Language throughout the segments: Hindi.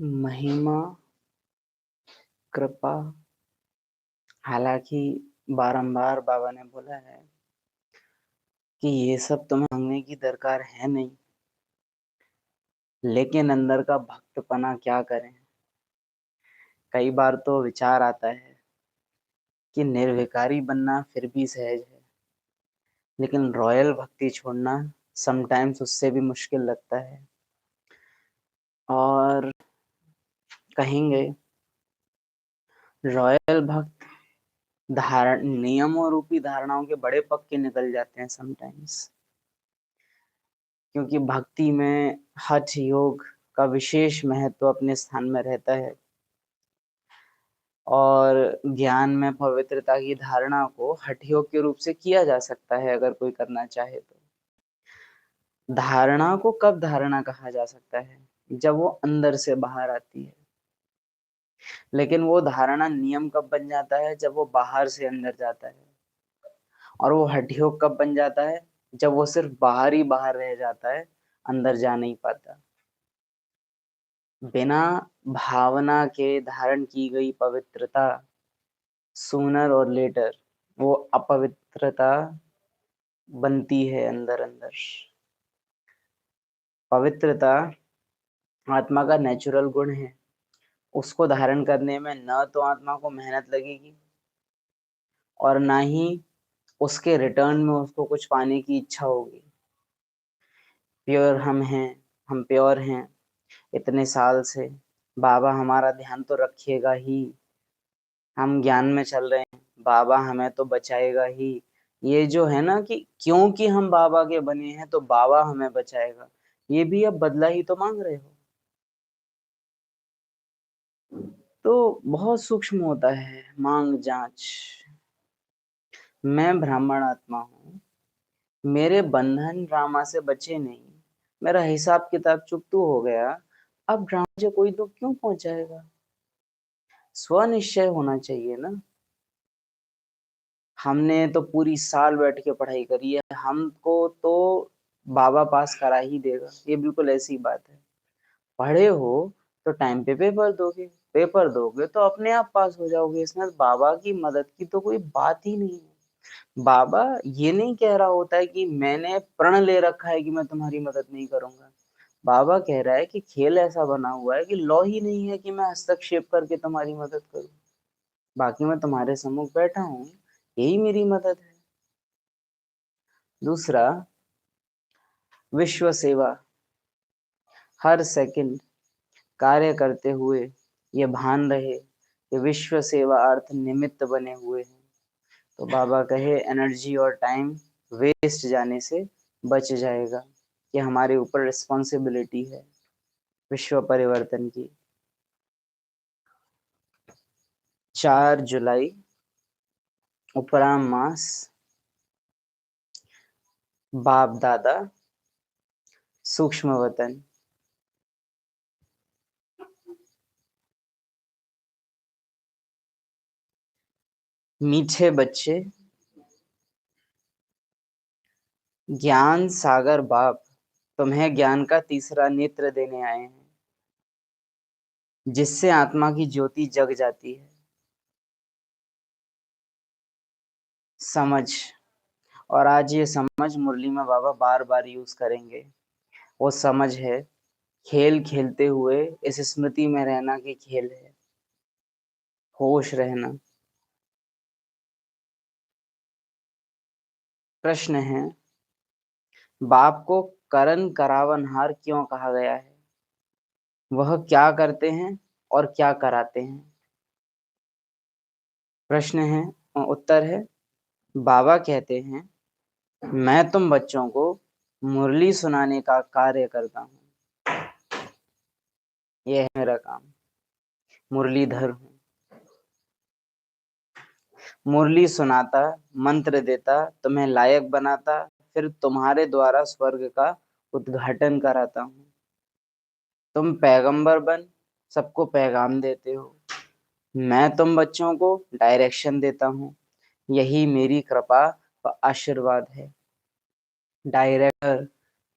महिमा, कृपा। हालांकि बारंबार बाबा ने बोला है कि ये सब तुम्हें मांगने की दरकार है नहीं, लेकिन अंदर का भक्तपना क्या करें। कई बार तो विचार आता है कि निर्विकारी बनना फिर भी सहज है, लेकिन रॉयल भक्ति छोड़ना समटाइम्स उससे भी मुश्किल लगता है। और कहेंगे रॉयल भक्त धारण नियमों रूपी धारणाओं के बड़े पक्के निकल जाते हैं समटाइम्स, क्योंकि भक्ति में हठ योग का विशेष महत्व अपने स्थान में रहता है और ज्ञान में पवित्रता की धारणा को हठ योग के रूप से किया जा सकता है अगर कोई करना चाहे तो। धारणा को कब धारणा कहा जा सकता है? जब वो अंदर से बाहर आती है। लेकिन वो धारणा नियम कब बन जाता है? जब वो बाहर से अंदर जाता है। और वो हठ योग कब बन जाता है? जब वो सिर्फ बाहर ही बाहर रह जाता है, अंदर जा नहीं पाता। बिना भावना के धारण की गई पवित्रता सूनर और लेटर वो अपवित्रता बनती है अंदर अंदर। पवित्रता आत्मा का नेचुरल गुण है। उसको धारण करने में न तो आत्मा को मेहनत लगेगी और ना ही उसके रिटर्न में उसको कुछ पाने की इच्छा होगी। प्योर हम हैं, हम प्योर हैं इतने साल से, बाबा हमारा ध्यान तो रखिएगा ही। हम ज्ञान में चल रहे हैं, बाबा हमें तो बचाएगा ही। ये जो है ना कि क्योंकि हम बाबा के बने हैं तो बाबा हमें बचाएगा, ये भी अब बदला ही तो मांग रहे हो। तो बहुत सूक्ष्म होता है मांग जांच। मैं ब्राह्मण आत्मा हूँ, मेरे बंधन ड्रामा से बचे नहीं, मेरा हिसाब किताब चुकतू हो गया, अब ड्रामा से कोई दुख क्यों पहुंचाएगा? स्वनिश्चय होना चाहिए ना। हमने तो पूरी साल बैठ के पढ़ाई करी है, हमको तो बाबा पास करा ही देगा, ये बिल्कुल ऐसी बात है। पढ़े हो तो टाइम पे पेपर दोगे, पेपर दोगे तो अपने आप पास हो जाओगे। इसमें बाबा की मदद की तो कोई बात ही नहीं है। बाबा ये नहीं कह रहा होता है कि मैंने प्रण ले रखा है कि मैं तुम्हारी मदद नहीं करूंगा। बाबा कह रहा है कि खेल ऐसा बना हुआ है कि लॉ ही नहीं है कि मैं हस्तक्षेप करके तुम्हारी मदद करूं। बाकी मैं तुम्हारे सम्मुख बैठा हूं, यही मेरी मदद है। दूसरा, विश्व सेवा। हर सेकंड कार्य करते हुए ये भान रहे कि विश्व सेवा अर्थ निमित्त बने हुए हैं। तो बाबा कहे एनर्जी और टाइम वेस्ट जाने से बच जाएगा। कि हमारे ऊपर रिस्पॉन्सिबिलिटी है विश्व परिवर्तन की। 4 जुलाई उपराम मास, बाप दादा, सूक्ष्म वतन। मीठे बच्चे, ज्ञान सागर बाप तुम्हें ज्ञान का तीसरा नेत्र देने आए हैं, जिससे आत्मा की ज्योति जग जाती है। समझ। और आज ये समझ मुरली में बाबा बार बार यूज करेंगे। वो समझ है खेल खेलते हुए इस स्मृति में रहना की खेल है, होश रहना। प्रश्न है, बाप को करण करावनहार क्यों कहा गया है? वह क्या करते हैं और क्या कराते हैं? प्रश्न है, उत्तर है, बाबा कहते हैं मैं तुम बच्चों को मुरली सुनाने का कार्य करता हूँ, यह है मेरा काम, मुरलीधर हूँ। मुरली सुनाता, मंत्र देता, तुम्हें लायक बनाता, फिर तुम्हारे द्वारा स्वर्ग का उद्घाटन कराता हूँ। तुम पैगंबर बन सबको पैगाम देते हो, मैं तुम बच्चों को डायरेक्शन देता हूँ। यही मेरी कृपा व आशीर्वाद है। डायरेक्टर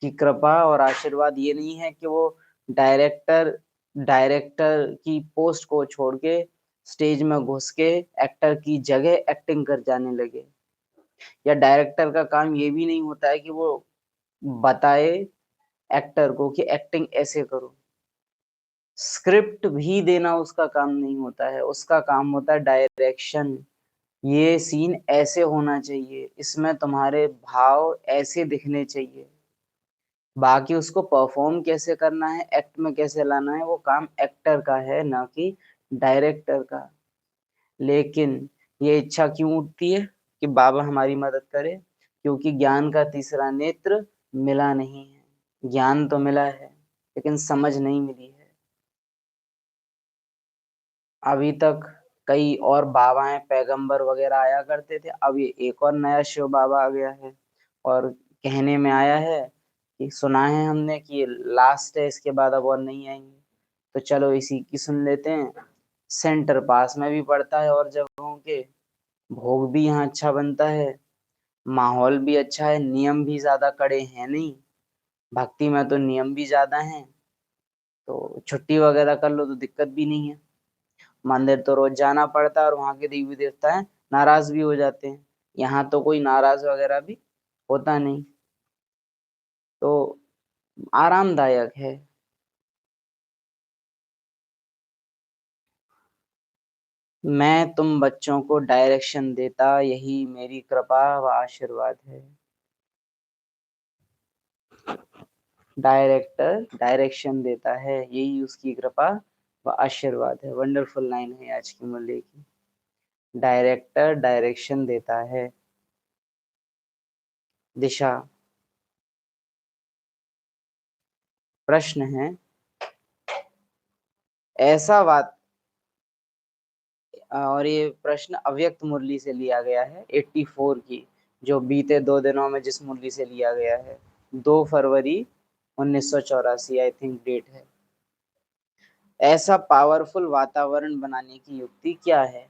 की कृपा और आशीर्वाद ये नहीं है कि वो डायरेक्टर डायरेक्टर की पोस्ट को छोड़ के स्टेज में घुस के एक्टर की जगह एक्टिंग कर जाने लगे। या डायरेक्टर का काम ये भी नहीं होता है कि वो बताए एक्टर को कि एक्टिंग ऐसे करो, स्क्रिप्ट भी देना उसका काम नहीं होता है, उसका काम होता है डायरेक्शन। ये सीन ऐसे होना चाहिए, इसमें तुम्हारे भाव ऐसे दिखने चाहिए। बाकी उसको परफॉर्म कैसे करना है, एक्ट में कैसे लाना है, वो काम एक्टर का है, ना कि डायरेक्टर का। लेकिन ये इच्छा क्यों उठती है कि बाबा हमारी मदद करे? क्योंकि ज्ञान का तीसरा नेत्र मिला नहीं है। ज्ञान तो मिला है लेकिन समझ नहीं मिली है। अभी तक कई और बाबाएं पैगंबर वगैरह आया करते थे, अब ये एक और नया शिव बाबा आ गया है और कहने में आया है कि सुना है हमने कि ये लास्ट है, इसके बाद अब और नहीं आएंगे। तो चलो इसी की सुन लेते हैं। सेंटर पास में भी पड़ता है और जगहों के, भोग भी यहाँ अच्छा बनता है, माहौल भी अच्छा है, नियम भी ज्यादा कड़े हैं नहीं। भक्ति में तो नियम भी ज्यादा हैं, तो छुट्टी वगैरह कर लो तो दिक्कत भी नहीं है। मंदिर तो रोज जाना पड़ता है और वहां के देवी देवता है नाराज भी हो जाते हैं। यहाँ तो कोई नाराज वगैरह भी होता नहीं, तो आरामदायक है। मैं तुम बच्चों को डायरेक्शन देता, यही मेरी कृपा व आशीर्वाद है। डायरेक्टर डायरेक्शन देता है, यही उसकी कृपा व आशीर्वाद है। वंडरफुल लाइन है आज की मुरली की। डायरेक्टर डायरेक्शन देता है, दिशा। प्रश्न है, ऐसा बात, और ये प्रश्न अव्यक्त मुरली से लिया गया है 84 की, जो बीते 2 दिनों में जिस मुरली से लिया गया है, 2 फरवरी 1984 आई थिंक डेट है। ऐसा पावरफुल वातावरण बनाने की युक्ति क्या है?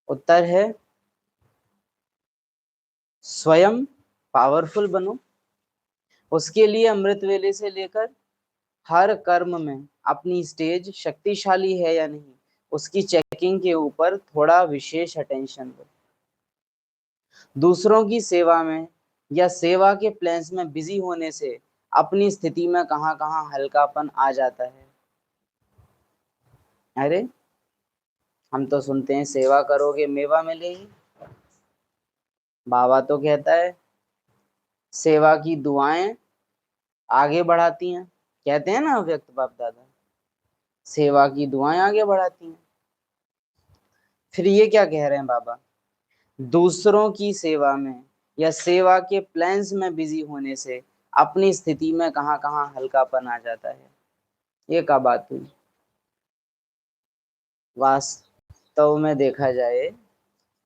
उत्तर है स्वयं पावरफुल बनो। उसके लिए अमृत वेले से लेकर हर कर्म में अपनी स्टेज शक्तिशाली है या नहीं, उसकी चेकिंग के ऊपर थोड़ा विशेष अटेंशन दो। दूसरों की सेवा में या सेवा के प्लान्स में बिजी होने से अपनी स्थिति में कहां कहां हल्कापन आ जाता है। अरे, हम तो सुनते हैं सेवा करोगे मेवा मिलेगी। बाबा तो कहता है सेवा की दुआएं आगे बढ़ाती हैं। कहते हैं ना व्यक्त बाप दादा, सेवा की दुआएं आगे बढ़ाती हैं। फिर ये क्या कह रहे हैं बाबा? दूसरों की सेवा में या सेवा के प्लान्स में बिजी होने से अपनी स्थिति में कहां कहां हल्कापन आ जाता है। ये क्या बात हुई? वास्तव में देखा जाए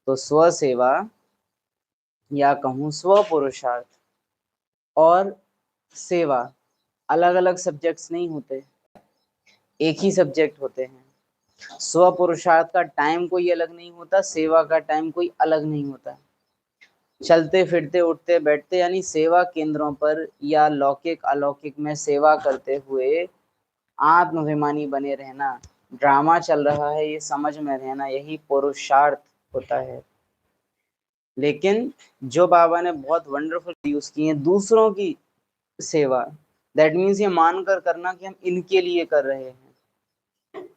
तो स्व सेवा या कहूँ स्व पुरुषार्थ और सेवा अलग अलग सब्जेक्ट्स नहीं होते, एक ही सब्जेक्ट होते हैं। स्व पुरुषार्थ का टाइम कोई अलग नहीं होता, सेवा का टाइम कोई अलग नहीं होता। चलते फिरते उठते बैठते यानी सेवा केंद्रों पर या लौकिक अलौकिक में सेवा करते हुए आत्माभिमानी बने रहना, ड्रामा चल रहा है ये समझ में रहना, यही पुरुषार्थ होता है। लेकिन जो बाबा ने बहुत वंडरफुल यूज की है दूसरों की सेवा, दैट मीन्स ये मानकर करना कि हम इनके लिए कर रहे हैं।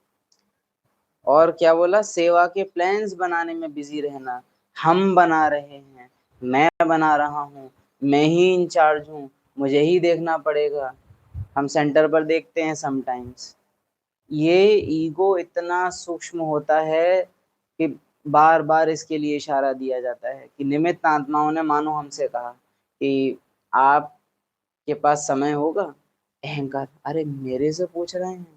और क्या बोला? सेवा के प्लान्स बनाने में बिजी रहना, हम बना रहे हैं, मैं बना रहा हूँ, मैं ही इंचार्ज हूँ, मुझे ही देखना पड़ेगा। हम सेंटर पर देखते हैं समटाइम्स, ये ईगो इतना सूक्ष्म होता है कि बार बार इसके लिए इशारा दिया जाता है कि निमित्त आत्माओं ने मानो हमसे कहा कि आपके पास समय होगा। अहंकार, अरे मेरे से पूछ रहे हैं,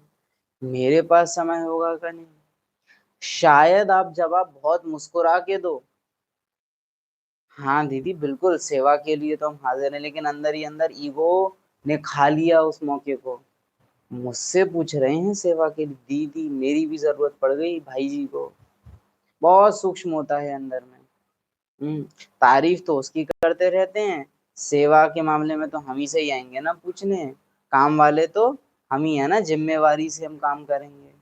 मेरे पास समय होगा का नहीं? शायद आप जवाब बहुत मुस्कुरा के दो, हाँ दीदी बिल्कुल सेवा के लिए तो हम हाजिर हैं, लेकिन अंदर ही अंदर ईगो ने खा लिया उस मौके को। मुझसे पूछ रहे हैं सेवा के लिए, दीदी मेरी भी जरूरत पड़ गई भाई जी को। बहुत सूक्ष्म होता है अंदर में। तारीफ तो उसकी करते रहते हैं, सेवा के मामले में तो हम ही से ही आएंगे ना पूछने, काम वाले तो हम ही है ना, जिम्मेवारी से हम काम करेंगे।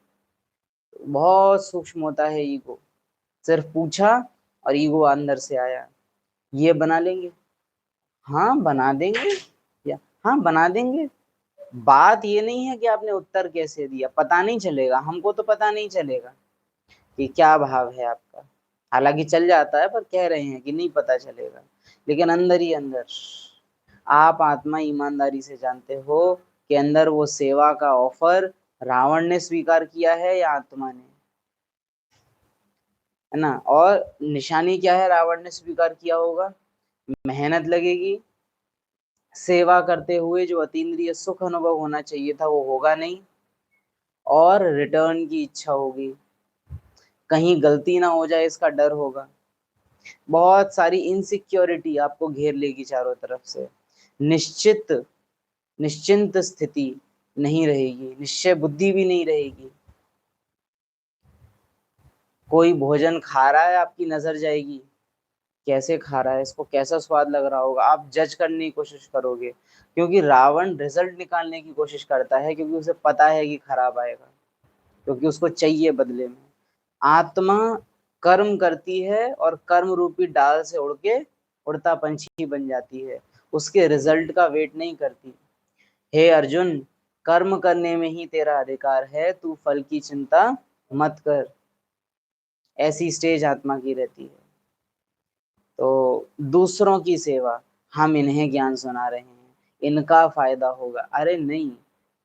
बहुत सूक्ष्म होता है ईगो। सिर्फ पूछा और ईगो अंदर से आया, ये बना लेंगे। हाँ बना देंगे, या हाँ बना देंगे। बात ये नहीं है कि आपने उत्तर कैसे दिया, पता नहीं चलेगा, हमको तो पता नहीं चलेगा कि क्या भाव है आपका। हालांकि चल जाता है, पर कह रहे हैं कि नहीं पता चलेगा। लेकिन अंदर ही अंदर आप आत्मा ईमानदारी से जानते हो कि अंदर वो सेवा का ऑफर रावण ने स्वीकार किया है या आत्मा ने, है ना। और निशानी क्या है, रावण ने स्वीकार किया होगा, मेहनत लगेगी, सेवा करते हुए जो अतीन्द्रिय सुख अनुभव होना चाहिए था वो होगा नहीं, और रिटर्न की इच्छा होगी, कहीं गलती ना हो जाए इसका डर होगा। बहुत सारी इनसिक्योरिटी आपको घेर लेगी चारों तरफ से। निश्चित निश्चिंत स्थिति नहीं रहेगी, निश्चय बुद्धि भी नहीं रहेगी। कोई भोजन खा रहा है, आपकी नजर जाएगी कैसे खा रहा है, इसको कैसा स्वाद लग रहा होगा, आप जज करने की कोशिश करोगे। क्योंकि रावण रिजल्ट निकालने की कोशिश करता है, क्योंकि उसे पता है कि खराब आएगा, क्योंकि उसको चाहिए बदले में। आत्मा कर्म करती है और कर्म रूपी डाल से उड़ के उड़ता पंछी बन जाती है, उसके रिजल्ट का वेट नहीं करती। हे अर्जुन, कर्म करने में ही तेरा अधिकार है, तू फल की चिंता मत कर। ऐसी स्टेज आत्मा की रहती है। तो दूसरों की सेवा, हम इन्हें ज्ञान सुना रहे हैं, इनका फायदा होगा, अरे नहीं,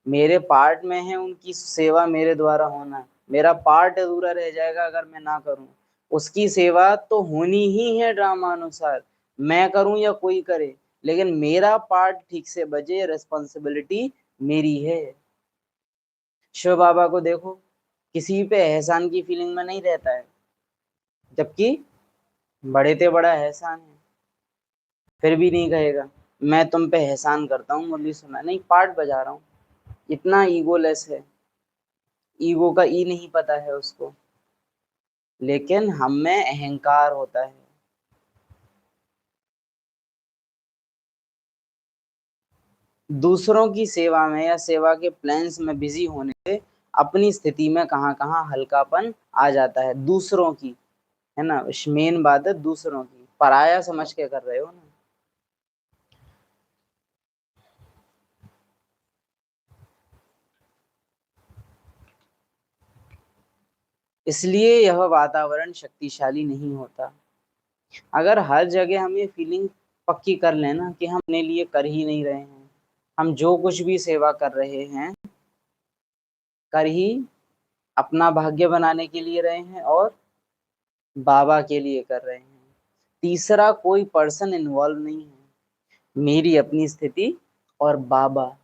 मेरे पार्ट में है उनकी सेवा मेरे द्वारा होना, मेरा पार्ट अधूरा रह जाएगा अगर मैं ना करूं। उसकी सेवा तो होनी ही है ड्रामा अनुसार, मैं करूं या कोई करे, लेकिन मेरा पार्ट ठीक से बजे, रिस्पॉन्सिबिलिटी मेरी है। शिव बाबा को देखो, किसी पे एहसान की फीलिंग में नहीं रहता है, जबकि बड़े ते बड़ा एहसान है, फिर भी नहीं कहेगा मैं तुम पे एहसान करता हूँ, मुरली सुना नहीं, पार्ट बजा रहा हूँ। इतना ईगोलेस है, ईगो का ई नहीं पता है उसको। लेकिन हम में अहंकार होता है। दूसरों की सेवा में या सेवा के प्लान्स में बिजी होने से अपनी स्थिति में कहाँ कहाँ हल्कापन आ जाता है, दूसरों की, है ना। मेन बात है दूसरों की, पराया समझ के कर रहे हो ना। इसलिए यह वातावरण शक्तिशाली नहीं होता। अगर हर जगह हम ये फीलिंग पक्की कर लेना कि हम अपने लिए कर ही नहीं रहे हैं, हम जो कुछ भी सेवा कर रहे हैं कर ही अपना भाग्य बनाने के लिए रहे हैं और बाबा के लिए कर रहे हैं, तीसरा कोई पर्सन इन्वॉल्व नहीं है, मेरी अपनी स्थिति और बाबा,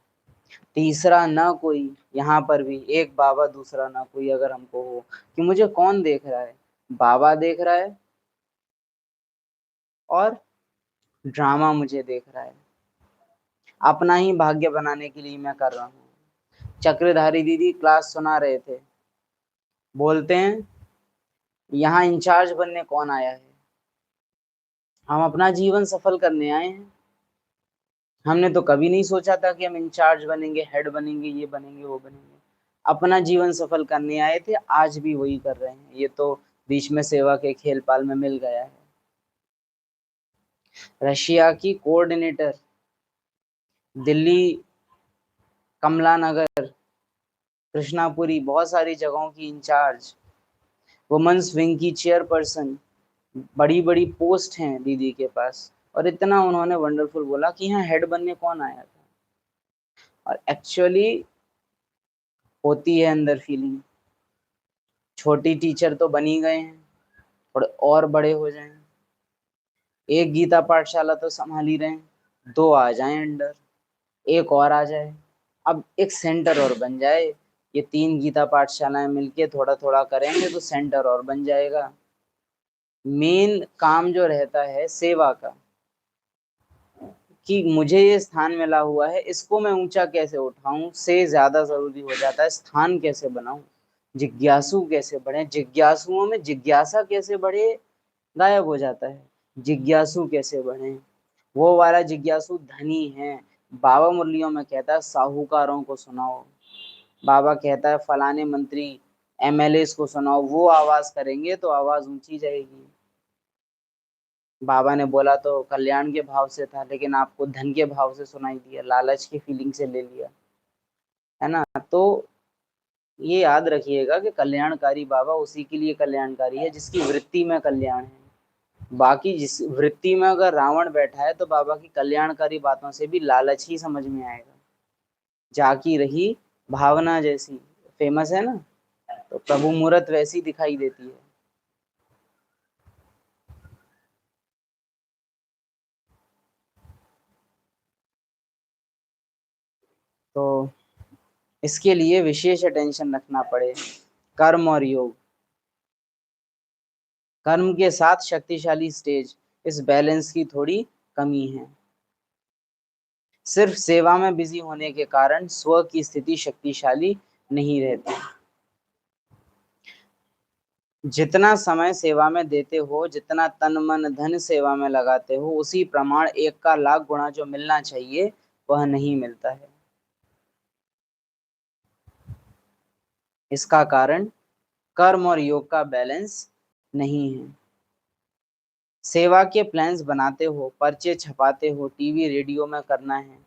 तीसरा ना कोई। यहाँ पर भी एक बाबा दूसरा ना कोई, अगर हमको हो कि मुझे कौन देख रहा है, बाबा देख रहा है और ड्रामा मुझे देख रहा है, अपना ही भाग्य बनाने के लिए मैं कर रहा हूँ। चक्रधारी दीदी क्लास सुना रहे थे, बोलते हैं यहाँ इंचार्ज बनने कौन आया है, हम अपना जीवन सफल करने आए हैं। हमने तो कभी नहीं सोचा था कि हम इंचार्ज बनेंगे, हेड बनेंगे, ये बनेंगे वो बनेंगे। अपना जीवन सफल करने आए थे, आज भी वही कर रहे हैं। ये तो बीच में सेवा के खेल पाल में मिल गया है। रशिया की कोऑर्डिनेटर, दिल्ली, कमला नगर, कृष्णापुरी, बहुत सारी जगहों की इंचार्ज, वुमेन्स विंग की चेयरपर्सन, बड़ी बड़ी पोस्ट हैं दीदी के पास। और इतना उन्होंने वंडरफुल बोला कि यहाँ हेड बनने कौन आया था। और एक्चुअली होती है अंदर फीलिंग, छोटी टीचर तो बन ही गए हैं, थोड़े और बड़े हो जाएं, एक गीता पाठशाला तो संभाल ही रहे हैं, दो आ जाएं अंडर, एक और आ जाए, अब एक सेंटर और बन जाए। ये तीन गीता पाठशालाएं मिलके थोड़ा थोड़ा करेंगे तो सेंटर और बन जाएगा। मेन काम जो रहता है सेवा का, कि मुझे ये स्थान मिला हुआ है, इसको मैं ऊंचा कैसे उठाऊं, से ज्यादा जरूरी हो जाता है स्थान कैसे बनाऊं, जिज्ञासु कैसे बढ़े, जिज्ञासुओं में जिज्ञासा कैसे बढ़े गायब हो जाता है, जिज्ञासु कैसे बढ़े। वो वाला जिज्ञासु धनी है, बाबा मुरलियों में कहता है साहूकारों को सुनाओ, बाबा कहता है फलाने मंत्री एमएलए को सुनाओ, वो आवाज करेंगे तो आवाज ऊंची जाएगी। बाबा ने बोला तो कल्याण के भाव से था, लेकिन आपको धन के भाव से सुनाई दिया, लालच की फीलिंग से ले लिया, है ना। तो ये याद रखिएगा कि कल्याणकारी बाबा उसी के लिए कल्याणकारी है जिसकी वृत्ति में कल्याण है। बाकी जिस वृत्ति में अगर रावण बैठा है तो बाबा की कल्याणकारी बातों से भी लालच ही समझ में आएगा। जाकी रही भावना जैसी, फेमस है ना, तो प्रभु मूरत वैसी दिखाई देती है। तो इसके लिए विशेष अटेंशन रखना पड़े। कर्म और योग, कर्म के साथ शक्तिशाली स्टेज, इस बैलेंस की थोड़ी कमी है। सिर्फ सेवा में बिजी होने के कारण स्व की स्थिति शक्तिशाली नहीं रहती। जितना समय सेवा में देते हो, जितना तन मन धन सेवा में लगाते हो, उसी प्रमाण 1 का लाख गुणा जो मिलना चाहिए वह नहीं मिलता है। इसका कारण कर्म और योग का बैलेंस नहीं है। सेवा के प्लान्स बनाते हो, पर्चे छपाते हो, टीवी रेडियो में करना है,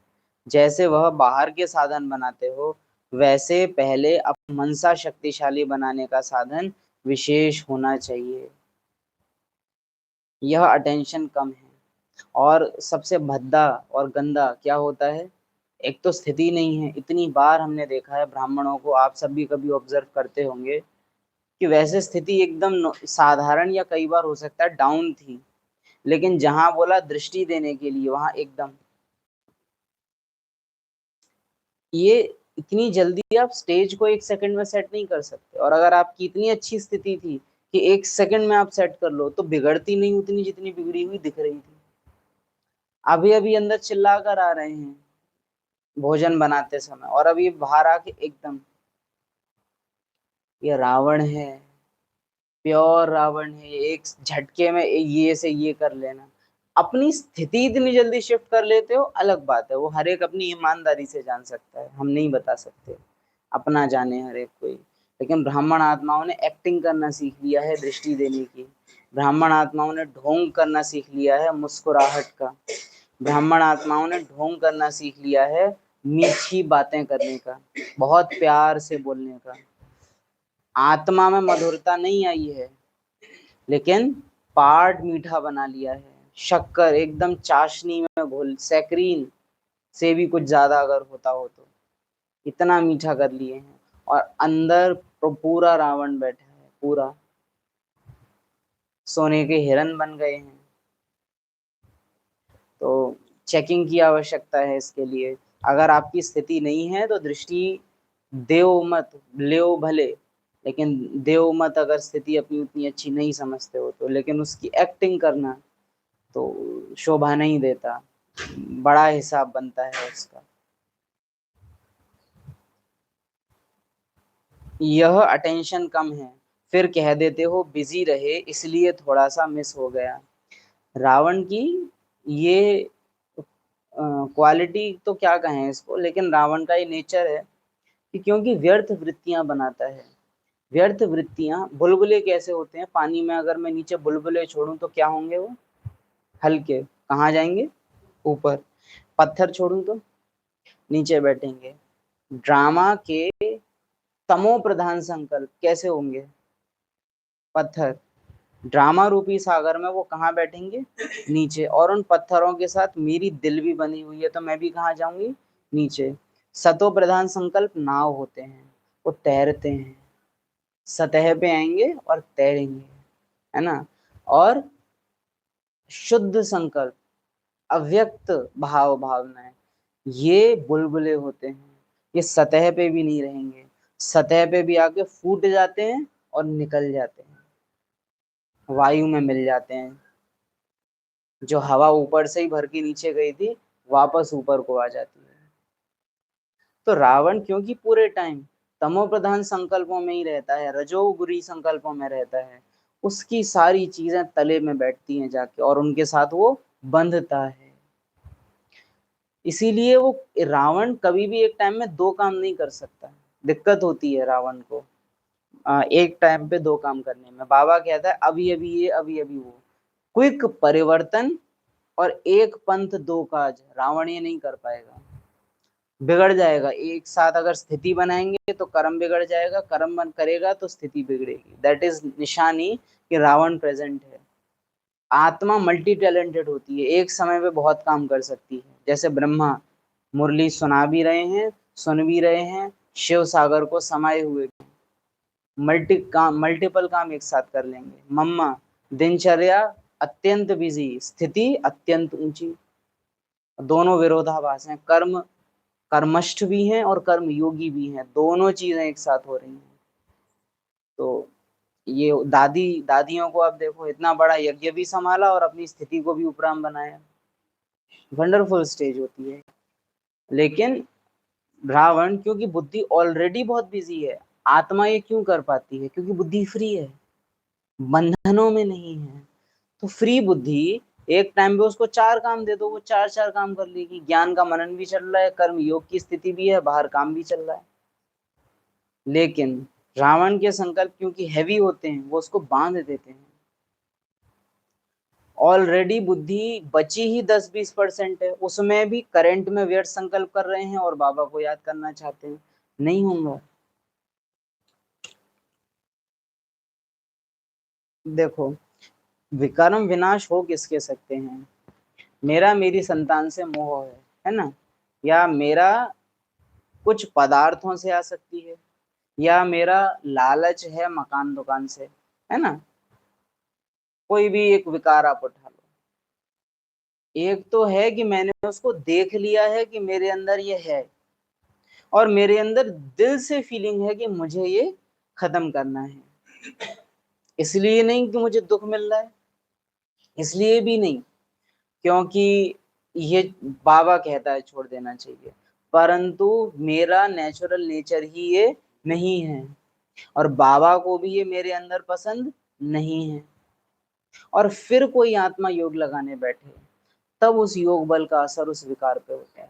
जैसे वह बाहर के साधन बनाते हो, वैसे पहले अपनी मनसा शक्तिशाली बनाने का साधन विशेष होना चाहिए। यह अटेंशन कम है। और सबसे भद्दा और गंदा क्या होता है, एक तो स्थिति नहीं है। इतनी बार हमने देखा है ब्राह्मणों को, आप सब भी कभी ऑब्जर्व करते होंगे कि वैसे स्थिति एकदम साधारण या कई बार हो सकता है डाउन थी, लेकिन जहां बोला दृष्टि देने के लिए वहां एकदम, ये इतनी जल्दी आप स्टेज को 1 सेकंड में सेट नहीं कर सकते। और अगर आपकी इतनी अच्छी स्थिति थी कि 1 सेकंड में आप सेट कर लो, तो बिगड़ती नहीं उतनी जितनी बिगड़ी हुई दिख रही थी। अभी अभी अंदर चिल्ला कर आ रहे हैं भोजन बनाते समय, और अभी बाहर आके एकदम, ये रावण है, प्योर रावण है। एक झटके में ये से ये कर लेना, अपनी स्थिति इतनी जल्दी शिफ्ट कर लेते हो, अलग बात है, वो हर एक अपनी ईमानदारी से जान सकता है, हम नहीं बता सकते, अपना जाने हर एक कोई। लेकिन ब्राह्मण आत्माओं ने एक्टिंग करना सीख लिया है दृष्टि देने की। ब्राह्मण आत्माओं ने ढोंग करना सीख लिया है मुस्कुराहट का। ब्राह्मण आत्माओं ने ढोंग करना सीख लिया है मीठी बातें करने का, बहुत प्यार से बोलने का। आत्मा में मधुरता नहीं आई है, लेकिन पार्ट मीठा बना लिया है। शक्कर एकदम चाशनी में घोल, सैक्रीन से भी कुछ ज्यादा अगर होता हो तो, इतना मीठा कर लिए हैं। और अंदर तो पूरा रावण बैठा है, पूरा सोने के हिरन बन गए हैं। तो चेकिंग की आवश्यकता है इसके लिए। अगर आपकी स्थिति नहीं है तो दृष्टि देव मत, लेओ भले, लेकिन देव मत अगर स्थिति अपनी उतनी अच्छी नहीं समझते हो तो। लेकिन उसकी एक्टिंग करना तो शोभा नहीं देता, बड़ा हिसाब बनता है उसका। यह अटेंशन कम है, फिर कह देते हो बिजी रहे इसलिए थोड़ा सा मिस हो गया। रावण की ये क्वालिटी तो क्या कहें इसको, लेकिन रावण का ये नेचर है कि क्योंकि व्यर्थ वृत्तियां बनाता है। व्यर्थ वृत्तियां, बुलबुले कैसे होते हैं पानी में, अगर मैं नीचे बुलबुले छोड़ूं तो क्या होंगे वो, हल्के, कहाँ जाएंगे, ऊपर। पत्थर छोड़ूं तो नीचे बैठेंगे। ड्रामा के तमो प्रधान संकल्प कैसे होंगे, पत्थर। ड्रामा रूपी सागर में वो कहाँ बैठेंगे, नीचे। और उन पत्थरों के साथ मेरी दिल भी बनी हुई है, तो मैं भी कहाँ जाऊंगी, नीचे। सतो प्रधान संकल्प नाव होते हैं, वो तैरते हैं, सतह पे आएंगे और तैरेंगे, है ना। और शुद्ध संकल्प, अव्यक्त भाव भावनाएं, ये बुलबुले होते हैं। ये सतह पे भी नहीं रहेंगे, सतह पे भी आके फूट जाते हैं और निकल जाते हैं, वायु में मिल जाते हैं। जो हवा ऊपर से ही भर के नीचे गई थी वापस ऊपर को आ जाती है। तो रावण क्योंकि पूरे टाइम तमो प्रधान संकल्पों में ही रहता है, रजोगुरी संकल्पों में रहता है, उसकी सारी चीजें तले में बैठती हैं जाके, और उनके साथ वो बंधता है। इसीलिए वो रावण कभी भी एक टाइम में 2 काम नहीं कर सकता। दिक्कत होती है रावण को एक टाइम पे दो काम करने में। बाबा कहता है अभी अभी ये, अभी अभी वो, क्विक परिवर्तन और एक पंथ दो काज, रावण ये नहीं कर पाएगा, बिगड़ जाएगा। एक साथ अगर स्थिति बनाएंगे तो कर्म बिगड़ जाएगा, कर्म मन करेगा तो स्थिति बिगड़ेगी। दैट इज निशानी कि रावण प्रेजेंट है। आत्मा मल्टी टैलेंटेड होती है, एक समय पे बहुत काम कर सकती है। जैसे ब्रह्मा मुरली सुना भी रहे हैं, सुन भी रहे हैं, शिव सागर को समाये हुए, मल्टीपल काम एक साथ कर लेंगे। मम्मा दिनचर्या अत्यंत बिजी, स्थिति अत्यंत ऊंची, दोनों विरोधाभास हैं। कर्म कर्मष्ठ भी हैं और कर्म योगी भी हैं, दोनों चीजें एक साथ हो रही हैं। तो ये दादियों को आप देखो, इतना बड़ा यज्ञ भी संभाला और अपनी स्थिति को भी उपराम बनाया। वंडरफुल स्टेज होती है। लेकिन रावण, क्योंकि बुद्धि ऑलरेडी बहुत बिजी है, आत्मा ये क्यों कर पाती है? क्योंकि बुद्धि फ्री है, बंधनों में नहीं है। तो फ्री बुद्धि, एक टाइम पे उसको चार काम दे दो, वो चार चार काम कर लेगी। ज्ञान का मनन भी चल रहा है, कर्म योग की स्थिति भी है, बाहर काम भी चल रहा है। लेकिन रावण के संकल्प क्योंकि हैवी होते हैं, वो उसको बांध देते हैं। ऑलरेडी बुद्धि बची ही 10-20% है, उसमें भी करंट में व्यर्थ संकल्प कर रहे हैं और बाबा को याद करना चाहते हैं, नहीं होगा। देखो, विकर्म विनाश हो किसके सकते हैं? मेरा मेरी संतान से मोह है ना, या मेरा कुछ पदार्थों से आ सकती है, या मेरा लालच है मकान दुकान से, है ना। कोई भी एक विकार आप उठा लो। एक तो है कि मैंने उसको देख लिया है कि मेरे अंदर ये है, और मेरे अंदर दिल से फीलिंग है कि मुझे ये खत्म करना है। इसलिए नहीं कि मुझे दुख मिल रहा है, इसलिए भी नहीं क्योंकि ये बाबा कहता है छोड़ देना चाहिए, परंतु मेरा नेचुरल नेचर ही ये नहीं है, और बाबा को भी ये मेरे अंदर पसंद नहीं है। और फिर कोई आत्मा योग लगाने बैठे, तब उस योग बल का असर उस विकार पे होता है।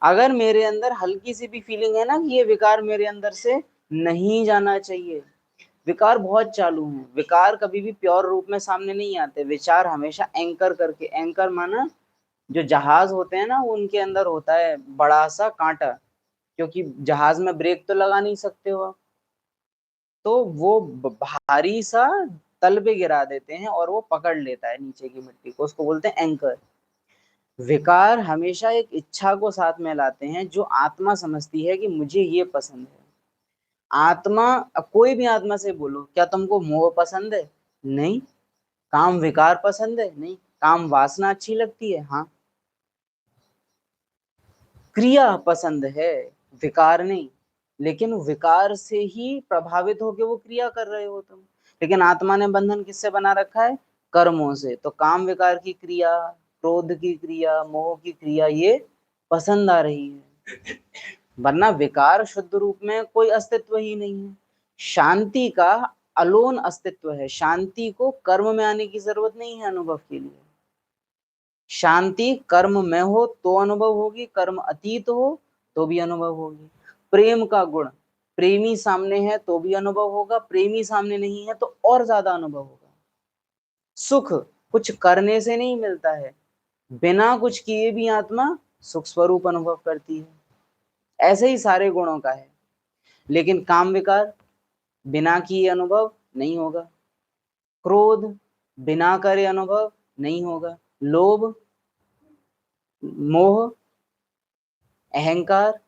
अगर मेरे अंदर हल्की सी भी फीलिंग है ना कि ये विकार मेरे अंदर से नहीं जाना चाहिए, विकार बहुत चालू हैं, विकार कभी भी प्योर रूप में सामने नहीं आते। विचार हमेशा एंकर करके, एंकर माना जो जहाज होते हैं ना, उनके अंदर होता है बड़ा सा कांटा, क्योंकि जहाज में ब्रेक तो लगा नहीं सकते हो, तो वो भारी सा तल पे गिरा देते हैं और वो पकड़ लेता है नीचे की मिट्टी को, उसको बोलते हैं एंकर। विकार हमेशा एक इच्छा को साथ में लाते हैं, जो आत्मा समझती है कि मुझे ये पसंद है। आत्मा, कोई भी आत्मा से बोलो क्या तुमको मोह पसंद है? नहीं। काम विकार पसंद है? नहीं। काम वासना अच्छी लगती है? हाँ। क्रिया पसंद है, विकार नहीं। लेकिन विकार से ही प्रभावित होकर वो क्रिया कर रहे हो तुम। लेकिन आत्मा ने बंधन किससे बना रखा है? कर्मों से। तो काम विकार की क्रिया, क्रोध की क्रिया, मोह की क्रिया ये पसंद आ रही है, वरना विकार शुद्ध रूप में कोई अस्तित्व ही नहीं है। शांति का अलोन अस्तित्व है, शांति को कर्म में आने की जरूरत नहीं है अनुभव के लिए। शांति कर्म में हो तो अनुभव होगी, कर्म अतीत हो तो भी अनुभव होगी। प्रेम का गुण, प्रेमी सामने है तो भी अनुभव होगा, प्रेमी सामने नहीं है तो और ज्यादा अनुभव होगा। सुख कुछ करने से नहीं मिलता है, बिना कुछ किए भी आत्मा सुख स्वरूप अनुभव करती है। ऐसे ही सारे गुणों का है। लेकिन काम विकार बिना किए अनुभव नहीं होगा, क्रोध बिना करे अनुभव नहीं होगा, लोभ, मोह, अहंकार,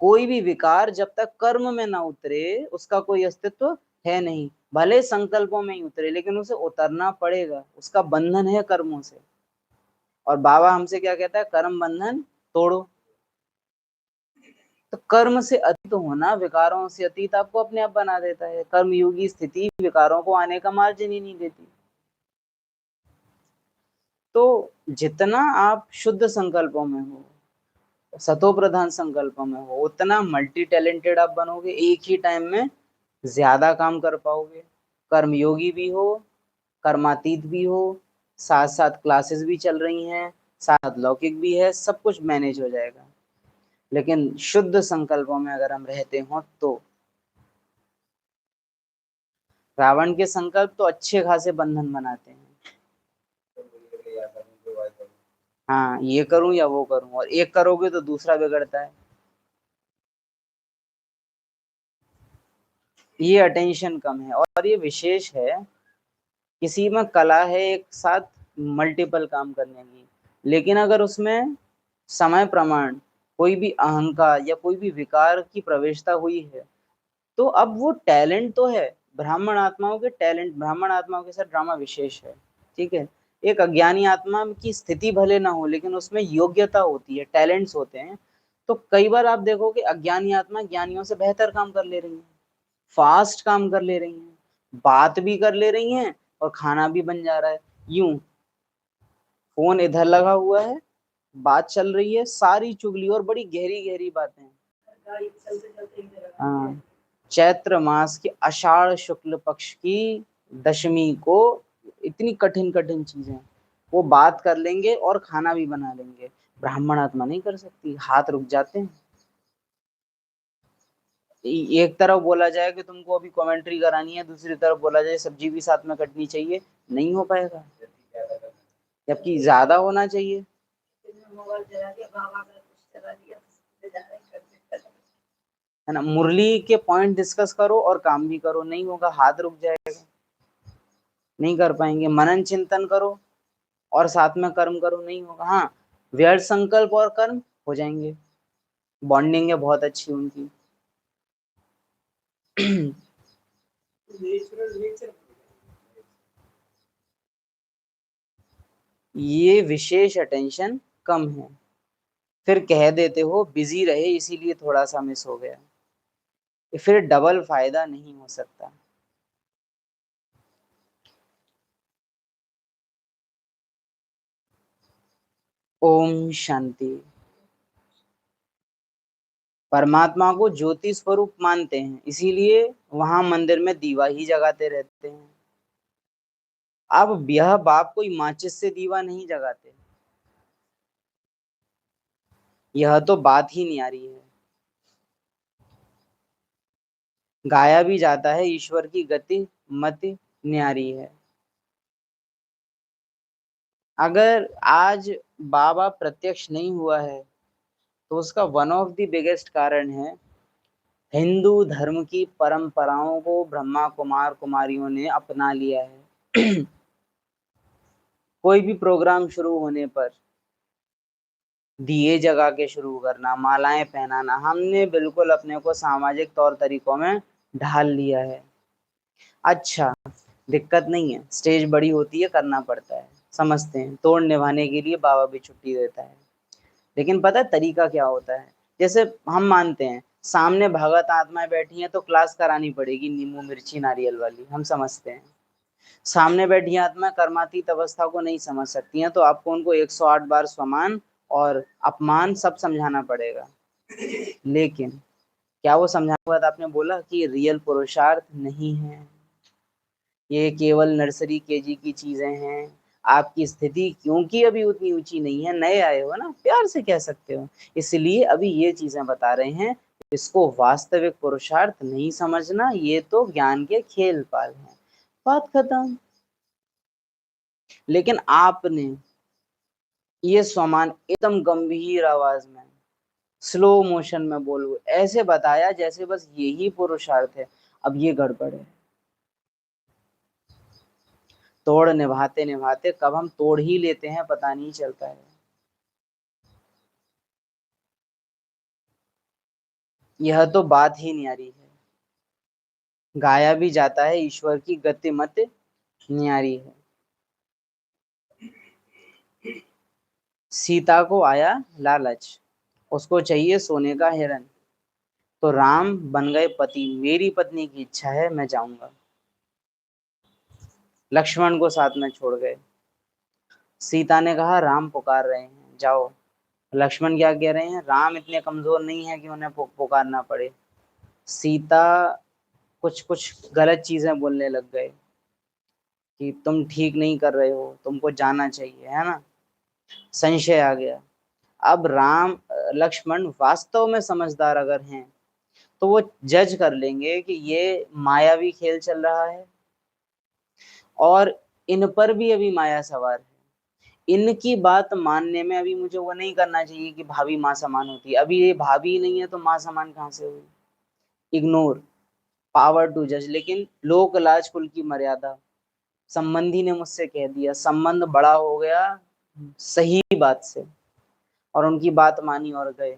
कोई भी विकार जब तक कर्म में ना उतरे उसका कोई अस्तित्व है नहीं। भले संकल्पों में ही उतरे, लेकिन उसे उतरना पड़ेगा, उसका बंधन है कर्मों से। और बाबा हमसे क्या कहता है? कर्म बंधन तोड़ो। तो कर्म से अतीत होना विकारों से अतीत आपको अपने आप बना देता है। कर्मयोगी स्थिति विकारों को आने का मार्जिन ही नहीं देती। तो जितना आप शुद्ध संकल्पों में हो, सतो प्रधान संकल्पों में हो, उतना मल्टी टैलेंटेड आप बनोगे, एक ही टाइम में ज्यादा काम कर पाओगे। कर्मयोगी भी हो, कर्मातीत भी हो, साथ साथ क्लासेस भी चल रही हैं, साथ लौकिक भी है, सब कुछ मैनेज हो जाएगा। लेकिन शुद्ध संकल्पों में अगर हम रहते हो तो रावण के संकल्प तो अच्छे खासे बंधन बनाते हैं। हाँ, ये करूं या वो करूं, और एक करोगे तो दूसरा बिगड़ता है। ये अटेंशन कम है, और ये विशेष है। किसी में कला है एक साथ मल्टीपल काम करने की, लेकिन अगर उसमें समय प्रमाण कोई भी अहंकार या कोई भी विकार की प्रवेशता हुई है, तो अब वो टैलेंट तो है। ब्राह्मण आत्माओं के टैलेंट, ब्राह्मण आत्माओं के साथ ड्रामा विशेष है। ठीक है। एक अज्ञानी आत्मा की स्थिति भले ना हो, लेकिन उसमें योग्यता होती है, टैलेंट्स होते हैं। तो कई बार आप देखो कि अज्ञानी आत्मा ज्ञानियों से बेहतर काम कर ले रही है, फास्ट काम कर ले रही हैं, बात भी कर ले रही हैं, और खाना भी बन जा रहा है। यूं फोन इधर लगा हुआ है, बात चल रही है, सारी चुगली और बड़ी गहरी गहरी बातें। हाँ, चैत्र मास की आषाढ़ शुक्ल पक्ष की दशमी को इतनी कठिन कठिन चीजें वो बात कर लेंगे और खाना भी बना लेंगे। ब्राह्मण आत्मा नहीं कर सकती, हाथ रुक जाते हैं। एक तरफ बोला जाए कि तुमको अभी कमेंट्री करानी है, दूसरी तरफ बोला जाए सब्जी भी साथ में कटनी चाहिए, नहीं हो पाएगा। जबकि ज्यादा होना चाहिए। है ना, मुरली के पॉइंट डिस्कस करो और काम भी करो, नहीं होगा, हाथ रुक जाएगा, नहीं कर पाएंगे। मनन चिंतन करो और साथ में कर्म करो, नहीं होगा। हाँ, व्यर्थ संकल्प और कर्म हो जाएंगे, बॉन्डिंग है बहुत अच्छी उनकी। ये विशेष अटेंशन कम है। फिर कह देते हो बिजी रहे इसीलिए थोड़ा सा मिस हो गया, फिर डबल फायदा नहीं हो सकता। ओम शांति। परमात्मा को ज्योति स्वरूप मानते हैं, इसीलिए वहां मंदिर में दीवा ही जगाते रहते हैं। अब यह बाप कोई माचिस से दीवा नहीं जगाते, यह तो बात ही न्यारी है। गाया भी जाता है ईश्वर की गति मति न्यारी है। अगर आज बाबा प्रत्यक्ष नहीं हुआ है, तो उसका वन ऑफ द बिगेस्ट कारण है हिंदू धर्म की परंपराओं को ब्रह्मा कुमार कुमारियों ने अपना लिया है। कोई भी प्रोग्राम शुरू होने पर दिए जगा के शुरू करना, मालाएं पहनाना, हमने बिल्कुल अपने को सामाजिक तौर तरीकों में ढाल लिया है। अच्छा, दिक्कत नहीं है, स्टेज बड़ी होती है, करना पड़ता है, समझते हैं, तोड़ निभाने के लिए बाबा भी छुट्टी देता है। लेकिन पता है तरीका क्या होता है? जैसे हम मानते हैं सामने भगत आत्माएं बैठी हैं तो क्लास करानी पड़ेगी नींबू मिर्ची नारियल वाली, हम समझते हैं। सामने बैठी आत्मा कर्मातीत अवस्था को नहीं समझ सकती हैं, तो आपको उनको 108 बार स्वमान और अपमान सब समझाना पड़ेगा। लेकिन क्या वो समझाने के बाद आपने बोला कि रियल पुरुषार्थ नहीं है, ये केवल नर्सरी केजी की चीजें हैं। आपकी स्थिति क्योंकि अभी उतनी ऊंची नहीं है, नए आए हो ना, प्यार से कह सकते हो, इसलिए अभी ये चीजें बता रहे हैं। इसको वास्तविक पुरुषार्थ नहीं समझना, ये तो ज्ञान के खेल पाल हैं, बात खत्म। लेकिन आपने ये स्वमान एकदम गंभीर आवाज में स्लो मोशन में बोलो, ऐसे बताया जैसे बस यही पुरुषार्थ है। अब ये गड़बड़ है। तोड़ निभाते निभाते कब हम तोड़ ही लेते हैं पता नहीं चलता है। यह तो बात ही न्यारी है। गाया भी जाता है ईश्वर की गति मत न्यारी है। सीता को आया लालच, उसको चाहिए सोने का हिरन, तो राम बन गए पति, मेरी पत्नी की इच्छा है मैं जाऊंगा। लक्ष्मण को साथ में छोड़ गए। सीता ने कहा राम पुकार रहे हैं जाओ। लक्ष्मण क्या कह रहे हैं, राम इतने कमजोर नहीं है कि उन्हें पुकारना पड़े। सीता कुछ कुछ गलत चीजें बोलने लग गए कि तुम ठीक नहीं कर रहे हो, तुमको जाना चाहिए, है ना। संशय आ गया। अब राम लक्ष्मण वास्तव में समझदार अगर हैं तो वो जज कर लेंगे कि ये मायावी खेल चल रहा है और इन पर भी अभी माया सवार है। इनकी बात मानने में अभी मुझे वो नहीं करना चाहिए कि भाभी माँ समान होती है। अभी ये भाभी ही नहीं है तो माँ समान कहाँ से हुई? इग्नोर पावर टू जज। लेकिन लोक लाज कुल की मर्यादा, संबंधी ने मुझसे कह दिया, संबंध बड़ा हो गया सही बात से और उनकी बात मानी और गए।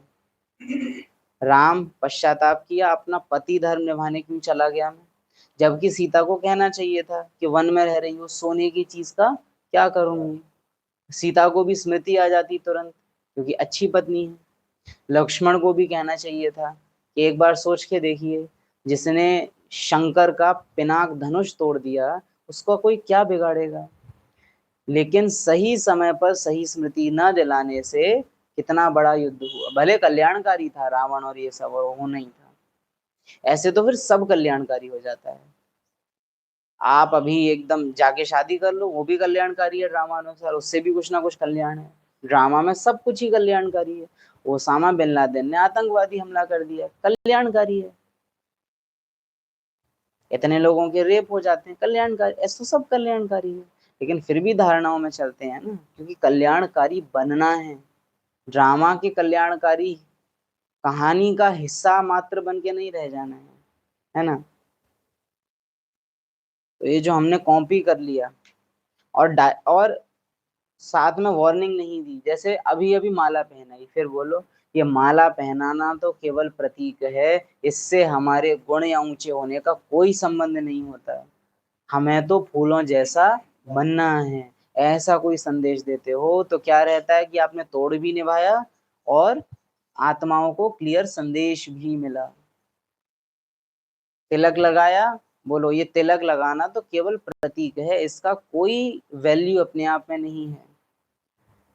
राम पश्चाताप किया, अपना पति धर्म निभाने क्यों चला गया मैं, जबकि सीता को कहना चाहिए था कि वन में रह रही हूँ, सोने की चीज का क्या करूंगी। सीता को भी स्मृति आ जाती तुरंत क्योंकि अच्छी पत्नी है। लक्ष्मण को भी कहना चाहिए था कि एक बार सोच के देखिए, जिसने शंकर का पिनाक धनुष तोड़ दिया उसको कोई क्या बिगाड़ेगा। लेकिन सही समय पर सही स्मृति न दिलाने से कितना बड़ा युद्ध हुआ। भले कल्याणकारी था रावण और ये सब, और वो नहीं था, ऐसे तो फिर सब कल्याणकारी हो जाता है। आप अभी एकदम जाके शादी कर लो, वो भी कल्याणकारी है ड्रामानुसार, उससे भी कुछ ना कुछ कल्याण है। ड्रामा में सब कुछ ही कल्याणकारी है। ओसामा बिन लादेन ने आतंकवादी हमला कर दिया, कल्याणकारी है। इतने लोगों के रेप हो जाते हैं, कल्याणकारी। ऐसा सब कल्याणकारी है, लेकिन फिर भी धारणाओं में चलते हैं ना, क्योंकि कल्याणकारी बनना है। ड्रामा के कल्याणकारी कहानी का हिस्सा मात्र बन के नहीं रह जाना है ना। तो ये जो हमने कॉपी कर लिया और साथ में वार्निंग नहीं दी, जैसे अभी अभी माला पहनाई, फिर बोलो ये माला पहनाना तो केवल प्रतीक है, इससे हमारे गुण या ऊंचे होने का कोई संबंध नहीं होता है, हमें तो फूलों जैसा बनना है। ऐसा कोई संदेश देते हो तो क्या रहता है कि आपने तोड़ भी निभाया और आत्माओं को क्लियर संदेश भी मिला। तिलक लगाया, बोलो ये तिलक लगाना तो केवल प्रतीक है, इसका कोई वैल्यू अपने आप में नहीं है।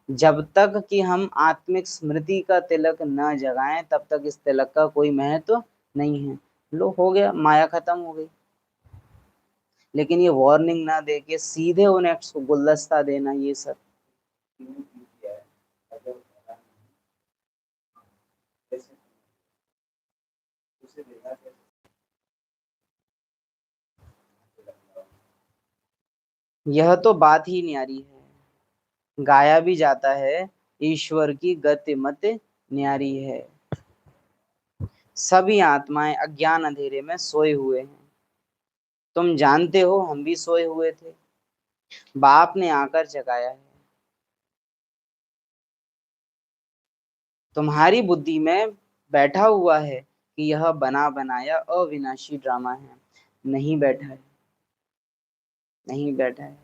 जब तक कि हम आत्मिक स्मृति का तिलक न जगाएं तब तक इस तिलक का कोई महत्व नहीं है। लो हो गया, माया खत्म हो गई। लेकिन ये वार्निंग ना दे के सीधे उन एक्ट्स को गुलदस्ता देना, ये सब यह तो बात ही न्यारी है। गाया भी जाता है, ईश्वर की गति मत न्यारी है। सभी आत्माएं अज्ञान अंधेरे में सोए हुए हैं। तुम जानते हो हम भी सोए हुए थे, बाप ने आकर जगाया है। तुम्हारी बुद्धि में बैठा हुआ है कि यह बना बनाया अविनाशी ड्रामा है। नहीं बैठा है, नहीं बैठा है,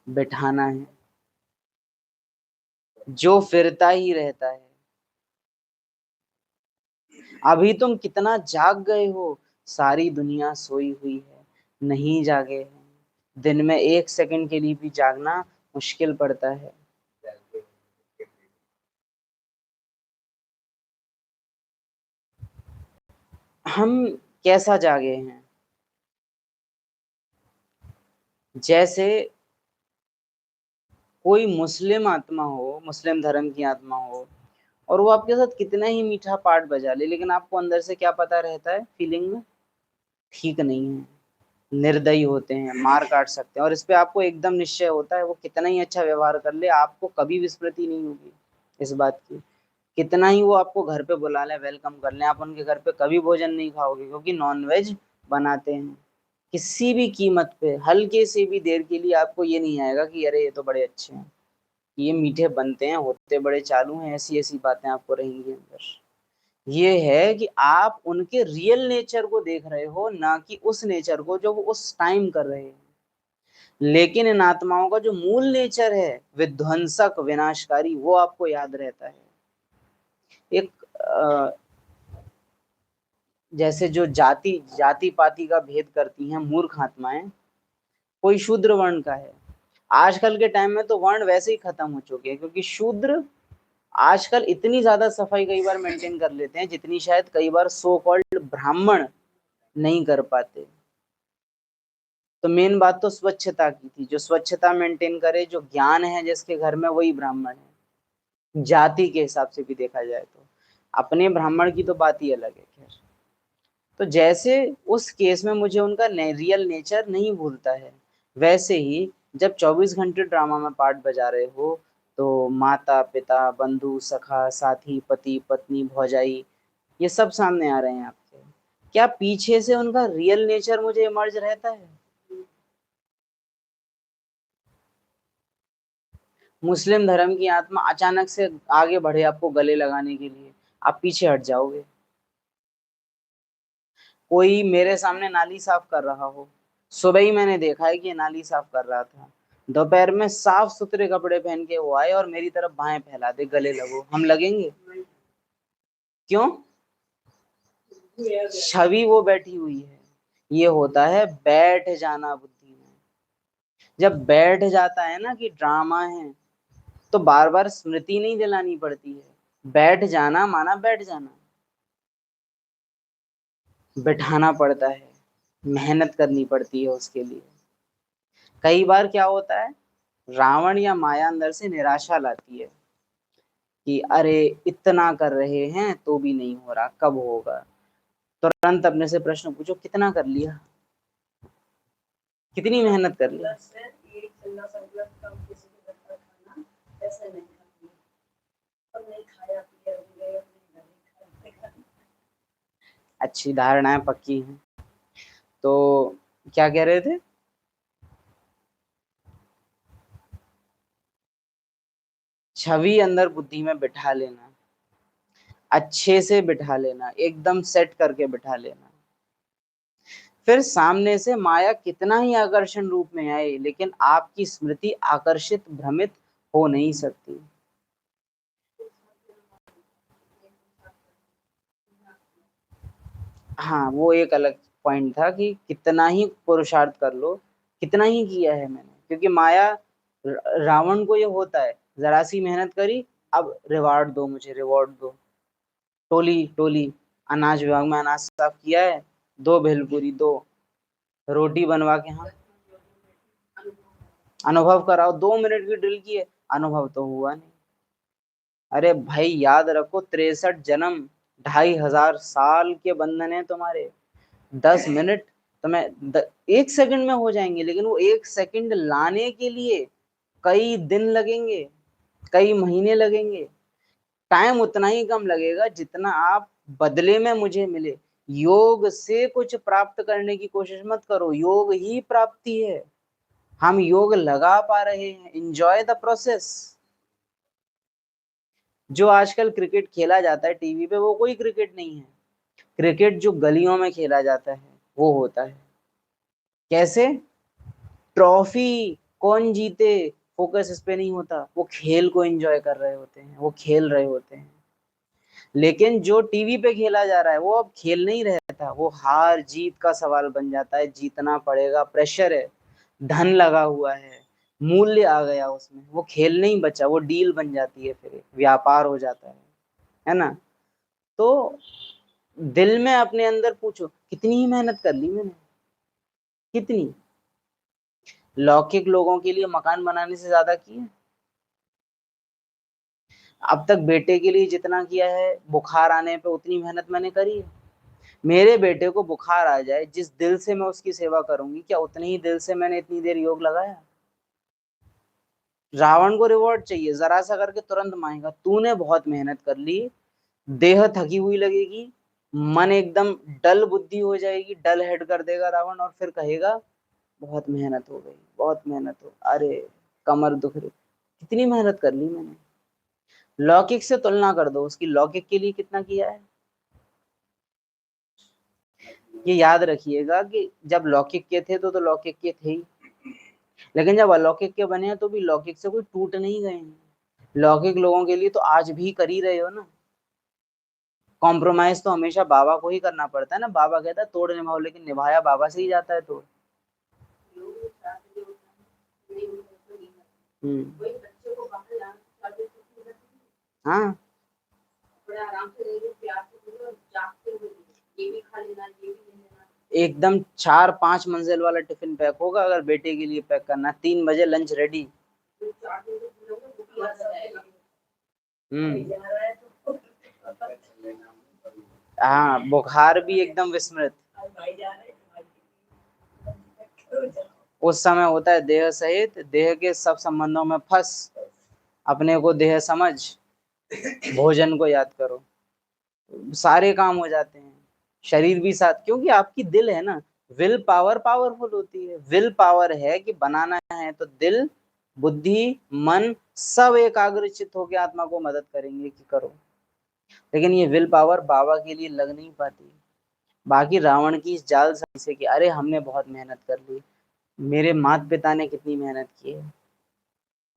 बिठाना है, जो फिरता ही रहता है। अभी तुम कितना जाग गए हो, सारी दुनिया सोई हुई है, नहीं जागे हैं। दिन में 1 सेकंड के लिए भी जागना मुश्किल पड़ता है। हम कैसा जागे हैं? जैसे कोई मुस्लिम आत्मा हो, मुस्लिम धर्म की आत्मा हो, और वो आपके साथ कितना ही मीठा पाठ बजा ले, लेकिन आपको अंदर से क्या पता रहता है, फीलिंग में ठीक नहीं है, निर्दयी होते हैं, मार काट सकते हैं, और इस पे आपको एकदम निश्चय होता है वो कितना ही अच्छा व्यवहार कर ले आपको कभी विस्मृति नहीं होगी इस बात की। कितना ही वो आपको घर पे बुला ले, वेलकम कर ले, आप उनके घर पे कभी भोजन नहीं खाओगे, क्योंकि नॉनवेज बनाते हैं। किसी भी कीमत पे हल्के से भी देर के लिए आपको ये नहीं आएगा कि अरे ये तो बड़े अच्छे हैं, ये मीठे बनते हैं, होते बड़े चालू हैं, ऐसी ऐसी बातें आपको रहेंगी अंदर। ये है कि आप उनके रियल नेचर को देख रहे हो, ना कि उस नेचर को जो वो उस टाइम कर रहे हैं। लेकिन इन आत्माओं का जो मूल नेचर है, विध्वंसक विनाशकारी, वो आपको याद रहता है। एक जैसे जो जाति जाति पाति का भेद करती हैं मूर्ख आत्माएं, कोई शूद्र वर्ण का है। आजकल के टाइम में तो वर्ण वैसे ही खत्म हो चुके हैं, क्योंकि शूद्र आजकल इतनी ज्यादा सफाई कई बार मेंटेन कर लेते हैं जितनी शायद कई बार सो कॉल्ड ब्राह्मण नहीं कर पाते। तो मेन बात तो स्वच्छता की थी, जो स्वच्छता मेंटेन करे, जो ज्ञान है जिसके घर में, वही ब्राह्मण है। जाति के हिसाब से भी देखा जाए तो अपने ब्राह्मण की तो बात ही अलग है। खैर, तो जैसे उस केस में मुझे उनका रियल नेचर नहीं भूलता है, वैसे ही जब 24 घंटे ड्रामा में पार्ट बजा रहे हो तो माता पिता बंधु सखा साथी पति पत्नी भौजाई ये सब सामने आ रहे हैं आपके, क्या पीछे से उनका रियल नेचर मुझे इमर्ज रहता है? मुस्लिम धर्म की आत्मा अचानक से आगे बढ़े आपको गले लगाने के लिए, आप पीछे हट जाओगे? कोई मेरे सामने नाली साफ कर रहा हो, सुबह ही मैंने देखा है कि ये नाली साफ कर रहा था, दोपहर में साफ सुथरे कपड़े पहन के वो आए और मेरी तरफ बाहें फैला दे गले लगो, हम लगेंगे? क्यों? छवि वो बैठी हुई है। ये होता है बैठ जाना बुद्धि में। जब बैठ जाता है ना कि ड्रामा है, तो बार बार स्मृति नहीं दिलानी पड़ती है। बैठ जाना माना बैठ जाना, बिठाना पड़ता है, मेहनत करनी पड़ती है उसके लिए। कई बार क्या होता है, रावण या माया अंदर से निराशा लाती है कि अरे इतना कर रहे हैं तो भी नहीं हो रहा, कब होगा? तुरंत अपने से प्रश्न पूछो, कितना कर लिया, कितनी मेहनत कर ली? अच्छी धारणाएं पक्की हैं। तो क्या कह रहे थे? छवि अंदर बुद्धि में बिठा लेना, अच्छे से बिठा लेना, एकदम सेट करके बिठा लेना। फिर सामने से माया कितना ही आकर्षण रूप में आए, लेकिन आपकी स्मृति आकर्षित भ्रमित हो नहीं सकती। हाँ, वो एक अलग पॉइंट था कि कितना ही पुरुषार्थ कर लो, कितना ही किया है मैंने, क्योंकि माया रावण को ये होता है, जरा सी मेहनत करी, अब रिवार्ड दो, मुझे रिवॉर्ड दो। टोली टोली, अनाज विभाग में अनाज साफ किया है, दो भेलपुरी दो, रोटी बनवा के, हाँ अनुभव कराओ, 2 मिनट की ड्रिल की है, अनुभव तो हुआ नहीं। अरे भाई याद रखो, 63 जन्म, 2500 साल के बंधन है तुम्हारे। 10 मिनट तुम्हें 1 सेकंड में हो जाएंगे, लेकिन वो 1 सेकंड लाने के लिए कई दिन लगेंगे, कई महीने लगेंगे। टाइम उतना ही कम लगेगा जितना आप बदले में मुझे मिले। योग से कुछ प्राप्त करने की कोशिश मत करो, योग ही प्राप्ति है। हम योग लगा पा रहे हैं, एंजॉय द प्रोसेस। जो आजकल क्रिकेट खेला जाता है टीवी पे, वो कोई क्रिकेट नहीं है। क्रिकेट जो गलियों में खेला जाता है वो होता है। कैसे? ट्रॉफी कौन जीते, फोकस इस पे नहीं होता, वो खेल को एंजॉय कर रहे होते हैं, वो खेल रहे होते हैं। लेकिन जो टीवी पे खेला जा रहा है वो अब खेल नहीं रहता, वो हार जीत का सवाल बन जाता है, जीतना पड़ेगा, प्रेशर है, धन लगा हुआ है, मूल्य आ गया उसमें, वो खेल नहीं बचा, वो डील बन जाती है, फिर एक व्यापार हो जाता है ना? तो दिल में अपने अंदर पूछो, कितनी ही मेहनत कर ली मैंने, कितनी? लौकिक लोगों के लिए मकान बनाने से ज्यादा की है? अब तक बेटे के लिए जितना किया है, बुखार आने पे उतनी मेहनत मैंने करी है। मेरे बेटे को बुखार आ जाए, जिस दिल से मैं उसकी सेवा करूंगी, क्या उतने ही दिल से मैंने इतनी देर योग लगाया? रावण को रिवॉर्ड चाहिए, जरा सा करके तुरंत मांगेगा, तूने बहुत मेहनत कर ली, देह थकी हुई लगेगी, मन एकदम डल बुद्धि हो जाएगी, डल हेड कर देगा रावण, और फिर कहेगा बहुत मेहनत हो गई, बहुत मेहनत हो, अरे कमर दुख रही, कितनी मेहनत कर ली मैंने। लौकिक से तुलना कर दो उसकी, लौकिक के लिए कितना किया है। ये याद रखिएगा कि जब लौकिक के थे तो लौकिक के थे ही, लेकिन जब अलौकिक के बने हैं तो भी लौकिक से कोई टूट नहीं गए हैं। लौकिक लोगों के लिए तो आज भी कर ही रहे हो ना। कॉम्प्रोमाइज तो हमेशा बाबा को ही करना पड़ता है ना, बाबा कहता है तोड़ निभाओ, लेकिन निभाया बाबा से ही जाता है तोड़। हम्म। हाँ, एकदम 4-5 मंजिल वाला टिफिन पैक होगा, अगर बेटे के लिए पैक करना, 3 बजे लंच रेडी। हाँ, बुखार भी एकदम विस्मृत उस समय होता है, देह सहित देह के सब संबंधों में फंस, अपने को देह समझ, भोजन को याद करो, सारे काम हो जाते हैं। शरीर भी साथ, क्योंकि आपकी दिल है ना, विल पावर पावरफुल होती है। विल पावर है कि बनाना है तो दिल, बुद्धि, मन सब एकाग्रचित होकर आत्मा को मदद करेंगे कि करो। लेकिन ये विल पावर बाबा के लिए लग नहीं पाती। बाकी रावण की इस जाल से कि अरे हमने बहुत मेहनत कर ली, मेरे माता पिता ने कितनी मेहनत की है,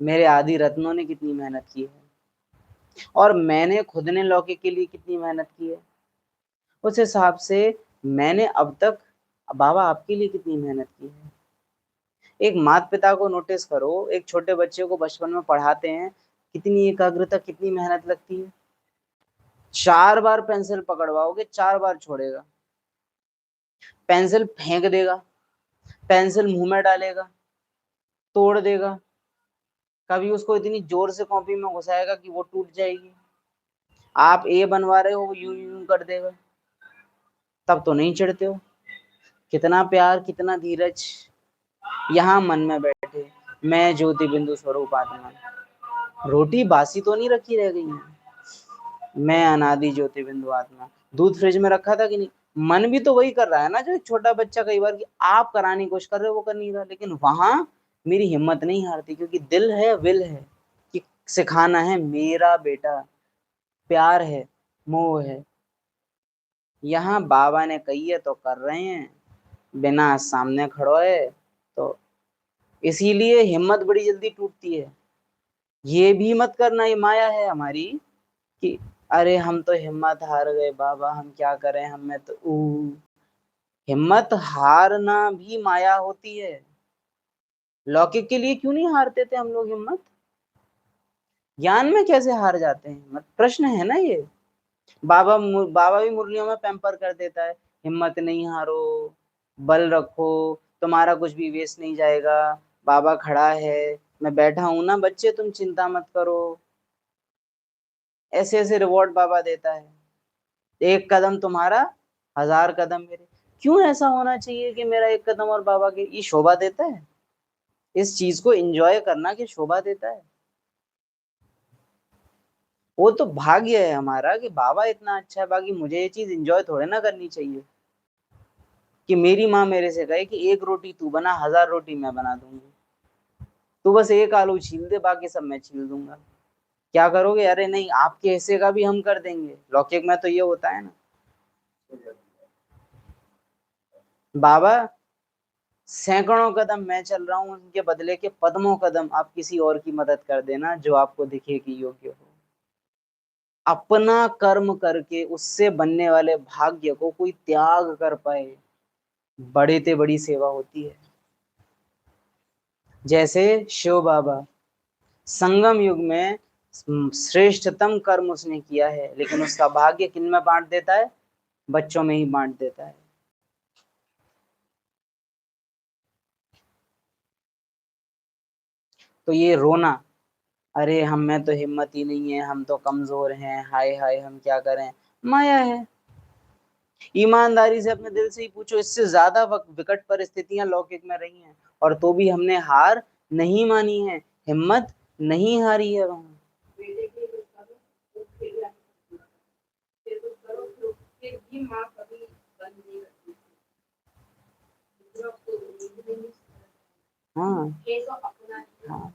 मेरे आदि रत्नों ने कितनी मेहनत की है, और मैंने खुद ने लौकिक के लिए कितनी मेहनत की है, उस हिसाब से मैंने अब तक बाबा आपके लिए कितनी मेहनत की है। एक माता पिता को नोटिस करो, एक छोटे बच्चे को बचपन में पढ़ाते हैं, कितनी एकाग्रता, कितनी मेहनत लगती है। 4 बार पेंसिल पकड़वाओगे, 4 बार छोड़ेगा, पेंसिल फेंक देगा, पेंसिल मुंह में डालेगा, तोड़ देगा, कभी उसको इतनी जोर से कॉपी में घुसाएगा कि वो टूट जाएगी। आप ए बनवा रहे हो, वो यूं यूं कर देगा, तब तो नहीं चिढ़ते हो। कितना प्यार, कितना धीरज। यहाँ मन में बैठे, मैं ज्योति बिंदु स्वरूप आत्मा, रोटी बासी तो नहीं रखी रह गई है, मैं अनादि ज्योति बिंदु आत्मा। दूध फ्रिज में रखा था कि नहीं, मन भी तो वही कर रहा है ना जो एक छोटा बच्चा कई बार कि आप कराने की कोशिश कर रहे हो, वो कर नहीं रहा। लेकिन वहां मेरी हिम्मत नहीं हारती, क्योंकि दिल है, विल है कि सिखाना है, मेरा बेटा, प्यार है, मोह है। यहाँ बाबा ने कही है तो कर रहे हैं, बिना सामने खड़ो है तो, इसीलिए हिम्मत बड़ी जल्दी टूटती है। ये भी मत करना, ये माया है हमारी कि अरे हम तो हिम्मत हार गए बाबा, हम क्या करें, हमें तो हिम्मत हारना भी माया होती है। लौकिक के लिए क्यों नहीं हारते थे हम लोग हिम्मत, ज्ञान में कैसे हार जाते हैं हिम्मत, प्रश्न है ना ये। बाबा भी मुरलियों में पैम्पर कर देता है, हिम्मत नहीं हारो, बल रखो, तुम्हारा कुछ भी वेस्ट नहीं जाएगा, बाबा खड़ा है, मैं बैठा हूं ना बच्चे, तुम चिंता मत करो। ऐसे ऐसे रिवॉर्ड बाबा देता है, एक कदम तुम्हारा, 1000 कदम मेरे। क्यों ऐसा होना चाहिए कि मेरा एक कदम और बाबा के, ये शोभा देता है? इस चीज को एंजॉय करना कि शोभा देता है? वो तो भाग्य है हमारा कि बाबा इतना अच्छा है। बाकी मुझे ये चीज एंजॉय थोड़े ना करनी चाहिए कि मेरी माँ मेरे से कहे कि एक रोटी तू बना, 1000 रोटी मैं बना दूंगी, तू बस एक आलू छील दे, बाकी सब मैं छील दूंगा। क्या करोगे? अरे नहीं, आपके हिस्से का भी हम कर देंगे। लौकिक में तो ये होता है ना, बाबा सैकड़ों कदम मैं चल रहा हूँ, उनके बदले के पद्मों कदम आप किसी और की मदद कर देना जो आपको दिखे कि योग्य हो। अपना कर्म करके उससे बनने वाले भाग्य को कोई त्याग कर पाए, बड़े ते बड़ी सेवा होती है। जैसे शिव बाबा संगम युग में श्रेष्ठतम कर्म उसने किया है, लेकिन उसका भाग्य किन में बांट देता है? बच्चों में ही बांट देता है। तो ये रोना, अरे हम में तो हिम्मत ही नहीं है, हम तो कमजोर हैं, हाय हाय हम क्या करें, माया है। ईमानदारी से अपने दिल से ही पूछो, इससे ज्यादा विकट परिस्थितियां लौकिक में रही हैं, और तो भी हमने हार नहीं मानी है, हिम्मत नहीं हारी है वहां। हाँ, हाँ,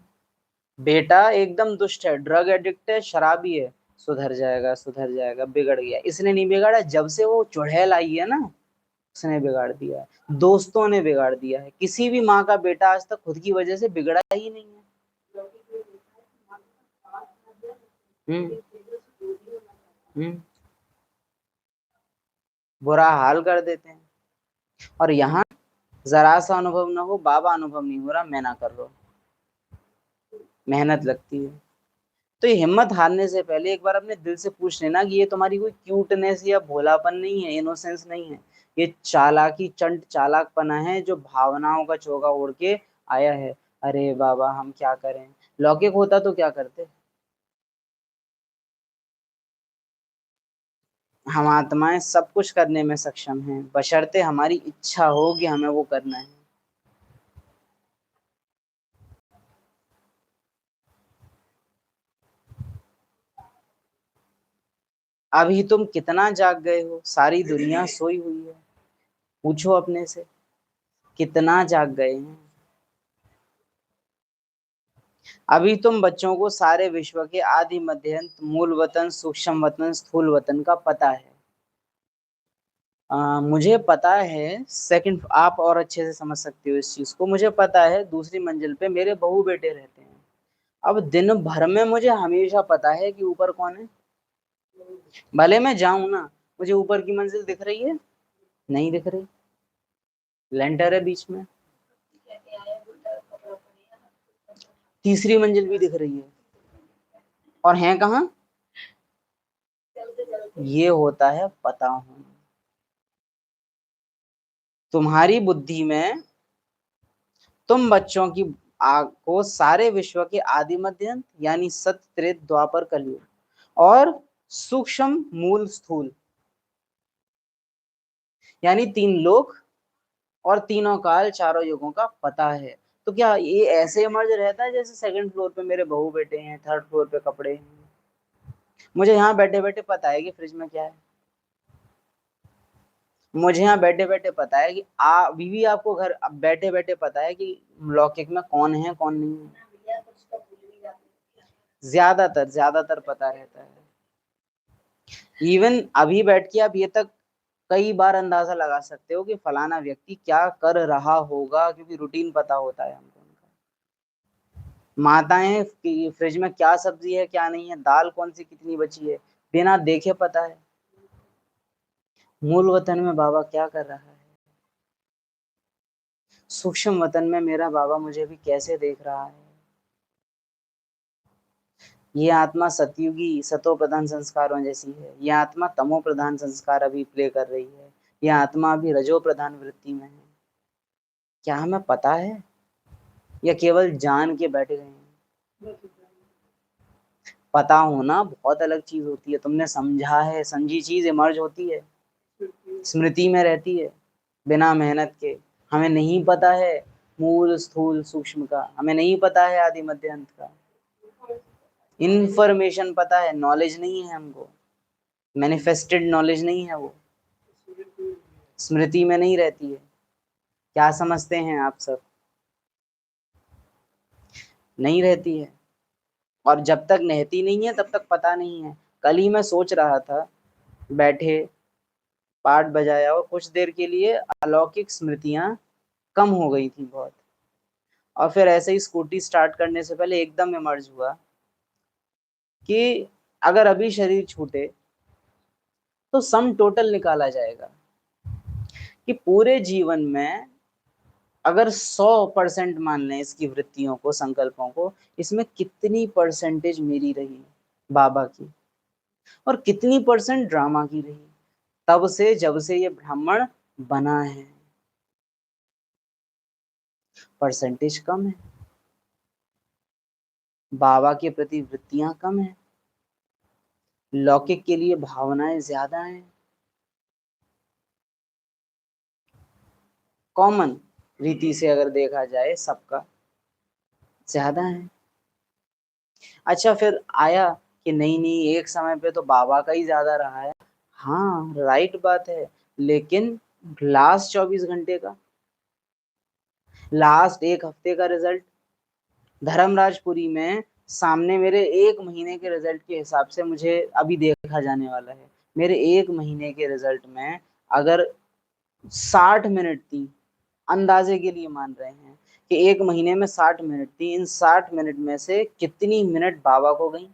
बेटा एकदम दुष्ट है, ड्रग एडिक्ट है, शराबी है, सुधर जाएगा, सुधर जाएगा, बिगड़ गया। इसने नहीं बिगाड़ा, जब से वो चुड़ैल आई है ना, उसने बिगाड़ दिया है, दोस्तों ने बिगाड़ दिया है। किसी भी माँ का बेटा आज तक खुद की वजह से बिगड़ा ही नहीं है। हम्म, हम्म, बुरा हाल कर देते हैं। और यहाँ जरा सा अनुभव ना हो, बाबा अनुभव नहीं हो रहा, मैं ना कर रहा हूं, मेहनत लगती है। तो ये हिम्मत हारने से पहले एक बार अपने दिल से पूछ लेना कि ये तुम्हारी कोई क्यूटनेस या भोलापन नहीं है, इनोसेंस नहीं है, ये चालाकी, चंट चालाकपना है जो भावनाओं का चोगा ओढ़ के आया है। अरे बाबा हम क्या करें, लौकिक होता तो क्या करते? हम आत्माएं सब कुछ करने में सक्षम हैं, बशर्ते हमारी इच्छा हो कि हमें वो करना है। अभी तुम कितना जाग गए हो? सारी दुनिया सोई हुई है। पूछो अपने से, कितना जाग गए हैं? अभी तुम बच्चों को सारे विश्व के आदि मध्य अंत, मूल वतन, सूक्ष्म वतन, स्थूल वतन का पता है। मुझे पता है, सेकंड आप और अच्छे से समझ सकते हो इस चीज को। मुझे पता है दूसरी मंजिल पे मेरे बहू बेटे रहते हैं। अब दिन भर में मुझे हमेशा पता है कि ऊपर कौन है। भले मैं जाऊं ना, मुझे ऊपर की मंजिल दिख रही है? नहीं दिख रही, लेंटर है बीच में। तीसरी मंजिल भी दिख रही है, और है कहाँ? ये होता है पता होना। तुम्हारी बुद्धि में तुम बच्चों की आग को सारे विश्व के आदि मध्य अंत, यानी सत्य, त्रेत, द्वापर, कलयुग और सूक्ष्म, मूल, स्थूल, यानी तीन लोक और तीनों काल, चारों युगों का पता है। तो क्या ये ऐसे मर्ज रहता है जैसे सेकंड फ्लोर पे मेरे बहू बेटे हैं, थर्ड फ्लोर पे कपड़े हैं? मुझे यहाँ बैठे बैठे पता है कि फ्रिज में क्या है। मुझे यहाँ बैठे बैठे पता है कि बीवी आपको घर बैठे बैठे पता है कि लौकिक में कौन है कौन नहीं है। ज्यादातर ज्यादातर पता रहता है। इवन अभी बैठ के आप ये तक कई बार अंदाजा लगा सकते हो कि फलाना व्यक्ति क्या कर रहा होगा, क्योंकि रूटीन पता होता है हमको उनका। माताएं कि फ्रिज में क्या सब्जी है क्या नहीं है, दाल कौन सी कितनी बची है, बिना देखे पता है। मूल वतन में बाबा क्या कर रहा है, सूक्ष्म वतन में मेरा बाबा मुझे भी कैसे देख रहा है। ये आत्मा सतयुगी सतो प्रधान संस्कारों जैसी है, ये आत्मा तमो प्रधान संस्कार अभी प्ले कर रही है, ये आत्मा अभी रजो प्रधान वृत्ति में है। क्या हमें पता है या केवल जान के बैठे गए हैं? पता होना बहुत अलग चीज होती है। तुमने समझा है, समझी चीज इमर्ज होती है, स्मृति में रहती है बिना मेहनत के। हमें नहीं पता है मूल, स्थूल, सूक्ष्म का, हमें नहीं पता है आदि मध्य अंत का। इंफॉर्मेशन पता है, नॉलेज नहीं है हमको, मैनिफेस्टेड नॉलेज नहीं है वो, स्मृति में नहीं रहती है। क्या समझते हैं आप सब? नहीं रहती है। और जब तक रहती नहीं है तब तक पता नहीं है। कल ही मैं सोच रहा था, बैठे पाठ बजाया और कुछ देर के लिए अलौकिक स्मृतियां कम हो गई थी बहुत, और फिर ऐसे ही स्कूटी स्टार्ट करने से पहले एकदम इमर्ज हुआ कि अगर अभी शरीर छूटे तो सम टोटल निकाला जाएगा कि पूरे जीवन में अगर 100% मान लें इसकी वृत्तियों को, संकल्पों को, इसमें कितनी परसेंटेज मेरी रही बाबा की, और कितनी परसेंट ड्रामा की रही, तब से जब से ये ब्राह्मण बना है। परसेंटेज कम है, बाबा के प्रति वृत्तियां कम है, लौकिक के लिए भावनाएं ज्यादा हैं। कॉमन रीति से अगर देखा जाए सबका ज्यादा है। अच्छा, फिर आया कि नहीं नहीं, एक समय पे तो बाबा का ही ज्यादा रहा है। हाँ, राइट बात है, लेकिन लास्ट 24 घंटे का, लास्ट एक हफ्ते का रिजल्ट धर्मराजपुरी में सामने मेरे 1 महीने के रिजल्ट के हिसाब से मुझे अभी देखा जाने वाला है। मेरे 1 महीने के रिजल्ट में अगर 60 मिनट थी, अंदाजे के लिए मान रहे हैं कि 1 महीने में 60 मिनट थी, इन 60 मिनट में से कितनी मिनट बाबा को गई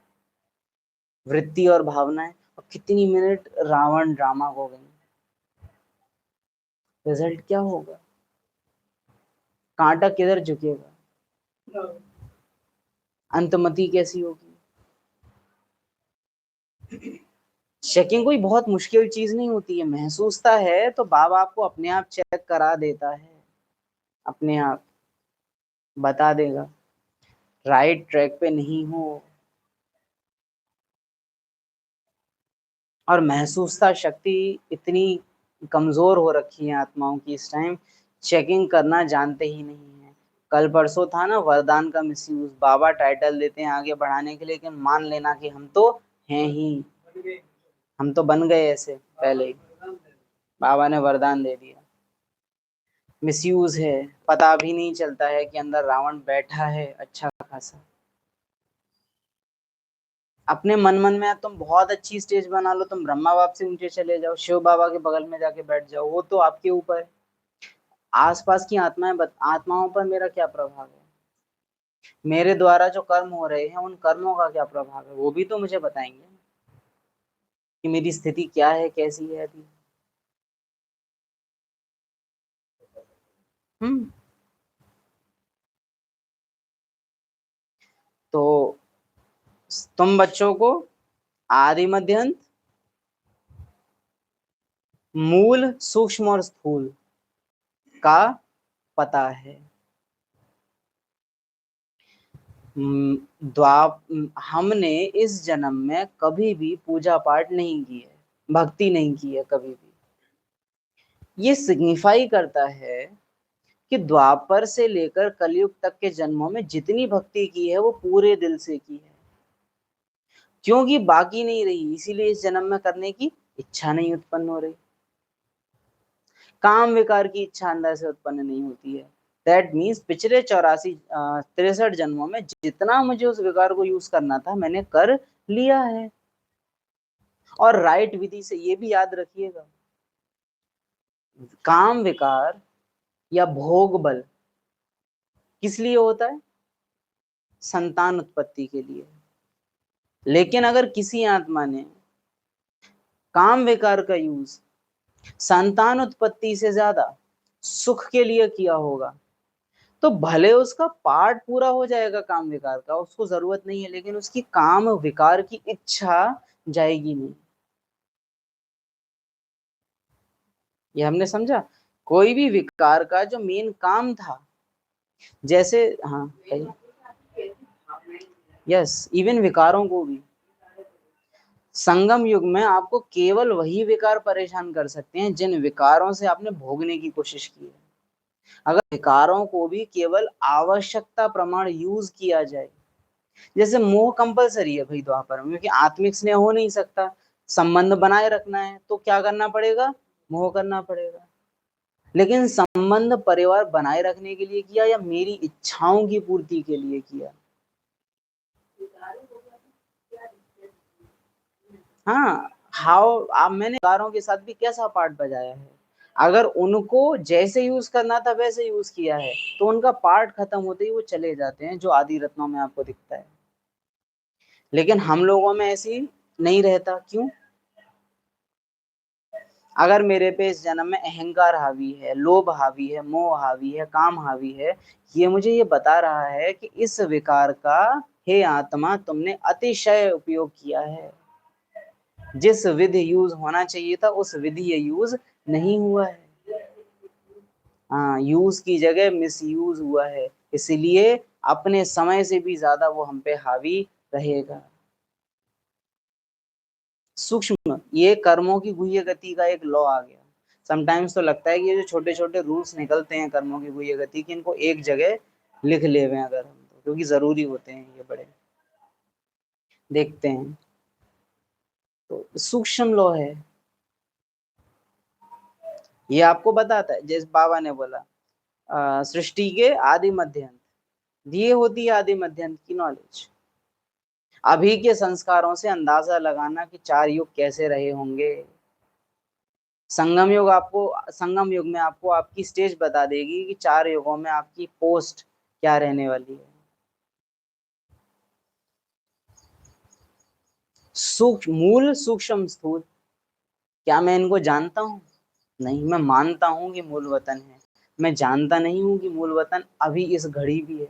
वृत्ति और भावनाएं, और कितनी मिनट रावण ड्रामा को गई। रिजल्ट क्या होगा? कांटा किधर झुकेगा? अंतमति कैसी होगी? चेकिंग कोई बहुत मुश्किल चीज नहीं होती है। महसूसता है तो बाबा आपको अपने आप चेक करा देता है, अपने आप बता देगा राइट ट्रैक पे नहीं हो। और महसूसता शक्ति इतनी कमजोर हो रखी है आत्माओं की, इस टाइम चेकिंग करना जानते ही नहीं है। कल परसों था ना वरदान का मिसयूज, बाबा टाइटल देते हैं आगे बढ़ाने के लिए, लेकिन मान लेना कि हम तो हैं ही, हम तो बन गए ऐसे पहले ही, बाबा ने वरदान दे दिया। मिसयूज है, पता भी नहीं चलता है कि अंदर रावण बैठा है अच्छा खासा। अपने मन मन में तुम बहुत अच्छी स्टेज बना लो, तुम ब्रह्मा बाप से ऊंचे चले जाओ, शिव बाबा के बगल में जाके बैठ जाओ, वो तो आपके ऊपर है। आसपास की आत्माओं पर मेरा क्या प्रभाव है, मेरे द्वारा जो कर्म हो रहे हैं उन कर्मों का क्या प्रभाव है, वो भी तो मुझे बताएंगे कि मेरी स्थिति क्या है, कैसी है अभी। हम्म। तो तुम बच्चों को आदि मध्य अंत, मूल सूक्ष्म और स्थूल का पता है। हमने इस जन्म में कभी भी पूजा पाठ नहीं की है, भक्ति नहीं की है कभी भी। ये सिग्निफाई करता है कि द्वापर से लेकर कलयुग तक के जन्मों में जितनी भक्ति की है वो पूरे दिल से की है, क्योंकि बाकी नहीं रही, इसीलिए इस जन्म में करने की इच्छा नहीं उत्पन्न हो रही। काम विकार की इच्छा अंदर से उत्पन्न नहीं होती है। दैट मीन्स पिछले 63 जन्मों में जितना मुझे उस विकार को यूज करना था मैंने कर लिया है। और राइट विधि से, ये भी याद रखिएगा, काम विकार या भोग बल किस लिए होता है, संतान उत्पत्ति के लिए। लेकिन अगर किसी आत्मा ने काम विकार का यूज संतान उत्पत्ति से ज्यादा सुख के लिए किया होगा, तो भले उसका पार्ट पूरा हो जाएगा काम विकार का, उसको जरूरत नहीं है, लेकिन उसकी काम विकार की इच्छा जाएगी नहीं। ये हमने समझा। कोई भी विकार का जो मेन काम था, जैसे हाँ, यस, इवन विकारों को भी संगम युग में आपको केवल वही विकार परेशान कर सकते हैं जिन विकारों से आपने भोगने की कोशिश की है। अगर विकारों को भी केवल आवश्यकता प्रमाण यूज किया जाए, जैसे मोह कंपलसरी है भाई द्वापर में, क्योंकि आत्मिक स्नेह हो नहीं सकता, संबंध बनाए रखना है तो क्या करना पड़ेगा, मोह करना पड़ेगा। लेकिन संबंध परिवार बनाए रखने के लिए किया या मेरी इच्छाओं की पूर्ति के लिए किया। हाँ, हाउ आप, मैंने कारों के साथ भी कैसा पार्ट बजाया है, अगर उनको जैसे यूज करना था वैसे यूज किया है तो उनका पार्ट खत्म होते ही वो चले जाते हैं, जो आदि रत्नों में आपको दिखता है। लेकिन हम लोगों में ऐसी नहीं रहता, क्यों? अगर मेरे पे इस जन्म में अहंकार हावी है, लोभ हावी है, मोह हावी है, काम हावी है, ये मुझे ये बता रहा है कि इस विकार का, हे आत्मा, तुमने अतिशय उपयोग किया है, जिस विधि यूज होना चाहिए था उस विधि ये यूज नहीं हुआ है। हाँ, यूज की जगह मिस यूज हुआ है, इसलिए अपने समय से भी ज्यादा वो हम पे हावी रहेगा। सूक्ष्म, ये कर्मों की गुह्य गति का एक लॉ आ गया। समटाइम्स तो लगता है कि ये जो छोटे छोटे रूल्स निकलते हैं कर्मों की गुह्य गति की, इनको एक जगह लिख ले हुए अगर हम, तो क्योंकि जरूरी होते हैं ये बड़े, देखते हैं तो सूक्ष्म लॉ है। ये आपको बताता है, जैसे बाबा ने बोला सृष्टि के आदि मध्य अंत, दिए होती है आदि मध्य अंत की नॉलेज। अभी के संस्कारों से अंदाजा लगाना कि 4 युग कैसे रहे होंगे। संगम युग में आपको आपकी स्टेज बता देगी कि 4 युगों में आपकी पोस्ट क्या रहने वाली है। सूक्ष्म, मूल सूक्ष्म स्थूल, क्या मैं इनको जानता हूँ? नहीं, मैं मानता हूं कि मूल वतन है, मैं जानता नहीं हूं कि मूल वतन अभी इस घड़ी भी है।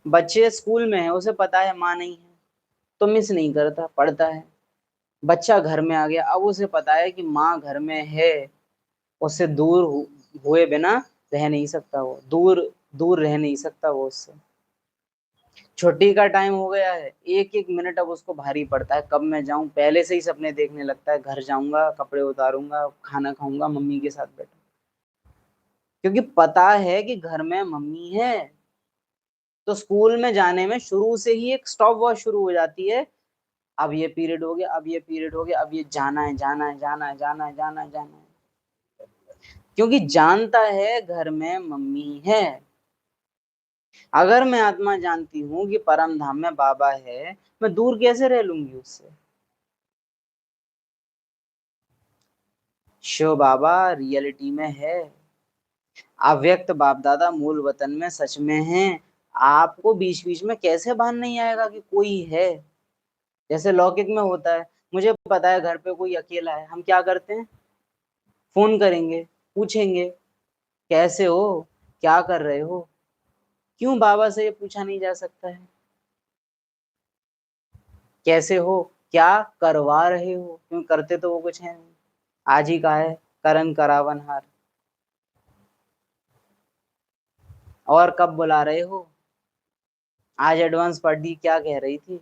बच्चे स्कूल में है, उसे पता है माँ नहीं है, तो मिस नहीं करता, पढ़ता है। बच्चा घर में आ गया, अब उसे पता है कि माँ घर में है, उससे दूर हुए बिना रह नहीं सकता, वो दूर दूर रह नहीं सकता वो उससे। छुट्टी का टाइम हो गया है, एक एक मिनट अब उसको भारी पड़ता है, कब मैं जाऊं, पहले से ही सपने देखने लगता है, घर जाऊंगा, कपड़े उतारूंगा, खाना खाऊंगा, मम्मी के साथ बैठूं, क्योंकि पता है कि घर में मम्मी है। तो स्कूल में जाने में शुरू से ही एक स्टॉप वॉच शुरू हो जाती है। अब ये पीरियड हो गया, अब ये पीरियड हो गया, अब ये जाना है, जाना है, जाना है, जाना है, जाना है, जाना है, क्योंकि जानता है घर में मम्मी है। अगर मैं आत्मा जानती हूँ कि परम धाम में बाबा है, मैं दूर कैसे रह लूंगी उससे। शिव बाबा रियलिटी में है, अव्यक्त बाप दादा मूल वतन में सच में है। आपको बीच बीच में कैसे भान नहीं आएगा कि कोई है। जैसे लौकिक में होता है, मुझे पता है घर पे कोई अकेला है, हम क्या करते हैं, फोन करेंगे, पूछेंगे कैसे हो, क्या कर रहे हो। क्यों बाबा से ये पूछा नहीं जा सकता है, कैसे हो, क्या करवा रहे हो, क्यों करते तो वो कुछ है नहीं। आज ही कहा है, करन करावन हार। और कब बुला रहे हो, आज एडवांस पार्टी क्या कह रही थी।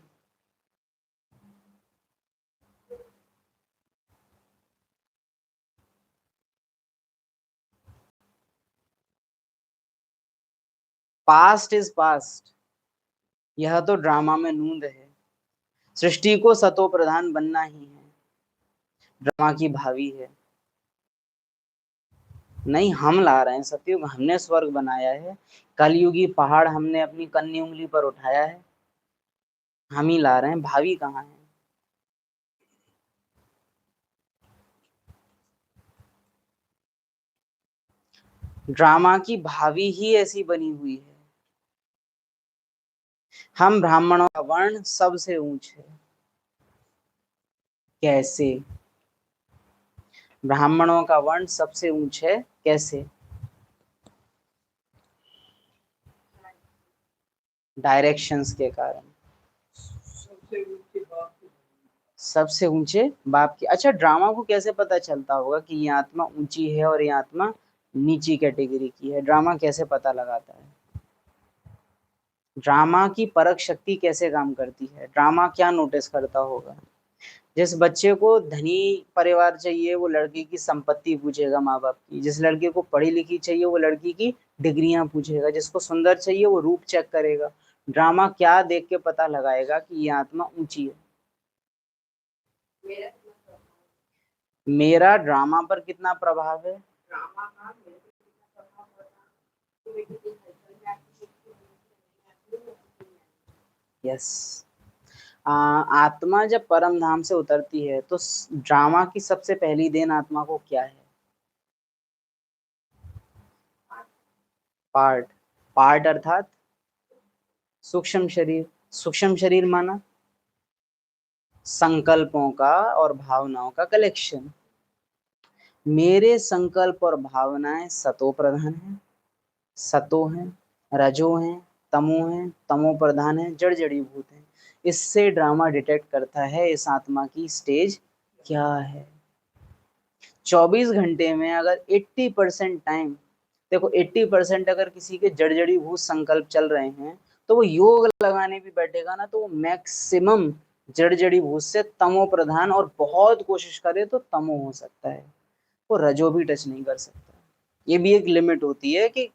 पास्ट इज पास्ट, यह तो ड्रामा में नूंद है। सृष्टि को सतो प्रधान बनना ही है, ड्रामा की भावी है। नहीं, हम ला रहे हैं सतयुग, हमने स्वर्ग बनाया है। कलयुगी पहाड़ हमने अपनी कन्नी उंगली पर उठाया है, हम ही ला रहे हैं, भावी कहाँ है। ड्रामा की भावी ही ऐसी बनी हुई है। हम ब्राह्मणों का वर्ण सबसे ऊंच है। कैसे, ब्राह्मणों का वर्ण सबसे ऊंच है कैसे। डायरेक्शंस के कारण। सबसे ऊंचे बाप की। अच्छा, ड्रामा को कैसे पता चलता होगा कि ये आत्मा ऊंची है और ये आत्मा नीची कैटेगरी की है, ड्रामा कैसे पता लगाता है। ड्रामा की परख शक्ति कैसे काम करती है, ड्रामा क्या नोटिस करता होगा। जिस बच्चे को धनी परिवार चाहिए वो लड़की की संपत्ति पूछेगा माँ बाप की, जिस लड़के को पढ़ी लिखी चाहिए वो लड़की की डिग्रियां पूछेगा, जिसको सुंदर चाहिए वो रूप चेक करेगा। ड्रामा क्या देख के पता लगाएगा कि ये आत्मा ऊंची है। मेरा ड्रामा पर कितना प्रभाव है। यस। आत्मा जब परम धाम से उतरती है तो ड्रामा की सबसे पहली देन आत्मा को क्या है। पार्ट। पार्ट अर्थात सूक्ष्म शरीर। सूक्ष्म शरीर माना संकल्पों का और भावनाओं का कलेक्शन। मेरे संकल्प और भावनाएं सतो प्रधान हैं, सतो हैं, रजो हैं, तमो हैं, तमो प्रधान है, जड़ जड़ीभूत है। इससे ड्रामा डिटेक्ट करता है इस आत्मा की स्टेज क्या है। 24 घंटे में अगर 80% टाइम, देखो 80% अगर किसी के जड़ जड़ीभूत संकल्प चल रहे हैं तो वो योग लगाने भी बैठेगा ना तो वो मैक्सिमम जड़ जड़ीभूत से तमो प्रधान, और बहुत कोशिश करे तो तमो हो सकता है, वो रजो भी टच नहीं कर सकता। ये भी एक लिमिट होती है कि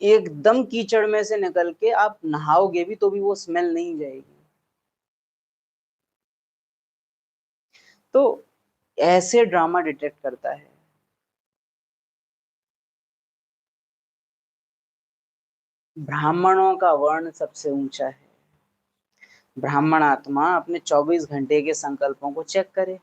एकदम कीचड़ में से निकल के आप नहाओगे भी तो भी वो स्मेल नहीं जाएगी। तो ऐसे ड्रामा डिटेक्ट करता है। ब्राह्मणों का वर्ण सबसे ऊंचा है। ब्राह्मण आत्मा अपने 24 घंटे के संकल्पों को चेक करे,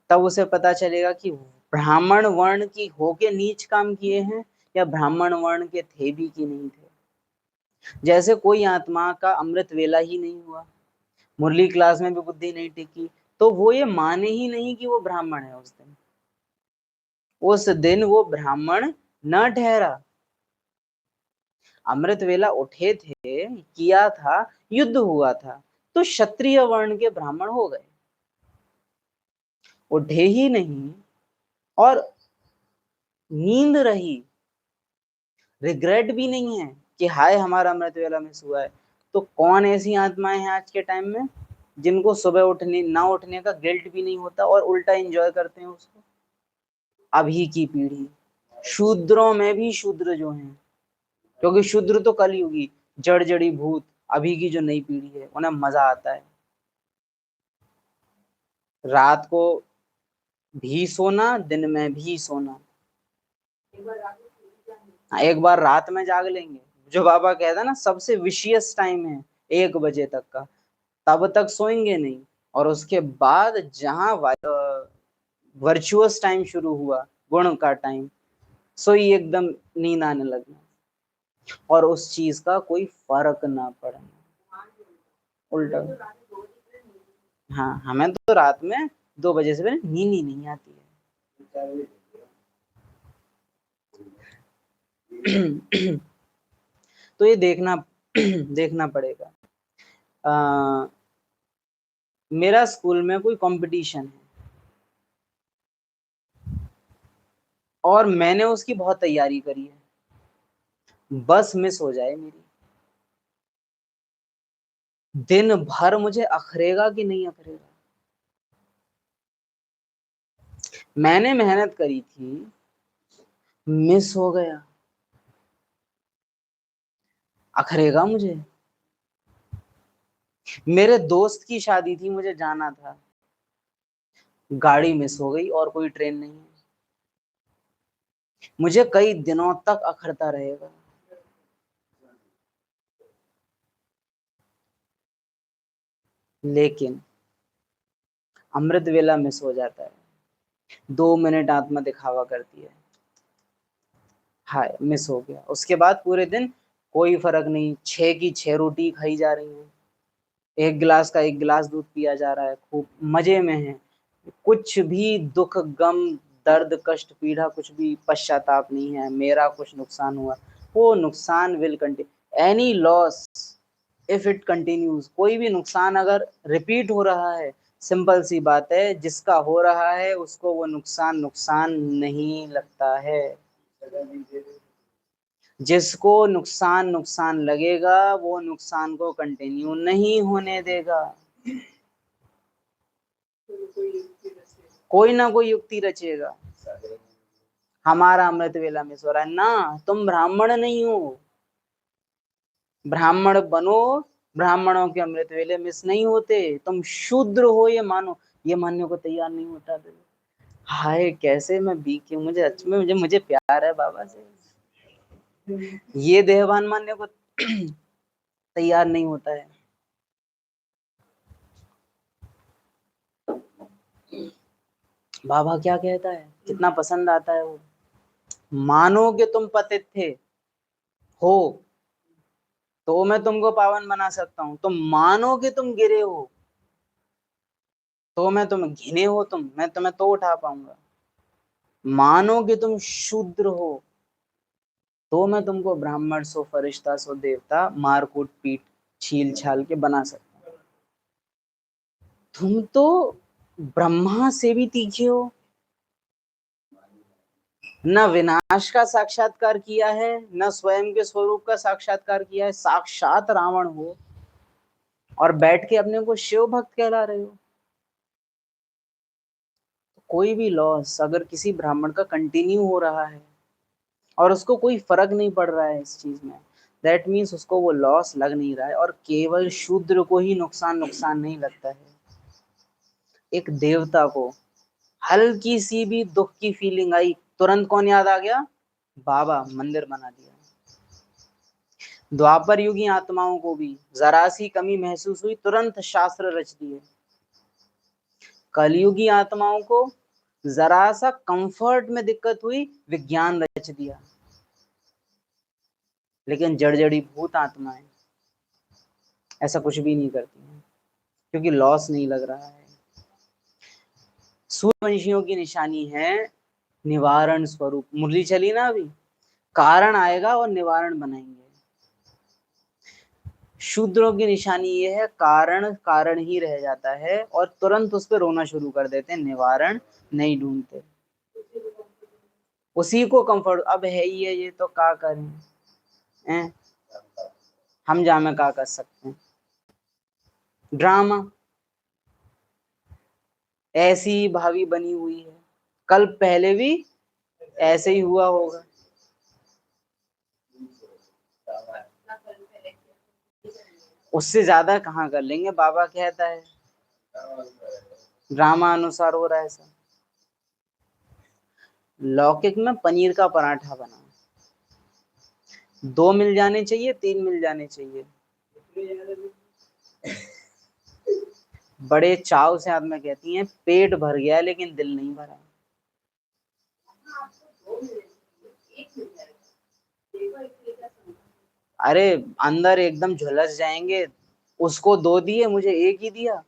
तब उसे पता चलेगा कि ब्राह्मण वर्ण की होके नीच काम किए हैं या ब्राह्मण वर्ण के थे भी कि नहीं थे। जैसे कोई आत्मा का अमृत वेला ही नहीं हुआ, मुरली क्लास में भी बुद्धि नहीं टिकी, तो वो ये माने ही नहीं कि वो ब्राह्मण है। उस दिन वो ब्राह्मण न ठहरा। अमृत वेला उठे थे, किया था, युद्ध हुआ था, तो क्षत्रिय वर्ण के ब्राह्मण हो गए। उठे ही नहीं और नींद रही, रिग्रेट भी नहीं है, कि हाय हमारा अमृत वेला मिस हुआ है। तो कौन ऐसी आत्माएं हैं आज के टाइम में जिनको सुबह उठने ना उठने का गिल्ट भी नहीं होता और उल्टा एंजॉय करते हैं उसको? अभी की पीढ़ी, शूद्रों में भी शूद्र जो हैं, क्योंकि शूद्र तो कलयुगी जड़ जड़ी भूत, अभी की जो नई पीढ़ी है उन्हें मजा आता है रात को भी सोना, दिन में भी सोना। एक बार रात में जाग लेंगे, जो बाबा कहता है ना सबसे विशियस टाइम है 1 बजे तक का, तब तक सोएंगे नहीं। और उसके बाद जहां वर्चुअस टाइम शुरू हुआ, गुण का टाइम, सोई एकदम नींद आने लगना और उस चीज का कोई फर्क ना पड़ना, उल्टा। हाँ, हमें तो रात में 2 बजे से पहले नींद ही नहीं आती है। तो ये देखना देखना पड़ेगा। मेरा स्कूल में कोई कंपटीशन है और मैंने उसकी बहुत तैयारी करी है, बस मिस हो जाए मेरी, दिन भर मुझे अखरेगा कि नहीं अखरेगा। मैंने मेहनत करी थी, मिस हो गया, अखरेगा मुझे। मेरे दोस्त की शादी थी, मुझे जाना था, गाड़ी मिस हो गई और कोई ट्रेन नहीं है, मुझे कई दिनों तक अखरता रहेगा। लेकिन अमृत वेला मिस हो जाता है, 2 मिनट आत्मा दिखावा करती है, हाय मिस हो गया, उसके बाद पूरे दिन कोई फर्क नहीं, 6 की 6 रोटी खाई जा रही है, 1 गिलास का 1 गिलास दूध पिया जा रहा है, खूब मजे में है, कुछ भी दुख गम दर्द कष्ट पीड़ा कुछ भी पश्चाताप नहीं है मेरा कुछ नुकसान हुआ, वो नुकसान will continue, any loss if it continues, कोई भी नुकसान अगर रिपीट हो रहा है, सिंपल सी बात है, जिसका हो रहा है उसको वो नुकसान नुकसान नहीं लगता है। जिसको नुकसान नुकसान लगेगा वो नुकसान को कंटिन्यू नहीं होने देगा, कोई ना कोई युक्ति रचेगा। हमारा अमृत वेला मिस हो रहा है ना, तुम ब्राह्मण नहीं हो, ब्राह्मण बनो, ब्राह्मणों के अमृत वेले मिस नहीं होते, तुम शूद्र हो ये मानो, ये मानने को तैयार नहीं होता दिल। हाय कैसे मैं बीक हूँ, मुझे अच्छे में मुझे प्यार है बाबा से, ये देहवान मानने को तैयार नहीं होता है। बाबा क्या कहता है, कितना पसंद आता है वो, मानो कि तुम पतित थे हो तो मैं तुमको पावन बना सकता हूँ, तुम मानो कि तुम गिरे हो तो मैं तुम घिने हो, मैं तुम्हें तो उठा पाऊंगा, मानो कि तुम शूद्र हो तो मैं तुमको ब्राह्मण सो फरिश्ता सो देवता मार कूट पीट छील छाल के बना सकता हूँ। तुम तो ब्रह्मा से भी तीखे हो, न विनाश का साक्षात्कार किया है, न स्वयं के स्वरूप का साक्षात्कार किया है, साक्षात रावण हो और बैठ के अपने को शिव भक्त कहला रहे हो। कोई भी लॉस अगर किसी ब्राह्मण का कंटिन्यू हो रहा है और उसको कोई फर्क नहीं पड़ रहा है इस चीज में, दैट मीन्स उसको वो लॉस लग नहीं रहा है, और केवल शूद्र को ही नुकसान नुकसान नहीं लगता है। एक देवता को हल्की सी भी दुख की फीलिंग आई, तुरंत कौन याद आ गया, बाबा मंदिर बना दिया। द्वापर युगी आत्माओं को भी जरा सी कमी महसूस हुई, तुरंत शास्त्र रच दिए। कलयुगी आत्माओं को जरा सा कंफर्ट में दिक्कत हुई, विज्ञान रच दिया। लेकिन जड़ जड़ी भूत आत्माएं ऐसा कुछ भी नहीं करती हैं, क्योंकि लॉस नहीं लग रहा है। सूर्यवंशियों की निशानी है निवारण स्वरूप, मुरली चली ना अभी, कारण आएगा और निवारण बनाएंगे। शूद्रों की निशानी ये है, कारण कारण ही रह जाता है और तुरंत उस पर रोना शुरू कर देते हैं, निवारण नहीं ढूंढते, उसी को कंफर्ट अब है ही है, ये तो क्या करें हैं। हम जामे का कर सकते हैं। ड्रामा ऐसी भावी बनी हुई है, कल पहले भी ऐसे ही हुआ होगा। उससे ज्यादा कहाँ कर लेंगे, बाबा कहता है ड्रामा अनुसार हो रहा है सब। लौकिक में पनीर का पराठा बना, 2 मिल जाने चाहिए, 3 मिल जाने चाहिए। बड़े चाव से आत्मा कहती हैं पेट भर गया लेकिन दिल नहीं भरा। अरे अंदर एकदम झुलस जाएंगे, उसको 2 दिए, मुझे 1 ही दिया।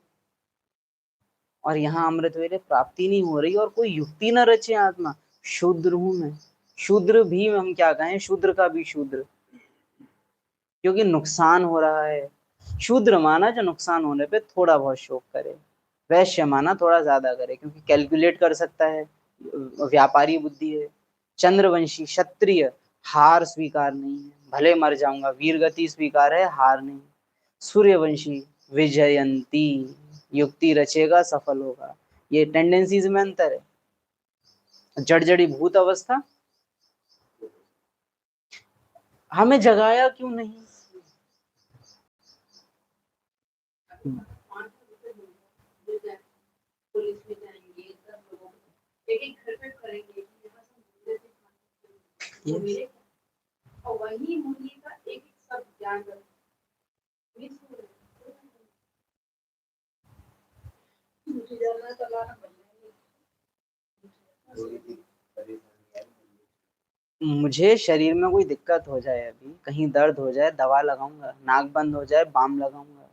और यहाँ अमृत वेले प्राप्ति नहीं हो रही और कोई युक्ति न रचे आत्मा। शूद्र हूं मैं, शूद्र भी हम क्या कहें, शूद्र का भी शूद्र, क्योंकि नुकसान हो रहा है। शूद्र माना जो नुकसान होने पे थोड़ा बहुत शोक करे, वैश्य माना थोड़ा ज्यादा करे क्योंकि कैलकुलेट कर सकता है, व्यापारी बुद्धि है। चंद्रवंशी क्षत्रिय हार स्वीकार नहीं है, भले मर जाऊंगा, वीर गति स्वीकार है, हार नहीं। सूर्यवंशी विजयंती, युक्ति रचेगा सफल होगा। ये टेंडेंसीज में अंतर है। जड़जड़ी भूत अवस्था, हमें जगाया क्यों नहीं? मुझे शरीर में कोई दिक्कत हो जाए, अभी कहीं दर्द हो जाए, दवा लगाऊंगा, नाक बंद हो जाए बाम लगाऊंगा,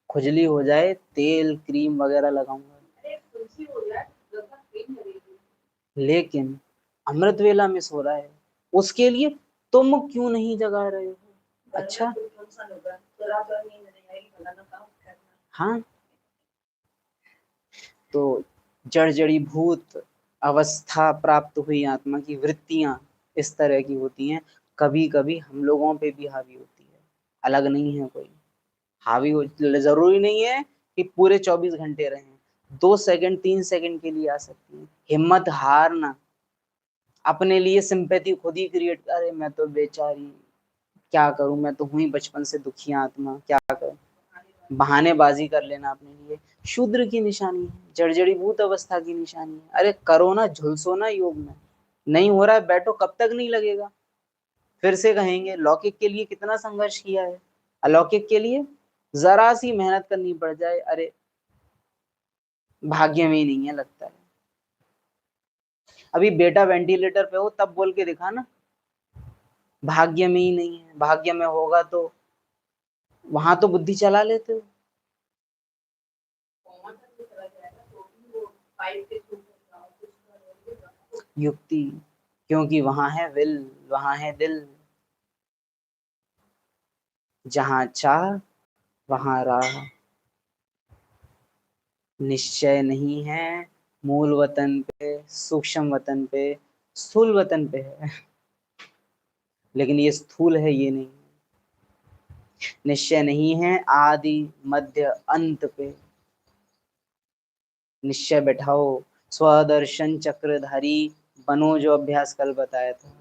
खुजली हो जाए तेल क्रीम वगैरह लगाऊंगा। लेकिन अमृत वेला मिस हो रहा है, उसके लिए तुम क्यों नहीं जगा रहे हो? अच्छा हाँ, तो जड़ी भूत अवस्था प्राप्त हुई आत्मा की वृत्तियां इस तरह की होती हैं, कभी कभी हम लोगों पे भी हावी होती है, अलग नहीं है कोई। हावी हो, जरूरी नहीं है कि पूरे 24 घंटे रहें, 2 सेकंड 3 सेकंड के लिए आ सकती है। हिम्मत हारना, अपने लिए सिंपैथी खुद ही क्रिएट, अरे मैं तो बेचारी, क्या करूं, मैं तो हुई बचपन से दुखी आत्मा, क्या करूं, बहानेबाजी कर लेना अपने लिए, शूद्र की निशानी है, जर्जरी भूत अवस्था की निशानी है। अरे करो ना, झुलसो ना योग में, नहीं हो रहा है बैठो, कब तक नहीं लगेगा? फिर से कहेंगे लौकिक के लिए कितना संघर्ष किया है, अलौकिक के लिए जरा सी मेहनत करनी पड़ जाए, अरे भाग्य में ही नहीं है लगता है। अभी बेटा वेंटिलेटर पे हो तब बोल के दिखा ना, भाग्य में ही नहीं है, भाग्य में होगा तो वहां तो बुद्धि चला लेते हो। युक्ति, क्योंकि वहां है विल, वहां है दिल, जहां चाह वहां राह। निश्चय नहीं है मूल वतन पे, सूक्ष्म वतन पे, स्थूल वतन पे है, लेकिन ये स्थूल है ये नहीं। निश्चय नहीं है आदि मध्य अंत पे, निश्चय बैठाओ, स्वदर्शन चक्रधारी बनो, जो अभ्यास कल बताया था।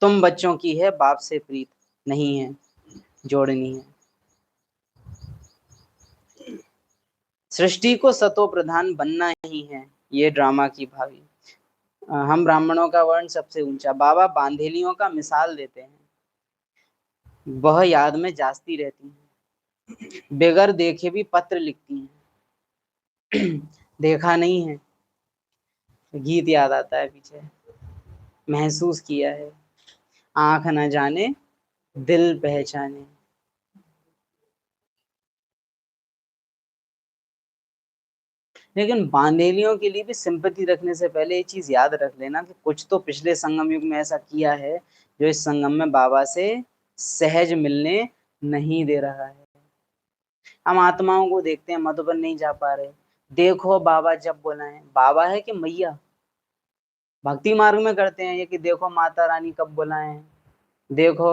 तुम बच्चों की है बाप से प्रीत नहीं है जोड़नी है। सृष्टि को सतो प्रधान बनना ही है ये ड्रामा की भावी। हम ब्राह्मणों का वर्ण सबसे ऊंचा, बाबा बांधेलियों का मिसाल देते हैं, वह याद में जाती रहती हैं, बेगर देखे भी पत्र लिखती हैं। देखा नहीं है, गीत याद आता है पीछे, महसूस किया है, आंख न जाने दिल पहचाने। लेकिन बांधेलियों के लिए भी सिंपैथी रखने से पहले ये चीज याद रख लेना कि कुछ तो पिछले संगम युग में ऐसा किया है जो इस संगम में बाबा से सहज मिलने नहीं दे रहा है। हम आत्माओं को देखते हैं, मधुबन नहीं जा पा रहे। देखो बाबा जब बुलाएं, बाबा है कि मैया? भक्ति मार्ग में करते हैं ये कि देखो माता रानी कब बुलाएं, देखो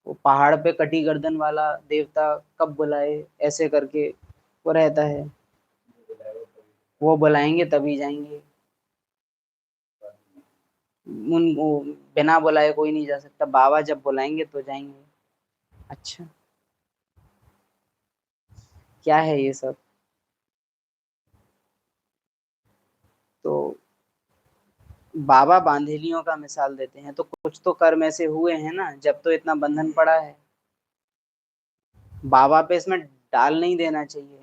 वो पहाड़ पे कटी गर्दन वाला देवता कब बुलाए, ऐसे करके वो रहता है। वो बुलाएंगे तभी जाएंगे, वो बिना बुलाए कोई नहीं जा सकता, बाबा जब बुलाएंगे तो जाएंगे। अच्छा, क्या है ये सब? तो बाबा बांधेलियों का मिसाल देते हैं, तो कुछ तो कर्म ऐसे हुए हैं ना, जब तो इतना बंधन पड़ा है। बाबा पे इसमें डाल नहीं देना चाहिए।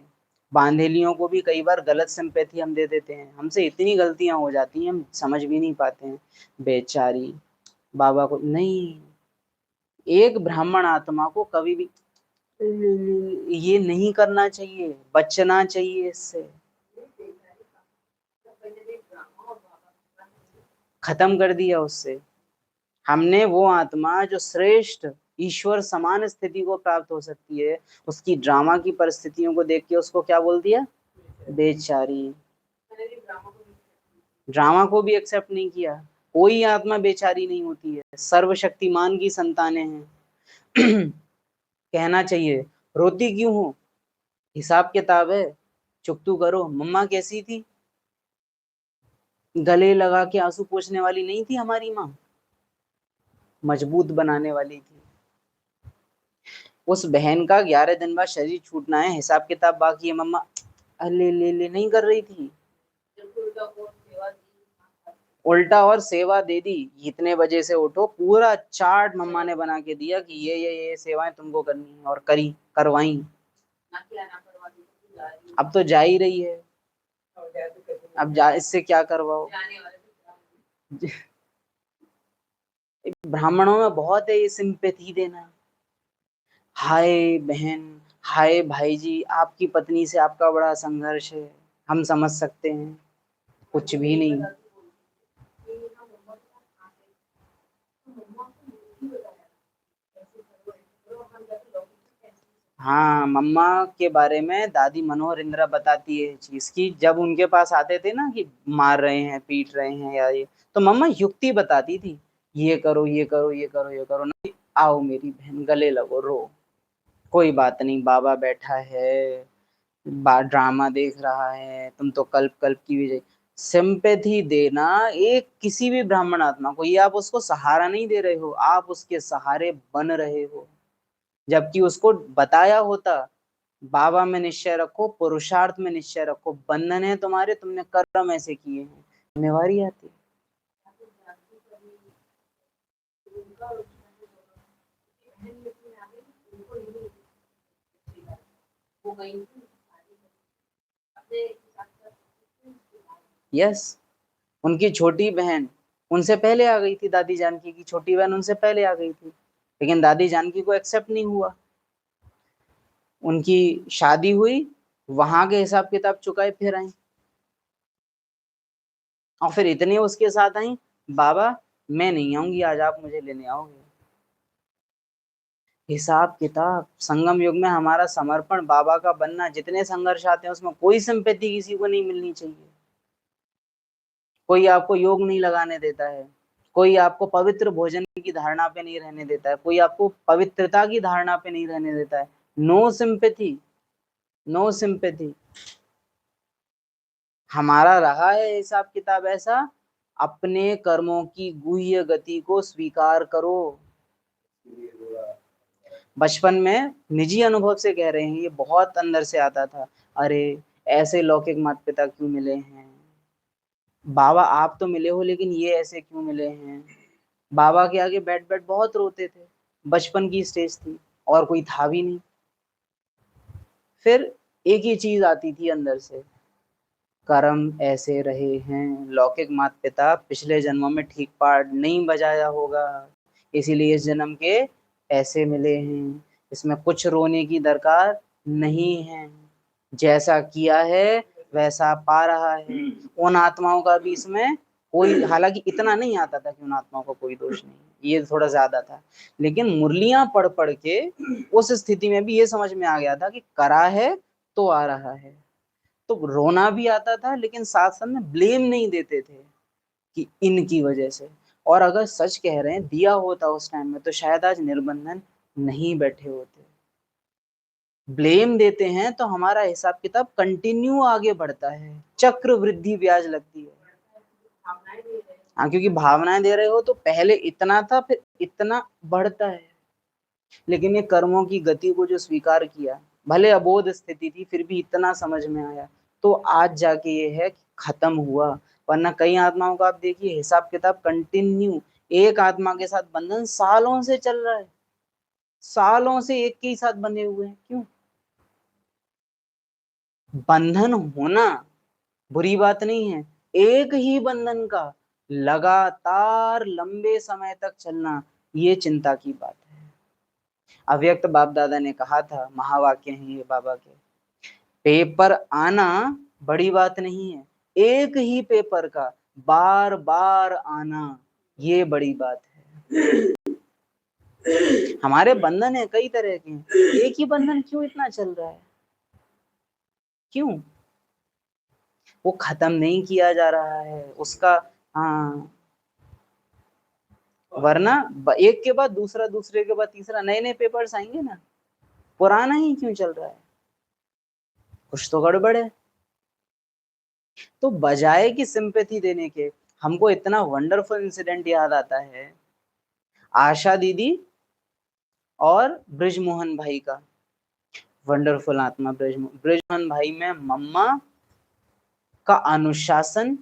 बांधेलियों को भी कई बार गलत सिंपैथी हम दे देते हैं, हमसे इतनी गलतियां हो जाती हैं हम समझ भी नहीं पाते हैं। बेचारी बाबा को नहीं, एक ब्राह्मण आत्मा को कभी भी ये नहीं करना चाहिए, बचना चाहिए इससे। खत्म कर दिया उससे। हमने वो आत्मा जो श्रेष्ठ ईश्वर समान स्थिति को प्राप्त हो सकती है, उसकी ड्रामा की परिस्थितियों को देख के उसको क्या बोल दिया? बेचारी। ड्रामा को भी एक्सेप्ट नहीं किया। कोई आत्मा बेचारी नहीं होती है, सर्वशक्तिमान की संतानें हैं। कहना चाहिए रोती क्यों हो, हिसाब किताब है, चुप करो। मम्मा कैसी थी? गले लगा के आंसू पोंछने वाली नहीं थी हमारी माँ, मजबूत बनाने वाली थी। उस बहन का 11 दिन बाद शरीर छूटना है, हिसाब किताब बाकी है। मम्मा अले ले ले नहीं कर रही थी, उल्टा और सेवा दे दी। इतने बजे से उठो, पूरा चार्ट मम्मा ने बना के दिया कि ये सेवाएं तुमको करनी है, और करी, करवाई। अब तो जा ही रही है, अब जा, इससे क्या करवाओ। ब्राह्मणों में बहुत है ये सिंपैथी देना। हाय बहन, हाय भाई जी, आपकी पत्नी से आपका बड़ा संघर्ष है, हम समझ सकते हैं। कुछ भी नहीं। हाँ, मम्मा के बारे में दादी मनोहर इंदिरा बताती है चीज की, जब उनके पास आते थे ना कि मार रहे हैं, पीट रहे हैं या ये, तो मम्मा युक्ति बताती थी, ये करो, ये करो, ये करो, ये करो। नहीं, आओ मेरी बहन, गले लगो, रो, कोई बात नहीं, बाबा बैठा है, ड्रामा देख रहा है, तुम तो कल्प कल्प की विजय। सिंपैथी देना एक किसी भी ब्राह्मण आत्मा को, ये आप उसको सहारा नहीं दे रहे हो, आप उसके सहारे बन रहे हो। जबकि उसको बताया होता, बाबा में निश्चय रखो, पुरुषार्थ में निश्चय रखो, बंधन है तुम्हारे, तुमने कर्म ऐसे किए हैं, जिम्मेवारी आती है। यस, उनकी छोटी बहन उनसे पहले आ गई थी, दादी जानकी की छोटी बहन उनसे पहले आ गई थी, लेकिन दादी जानकी को एक्सेप्ट नहीं हुआ। उनकी शादी हुई, वहां के हिसाब किताब चुकाए, फिर आई, और फिर इतने उसके साथ आई, बाबा मैं नहीं आऊंगी आज, आप मुझे लेने आओगे। हिसाब किताब, संगम युग में हमारा समर्पण, बाबा का बनना, जितने संघर्ष आते हैं उसमें कोई संपत्ति किसी को नहीं मिलनी चाहिए। कोई आपको योग नहीं लगाने देता है, कोई आपको पवित्र भोजन की धारणा पे नहीं रहने देता है, कोई आपको पवित्रता की धारणा पे नहीं रहने देता है। No sympathy, no sympathy. हमारा रहा है हिसाब किताब ऐसा, अपने कर्मों की गुह्य गति को स्वीकार करो। बचपन में निजी अनुभव से कह रहे हैं, ये बहुत अंदर से आता था, अरे ऐसे लौकिक माता पिता क्यों मिले हैं, बाबा आप तो मिले हो लेकिन ये ऐसे क्यों मिले हैं। बाबा के आगे बैठ बैठ बहुत रोते थे, बचपन की स्टेज थी, और कोई था भी नहीं। फिर एक ही चीज आती थी अंदर से, कर्म ऐसे रहे हैं, लौकिक माता पिता पिछले जन्मों में ठीक पाठ नहीं बजाया होगा, इसीलिए इस जन्म के ऐसे मिले हैं। इसमें कुछ रोने की दरकार नहीं है, जैसा किया है वैसा पा रहा है। उन आत्माओं का भी इसमें कोई, हालांकि इतना नहीं आता था कि उन आत्माओं को कोई दोष नहीं है, ये थोड़ा ज्यादा था, लेकिन मुरलियां पढ़ पढ़ के उस स्थिति में भी ये समझ में आ गया था कि करा है तो आ रहा है। तो रोना भी आता था, लेकिन साथ साथ में ब्लेम नहीं देते थे कि इनकी वजह से। और अगर सच कह रहे हैं दिया होता उस टाइम में तो शायद आज निर्बंधन नहीं बैठे होते। ब्लेम देते हैं तो हमारा हिसाब किताब कंटिन्यू आगे बढ़ता है, चक्र वृद्धि ब्याज लगती है। हाँ, क्योंकि भावनाएं दे रहे हो तो पहले इतना था फिर इतना बढ़ता है। लेकिन ये कर्मों की गति को जो स्वीकार किया, भले अबोध स्थिति थी फिर भी इतना समझ में आया, तो आज जाके ये है कि खत्म हुआ। वरना कई आत्माओं का आप देखिए हिसाब किताब कंटिन्यू, एक आत्मा के साथ बंधन सालों से चल रहा है, सालों से एक के ही साथ बंधे हुए हैं। क्यों? बंधन होना बुरी बात नहीं है, एक ही बंधन का लगातार लंबे समय तक चलना ये चिंता की बात है। अव्यक्त बाप दादा ने कहा था, महावाक्य हैं ये बाबा के, पेपर आना बड़ी बात नहीं है, एक ही पेपर का बार बार आना ये बड़ी बात है। हमारे बंधन है कई तरह के, एक ही बंधन क्यों इतना चल रहा है? क्यों वो खत्म नहीं किया जा रहा है उसका? हाँ, वरना एक के बाद दूसरा, दूसरे के बाद तीसरा, नए नए पेपर्स आएंगे ना, पुराना ही क्यों चल रहा है? कुछ तो गड़बड़ है। तो बजाय कि सिंपैथी देने के, हमको इतना वंडरफुल इंसिडेंट याद आता है आशा दीदी और ब्रिजमोहन भाई का। वंडरफुल आत्मा ब्रिजमोहन भाई में मम्मा का अनुशासन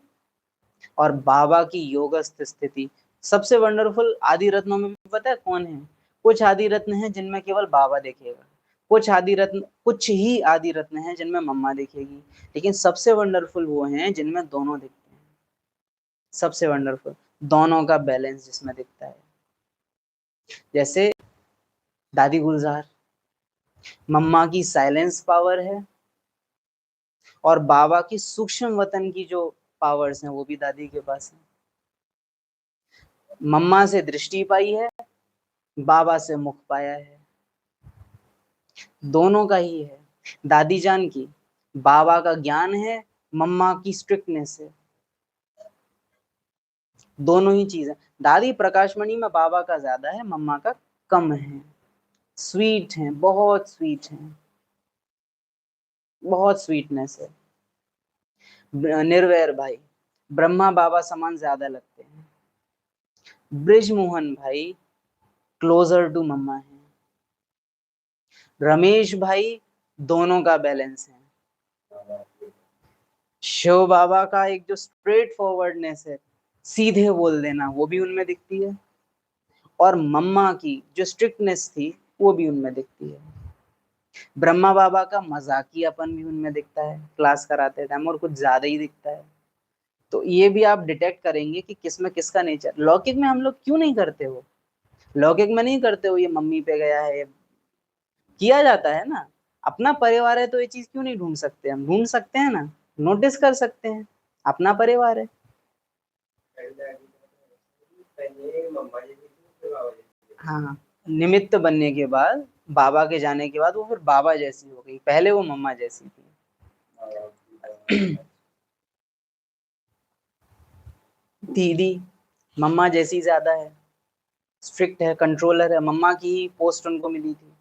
और बाबा की योगस्थ स्थिति सबसे वंडरफुल। आदि रत्नों में भी पता है कौन है? कुछ आदि रत्न हैं जिनमें केवल बाबा देखेगा, कुछ ही आदि रत्न हैं जिनमें मम्मा देखेगी, लेकिन सबसे वंडरफुल वो हैं जिनमें दोनों दिखते हैं। सबसे वंडरफुल दोनों का बैलेंस जिसमें दिखता है। जैसे दादी गुलजार, मम्मा की साइलेंस पावर है और बाबा की सूक्ष्म वतन की जो पावर्स हैं वो भी दादी के पास है। मम्मा से दृष्टि पाई है, बाबा से मुख पाया है, दोनों का ही है। दादी जान की बाबा का ज्ञान है, मम्मा की स्ट्रिक्टनेस है, दोनों ही चीज है। दादी प्रकाशमणि में बाबा का ज्यादा है, मम्मा का कम है। स्वीट है, बहुत स्वीट है, बहुत स्वीटनेस है। निर्वैर भाई ब्रह्मा बाबा समान ज्यादा लगते हैं। ब्रिजमोहन भाई क्लोजर टू मम्मा है। रमेश भाई दोनों का बैलेंस है। शिव बाबा का एक जो स्ट्रेट फॉरवर्डनेस है, सीधे बोल देना, वो भी उनमें दिखती है, और मम्मा की जो स्ट्रिक्टनेस थी वो भी उनमें दिखती है। ब्रह्मा बाबा का मजाकियापन भी उनमें दिखता है क्लास कराते टाइम, और कुछ ज्यादा ही दिखता है। तो ये भी आप डिटेक्ट करेंगे कि किसमें किसका नेचर। लौकिक में हम लोग क्यों नहीं करते हो? लौकिक में नहीं करते हो, ये मम्मी पे गया है, किया जाता है ना। अपना परिवार है तो ये चीज क्यों नहीं ढूंढ सकते? हम ढूंढ सकते हैं ना, नोटिस कर सकते हैं, अपना परिवार है। हाँ, निमित्त बनने के बाद, बाबा के जाने के बाद वो फिर बाबा जैसी हो गई, पहले वो मम्मा जैसी थी। दीदी मम्मा जैसी ज्यादा है, स्ट्रिक्ट है, कंट्रोलर है, मम्मा की ही पोस्ट उनको मिली थी।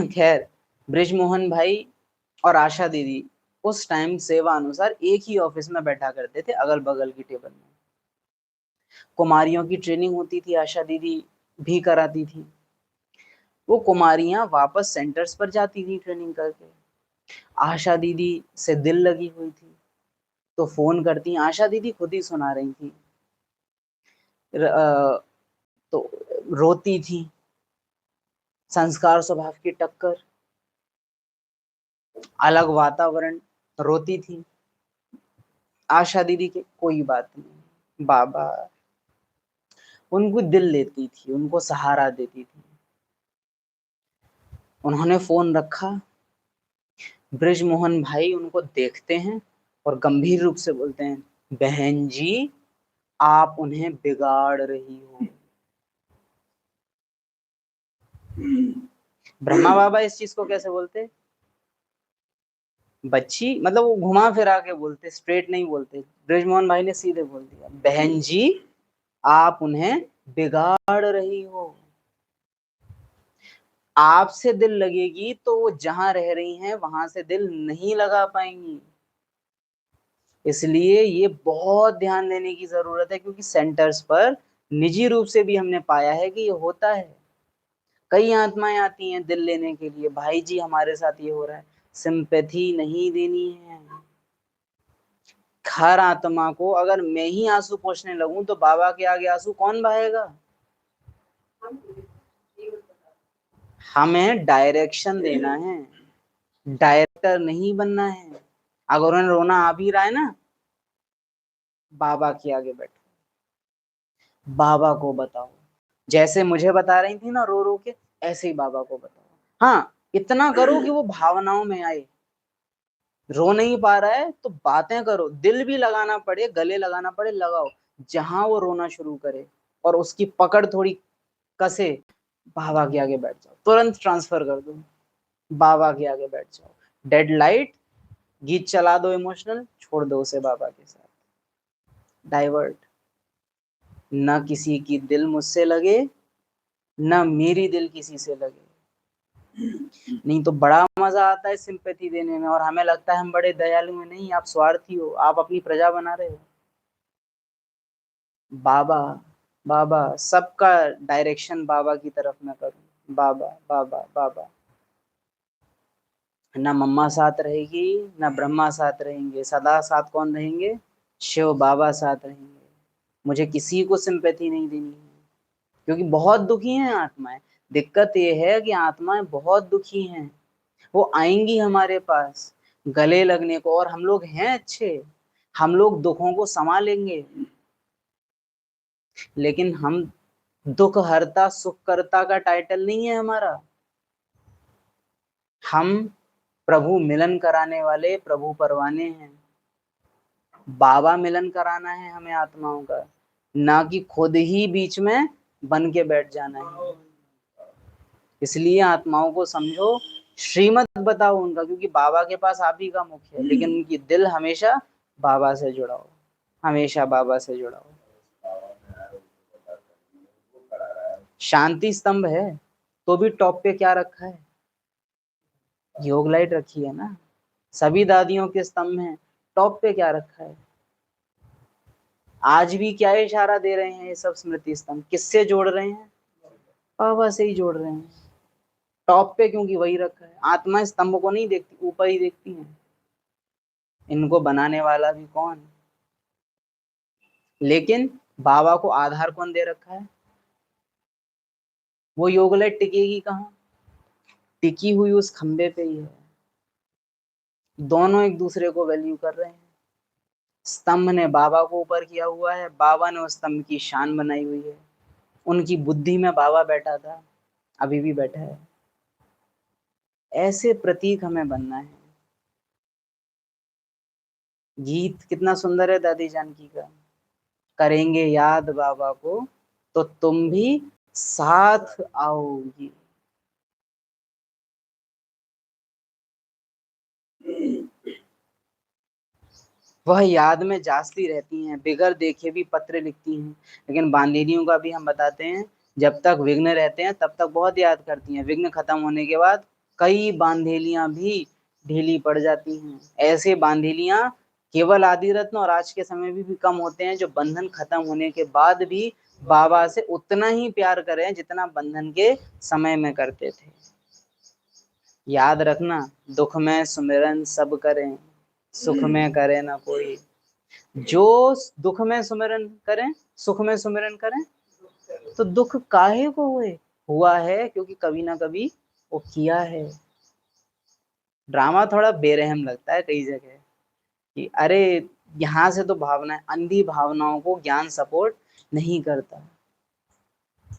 खैर, ब्रिजमोहन भाई और आशा दीदी उस टाइम सेवा अनुसार एक ही ऑफिस में बैठा करते थे, अगल बगल की टेबल में। कुमारियों की ट्रेनिंग होती थी, आशा दीदी भी कराती थी। वो कुमारियां वापस सेंटर्स पर जाती थी ट्रेनिंग करके। आशा दीदी से दिल लगी हुई थी तो फोन करती, आशा दीदी खुद ही सुना रही थी। तो रोती थी, संस्कार स्वभाव की टक्कर, अलग वातावरण, रोती थी। आशा दीदी के कोई बात नहीं, बाबा उनको दिल लेती थी, उनको सहारा देती थी। उन्होंने फोन रखा, ब्रिजमोहन भाई उनको देखते हैं और गंभीर रूप से बोलते हैं, बहन जी आप उन्हें बिगाड़ रही हो। ब्रह्मा बाबा इस चीज को कैसे बोलते? बच्ची, मतलब वो घुमा फिरा के बोलते, स्ट्रेट नहीं बोलते। ब्रिजमोहन भाई ने सीधे बोल दिया, बहन जी आप उन्हें बिगाड़ रही हो। आपसे दिल लगेगी तो वो जहां रह रही हैं वहां से दिल नहीं लगा पाएंगी। इसलिए ये बहुत ध्यान देने की जरूरत है, क्योंकि सेंटर्स पर निजी रूप से भी हमने पाया है कि ये होता है। कई आत्माएं आती हैं दिल लेने के लिए, भाई जी हमारे साथ ये हो रहा है, सिंपैथी नहीं देनी है। हर आत्मा को अगर मैं ही आंसू पोंछने लगूं तो बाबा के आगे आंसू कौन बहाएगा? हमें डायरेक्शन देना है, डायरेक्टर नहीं बनना है। अगर उन्हें रोना आ भी रहा है ना, बाबा के आगे बैठो, बाबा को बताओ। जैसे मुझे बता रही थी ना रो रो के, ऐसे ही बाबा को बताओ। हाँ, इतना करो कि वो भावनाओं में आए। रो नहीं पा रहा है तो बातें करो, दिल भी लगाना पड़े, गले लगाना पड़े, लगाओ। जहां वो रोना शुरू करे और उसकी पकड़ थोड़ी कसे, बाबा के आगे बैठ जाओ, तुरंत ट्रांसफर कर दो, बाबा के आगे बैठ जाओ। डेड लाइट गीत चला दो, इमोशनल छोड़ दो उसे बाबा के साथ। डाइवर्ट, ना किसी की दिल मुझसे लगे, ना मेरी दिल किसी से लगे। नहीं तो बड़ा मजा आता है सिंपैथी देने में, और हमें लगता है हम बड़े दयालु हैं। नहीं, आप स्वार्थी हो, आप अपनी प्रजा बना रहे हो। बाबा बाबा, सबका डायरेक्शन बाबा की तरफ मैं करूं, बाबा बाबा बाबा। ना मम्मा साथ रहेगी, ना ब्रह्मा साथ रहेंगे, सदा साथ कौन रहेंगे? शिव बाबा साथ रहेंगे। मुझे किसी को सिंपैथी नहीं देनी है, क्योंकि बहुत दुखी हैं आत्माएं। दिक्कत ये है कि आत्माएं बहुत दुखी हैं, वो आएंगी हमारे पास गले लगने को, और हम लोग हैं अच्छे, हम लोग दुखों को संभालेंगे। लेकिन हम दुख हरता सुख करता का टाइटल नहीं है हमारा। हम प्रभु मिलन कराने वाले प्रभु परवाने हैं। बाबा मिलन कराना है हमें आत्माओं का, ना कि खुद ही बीच में बन के बैठ जाना है। इसलिए आत्माओं को समझो, श्रीमत बताओ उनका, क्योंकि बाबा के पास आप ही का मुख्य है, लेकिन उनकी दिल हमेशा बाबा से जुड़ा हो, हमेशा बाबा से जुड़ा हो। शांति स्तंभ है तो भी टॉप पे क्या रखा है? योग लाइट रखी है ना। सभी दादियों के स्तंभ हैं, टॉप पे क्या रखा है? आज भी क्या इशारा दे रहे हैं ये सब स्मृति स्तंभ? किससे जोड़ रहे हैं? बाबा से ही जोड़ रहे हैं, टॉप पे, क्योंकि वही रखा है। आत्मा स्तंभ को नहीं देखती, ऊपर ही देखती है। इनको बनाने वाला भी कौन? लेकिन बाबा को आधार कौन दे रखा है? वो योग लाइट टिकेगी कहाँ? टिकी हुई उस खंबे पे ही है। दोनों एक दूसरे को वैल्यू कर रहे हैं। स्तंभ ने बाबा को ऊपर किया हुआ है, बाबा ने उस स्तंभ की शान बनाई हुई है। उनकी बुद्धि में बाबा बैठा था, अभी भी बैठा है। ऐसे प्रतीक हमें बनना है। गीत कितना सुंदर है दादी जानकी का, करेंगे याद बाबा को तो तुम भी साथ आओगी। वह याद में जासती रहती हैं, बिगर देखे भी पत्र लिखती हैं। लेकिन बांदीनियों का भी हम बताते हैं, जब तक विघ्न रहते हैं तब तक बहुत याद करती हैं, विघ्न खत्म होने के बाद कई बांधेलियां भी ढीली पड़ जाती हैं। ऐसे बांधेलियां केवल आदि रत्न और आज के समय में भी कम होते हैं, जो बंधन खत्म होने के बाद भी बाबा से उतना ही प्यार करें जितना बंधन के समय में करते थे। याद रखना, दुख में सुमिरन सब करें, सुख में करे ना कोई। जो दुख में सुमिरन करें, सुख में सुमिरन करें, तो दुख काहे को हुआ है? क्योंकि कभी ना कभी वो किया है। ड्रामा थोड़ा बेरहम लगता है कई जगह कि अरे यहाँ से तो भावना, अंधी भावनाओं को ज्ञान सपोर्ट नहीं करता।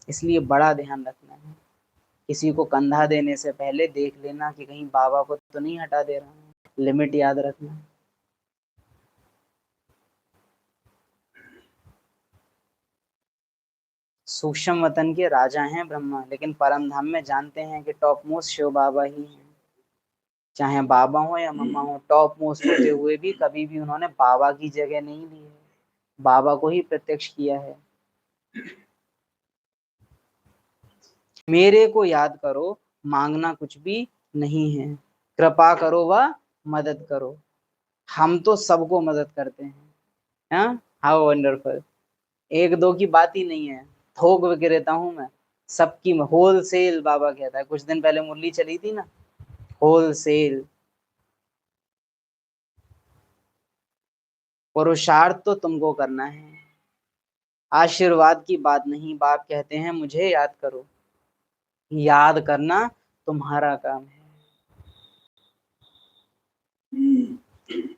इसलिए बड़ा ध्यान रखना है। किसी को कंधा देने से पहले देख लेना कि कहीं बाबा को तो नहीं हटा दे रहा हूँ। लिमिट याद रखना। सूक्ष्म वतन के राजा हैं ब्रह्मा, लेकिन परम धाम में जानते हैं कि टॉप मोस्ट शिव बाबा ही हैं। चाहे बाबा हो या मम्मा हो, टॉप मोस्ट होते हुए भी कभी भी उन्होंने बाबा की जगह नहीं ली है, बाबा को ही प्रत्यक्ष किया है। मेरे को याद करो, मांगना कुछ भी नहीं है, कृपा करो व मदद करो। हम तो सबको मदद करते हैं। How wonderful. एक दो की बात ही नहीं है, थोक विक्रेता हूं मैं, सबकी होल सेल। बाबा कहता है, कुछ दिन पहले मुरली चली थी ना, होल सेल। पुरुषार्थ तो तुमको करना है, आशीर्वाद की बात नहीं। बाप कहते हैं मुझे याद करो, याद करना तुम्हारा काम है,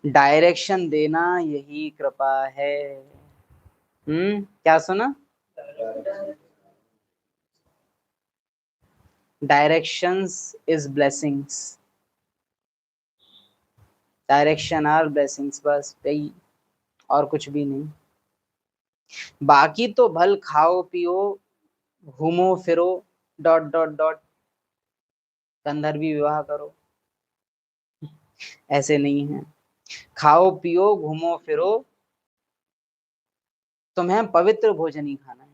डायरेक्शन देना यही कृपा है। क्या सुना? Directions is blessings, direction are blessings, बस यही, और कुछ भी नहीं। बाकी तो भल खाओ पियो घूमो फिरो डॉट डॉट डॉट, गंधर्वी विवाह करो, ऐसे नहीं है। खाओ पियो घूमो फिरो, तुम्हें पवित्र भोजन ही खाना है।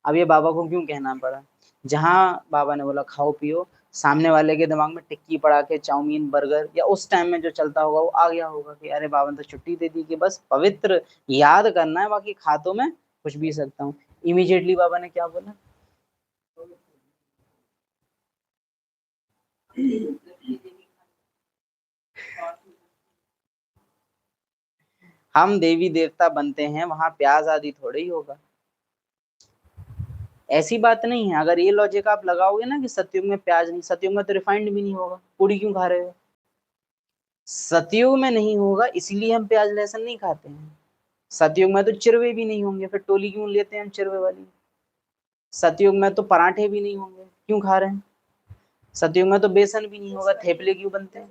अब ये बाबा को क्यों कहना पड़ा? जहाँ बाबा ने बोला खाओ पियो, सामने वाले के दिमाग में टिक्की पड़ा के चाउमीन बर्गर या उस टाइम में जो चलता होगा वो आ गया होगा कि अरे बाबा ने तो छुट्टी दे दी कि बस पवित्र याद करना है, बाकी खा तो मैं कुछ भी सकता हूँ। इमीडिएटली बाबा ने क्या बोला? हम देवी देवता बनते हैं, वहां प्याज आदि थोड़े ही होगा। ऐसी बात नहीं है। अगर ये लॉजिक आप लगाओगे ना कि सतयुग में प्याज नहीं, सतयुग में तो रिफाइंड भी नहीं होगा, पूरी क्यों खा रहे हो? सतयुग में नहीं होगा इसलिए हम प्याज लहसुन नहीं खाते हैं। सतयुग में तो चिरवे भी नहीं होंगे, फिर टोली क्यों लेते हैं हम चिरवे वाली? सतयुग में तो पराठे भी नहीं होंगे, क्यों खा रहे हैं? सतयुग में तो बेसन भी नहीं होगा, थेपले क्यों बनते हैं?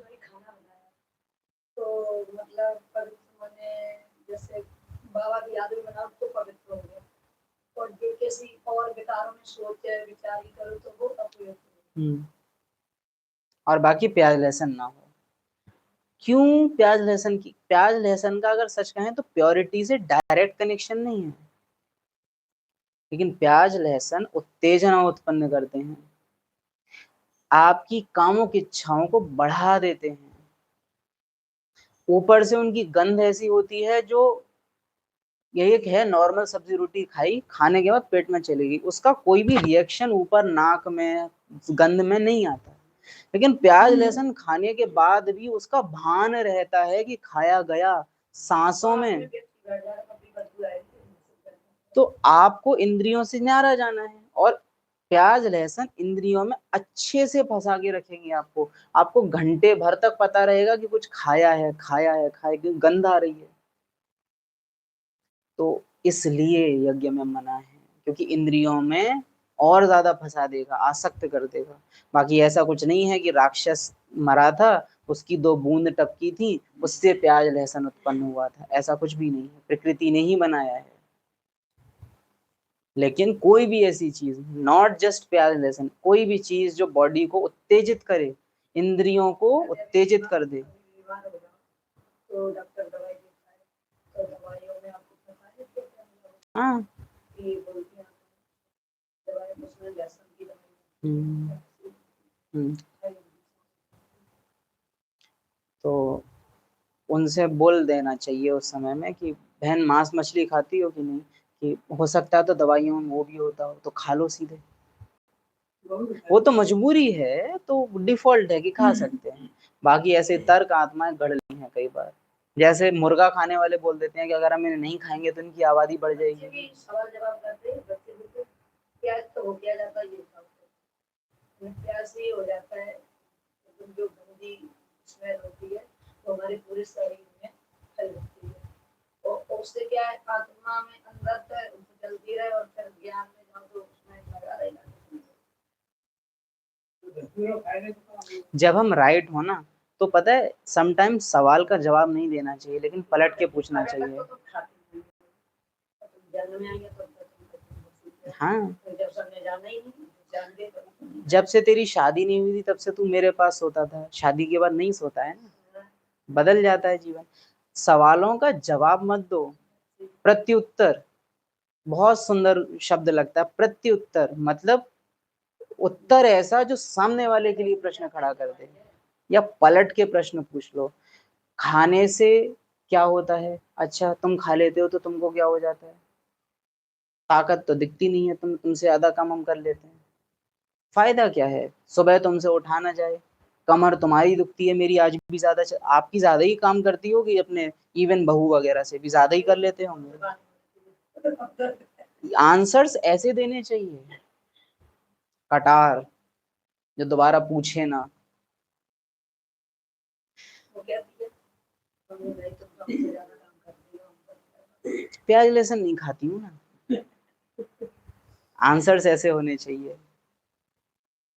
तो मतलब पवित्र माने जैसे बाबा की याद में बनाओ तो पवित्र हो गया, और जो किसी और विकारों में सोचे विचारी करो तो वो अपवित्र। और बाकी प्याज लहसुन ना हो। क्यों प्याज लहसुन की? प्याज लहसुन का अगर सच कहें तो प्योरिटी से डायरेक्ट कनेक्शन नहीं है, लेकिन प्याज लहसुन उत्तेजना उत्पन्न करते हैं, आपकी कामों की इच्छाओं को बढ़ा देते हैं। ऊपर से उनकी गंध ऐसी होती है जो, यही एक है, नॉर्मल सब्जी रोटी खाई, खाने के बाद पेट में चलेगी, उसका कोई भी रिएक्शन ऊपर नाक में गंध में नहीं आता। लेकिन प्याज लहसुन खाने के बाद भी उसका भान रहता है कि खाया गया, सांसों में। तो आपको इंद्रियों से न्यारा जाना है, और प्याज लहसुन इंद्रियों में अच्छे से फंसा के रखेंगे आपको। आपको घंटे भर तक पता रहेगा कि कुछ खाया है, खाया है, खाया, क्योंकि गंध आ रही है। तो इसलिए यज्ञ में मना है, क्योंकि इंद्रियों में और ज्यादा फंसा देगा, आसक्त कर देगा। बाकी ऐसा कुछ नहीं है कि राक्षस मरा था, उसकी 2 बूंद टपकी थी, उससे प्याज लहसुन उत्पन्न हुआ था, ऐसा कुछ भी नहीं है, प्रकृति ने ही बनाया है। लेकिन कोई भी ऐसी चीज, नॉट जस्ट प्याज लहसुन, कोई भी चीज जो बॉडी को उत्तेजित करे, इंद्रियों को उत्तेजित कर दे। तो डॉक्टर दवाई देता है, तो दवाइयों में आपको पता है कि हाँ, ये बोलते हैं दवाई उसमें लहसुन की दवाई। तो उनसे बोल देना चाहिए उस समय में कि बहन मांस मछली खाती हो कि नहीं, कि हो सकता है तो दवाइयों में वो भी होता हो, तो खा लो सीधे। वो तो मजबूरी है, तो डिफॉल्ट है कि खा सकते हैं। बाकी ऐसे तर्क आत्माएं गढ़ ली हैं कई बार, जैसे मुर्गा खाने वाले बोल देते हैं कि अगर हम इन्हें नहीं खाएंगे तो इनकी आबादी बढ़ जाएगी। सवाल जवाब करते हैं बच्चे को, प्याज तो हो गया जाता है, ये प्याज ही हो जाता है, जो गंदी स्मेल होती है वो हमारे पूरे शरीर में फैल जाती है, और उससे क्या है, आत्मा में अंदर तक जलती रहे, और फिर ज्ञान में जाओ तो उसमें लगा रहेगा। जब हम राइट हो ना, तो पता है समटाइम्स सवाल का जवाब नहीं देना चाहिए, लेकिन पलट के पूछना चाहिए। हाँ, जब सबने जाना ही नहीं, जान के कभी जब से तेरी शादी नहीं हुई थी तब से तू मेरे पास सोता था, शादी के बाद नहीं सोता है ना, बदल जाता है जीवन। सवालों का जवाब मत दो, प्रत्युत्तर, बहुत सुंदर शब्द लगता है प्रत्युत्तर, मतलब उत्तर ऐसा जो सामने वाले के लिए प्रश्न खड़ा कर दे, या पलट के प्रश्न पूछ लो। खाने से क्या होता है? अच्छा, तुम खा लेते हो तो तुमको क्या हो जाता है? ताकत तो दिखती नहीं है, तुमसे ज्यादा काम हम कर लेते हैं, फायदा क्या है? सुबह तुमसे उठा ना जाए, कमर तुम्हारी दुखती है, मेरी आज भी ज्यादा, आपकी ज्यादा ही काम करती होगी, अपने इवन बहू वगैरह से भी ज्यादा ही कर लेते होंगे। आंसर्स ऐसे देने चाहिए, कटार, जो दोबारा पूछे ना। वो कहती है मम्मी नहीं तुम तो हमसे ज्यादा काम करती हो, हम तो प्याज लहसुन नहीं खाती हूँ ना। आंसर्स ऐसे होने चाहिए।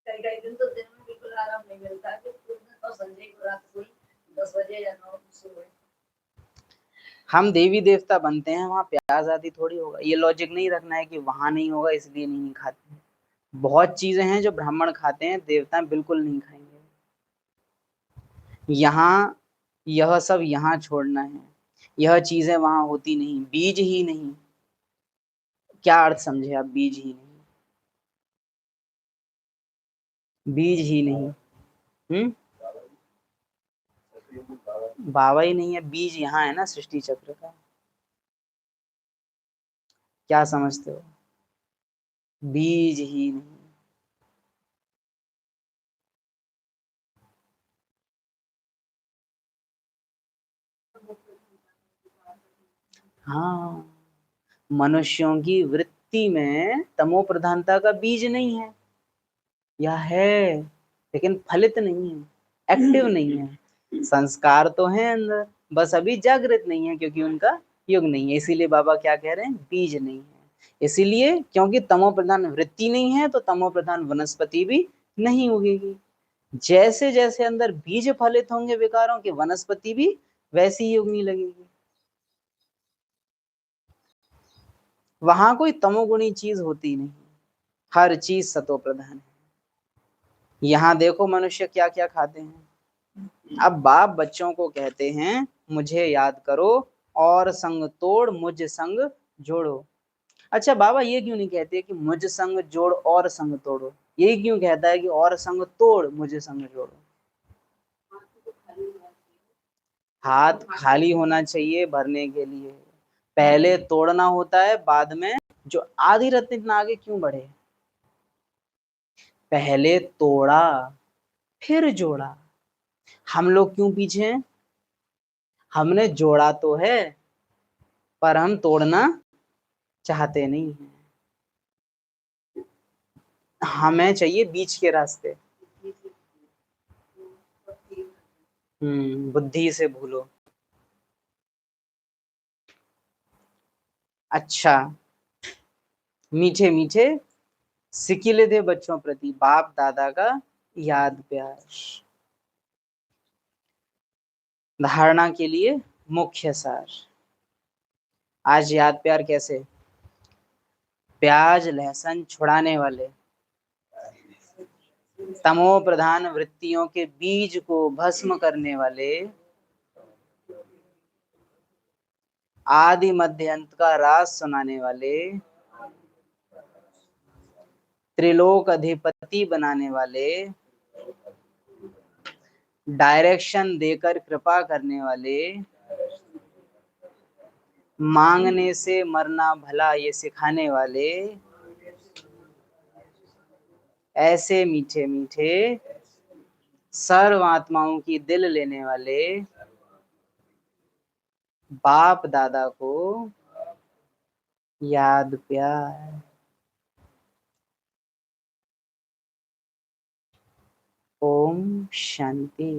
कई कई दिन तो दिन में बिल्कुल आराम नहीं मिलता है, उस दिन तो संजय को रात को 10 बजे या 9 सुबह हम देवी देवता बनते हैं, वहां प्याज आदि थोड़ी होगा। ये लॉजिक नहीं रखना है कि वहां नहीं होगा इसलिए नहीं खाते। बहुत चीजें हैं जो ब्राह्मण खाते हैं, देवता बिल्कुल नहीं खाएंगे। यहाँ यह सब यहाँ छोड़ना है, यह चीजें वहां होती नहीं, बीज ही नहीं। क्या अर्थ समझे आप, बीज ही नहीं? बीज ही नहीं। हम्म, बाबा ही नहीं है, बीज यहाँ है ना सृष्टि चक्र का। क्या समझते हो? बीज ही नहीं। हाँ, मनुष्यों की वृत्ति में तमो प्रधानता का बीज नहीं है, या है लेकिन फलित नहीं है, एक्टिव नहीं है। संस्कार तो है अंदर, बस अभी जागृत नहीं है, क्योंकि उनका युग नहीं है। इसीलिए बाबा क्या कह रहे हैं, बीज नहीं है। इसीलिए क्योंकि तमो प्रधान वृत्ति नहीं है, तो तमो प्रधान वनस्पति भी नहीं उगेगी। जैसे जैसे अंदर बीज फलित होंगे विकारों के, वनस्पति भी वैसी ही उगने लगेगी। वहां कोई तमोगुणी चीज होती नहीं, हर चीज सतो प्रधान है। यहाँ देखो मनुष्य क्या क्या खाते हैं। अब बाप बच्चों को कहते हैं मुझे याद करो और संग तोड़ मुझ संग जोड़ो। अच्छा, बाबा ये क्यों नहीं कहते कि मुझ संग जोड़ और संग तोड़ो? यही क्यों कहता है कि और संग तोड़ मुझे संग जोड़ो? हाथ खाली होना चाहिए भरने के लिए, पहले तोड़ना होता है, बाद में जो आधी रत्न इतना आगे क्यों बढ़े? पहले तोड़ा फिर जोड़ा। हम लोग क्यों पीछे हैं? हमने जोड़ा तो है, पर हम तोड़ना चाहते नहीं हैं। हमें चाहिए बीच के रास्ते। बुद्धि से भूलो। अच्छा, मीठे मीठे सिकिले थे बच्चों प्रति बाप दादा का याद प्यार। धारणा के लिए मुख्य सार। आज याद प्यार कैसे? प्याज लहसुन छुड़ाने वाले, तमो प्रधान वृत्तियों के बीज को भस्म करने वाले, आदि मध्य अंत का राज सुनाने वाले, त्रिलोक अधिपति बनाने वाले, डायरेक्शन देकर कृपा करने वाले, मांगने से मरना भला ये सिखाने वाले, ऐसे मीठे मीठे सर्व आत्माओं की दिल लेने वाले बाप दादा को याद प्यार। ओम शांति।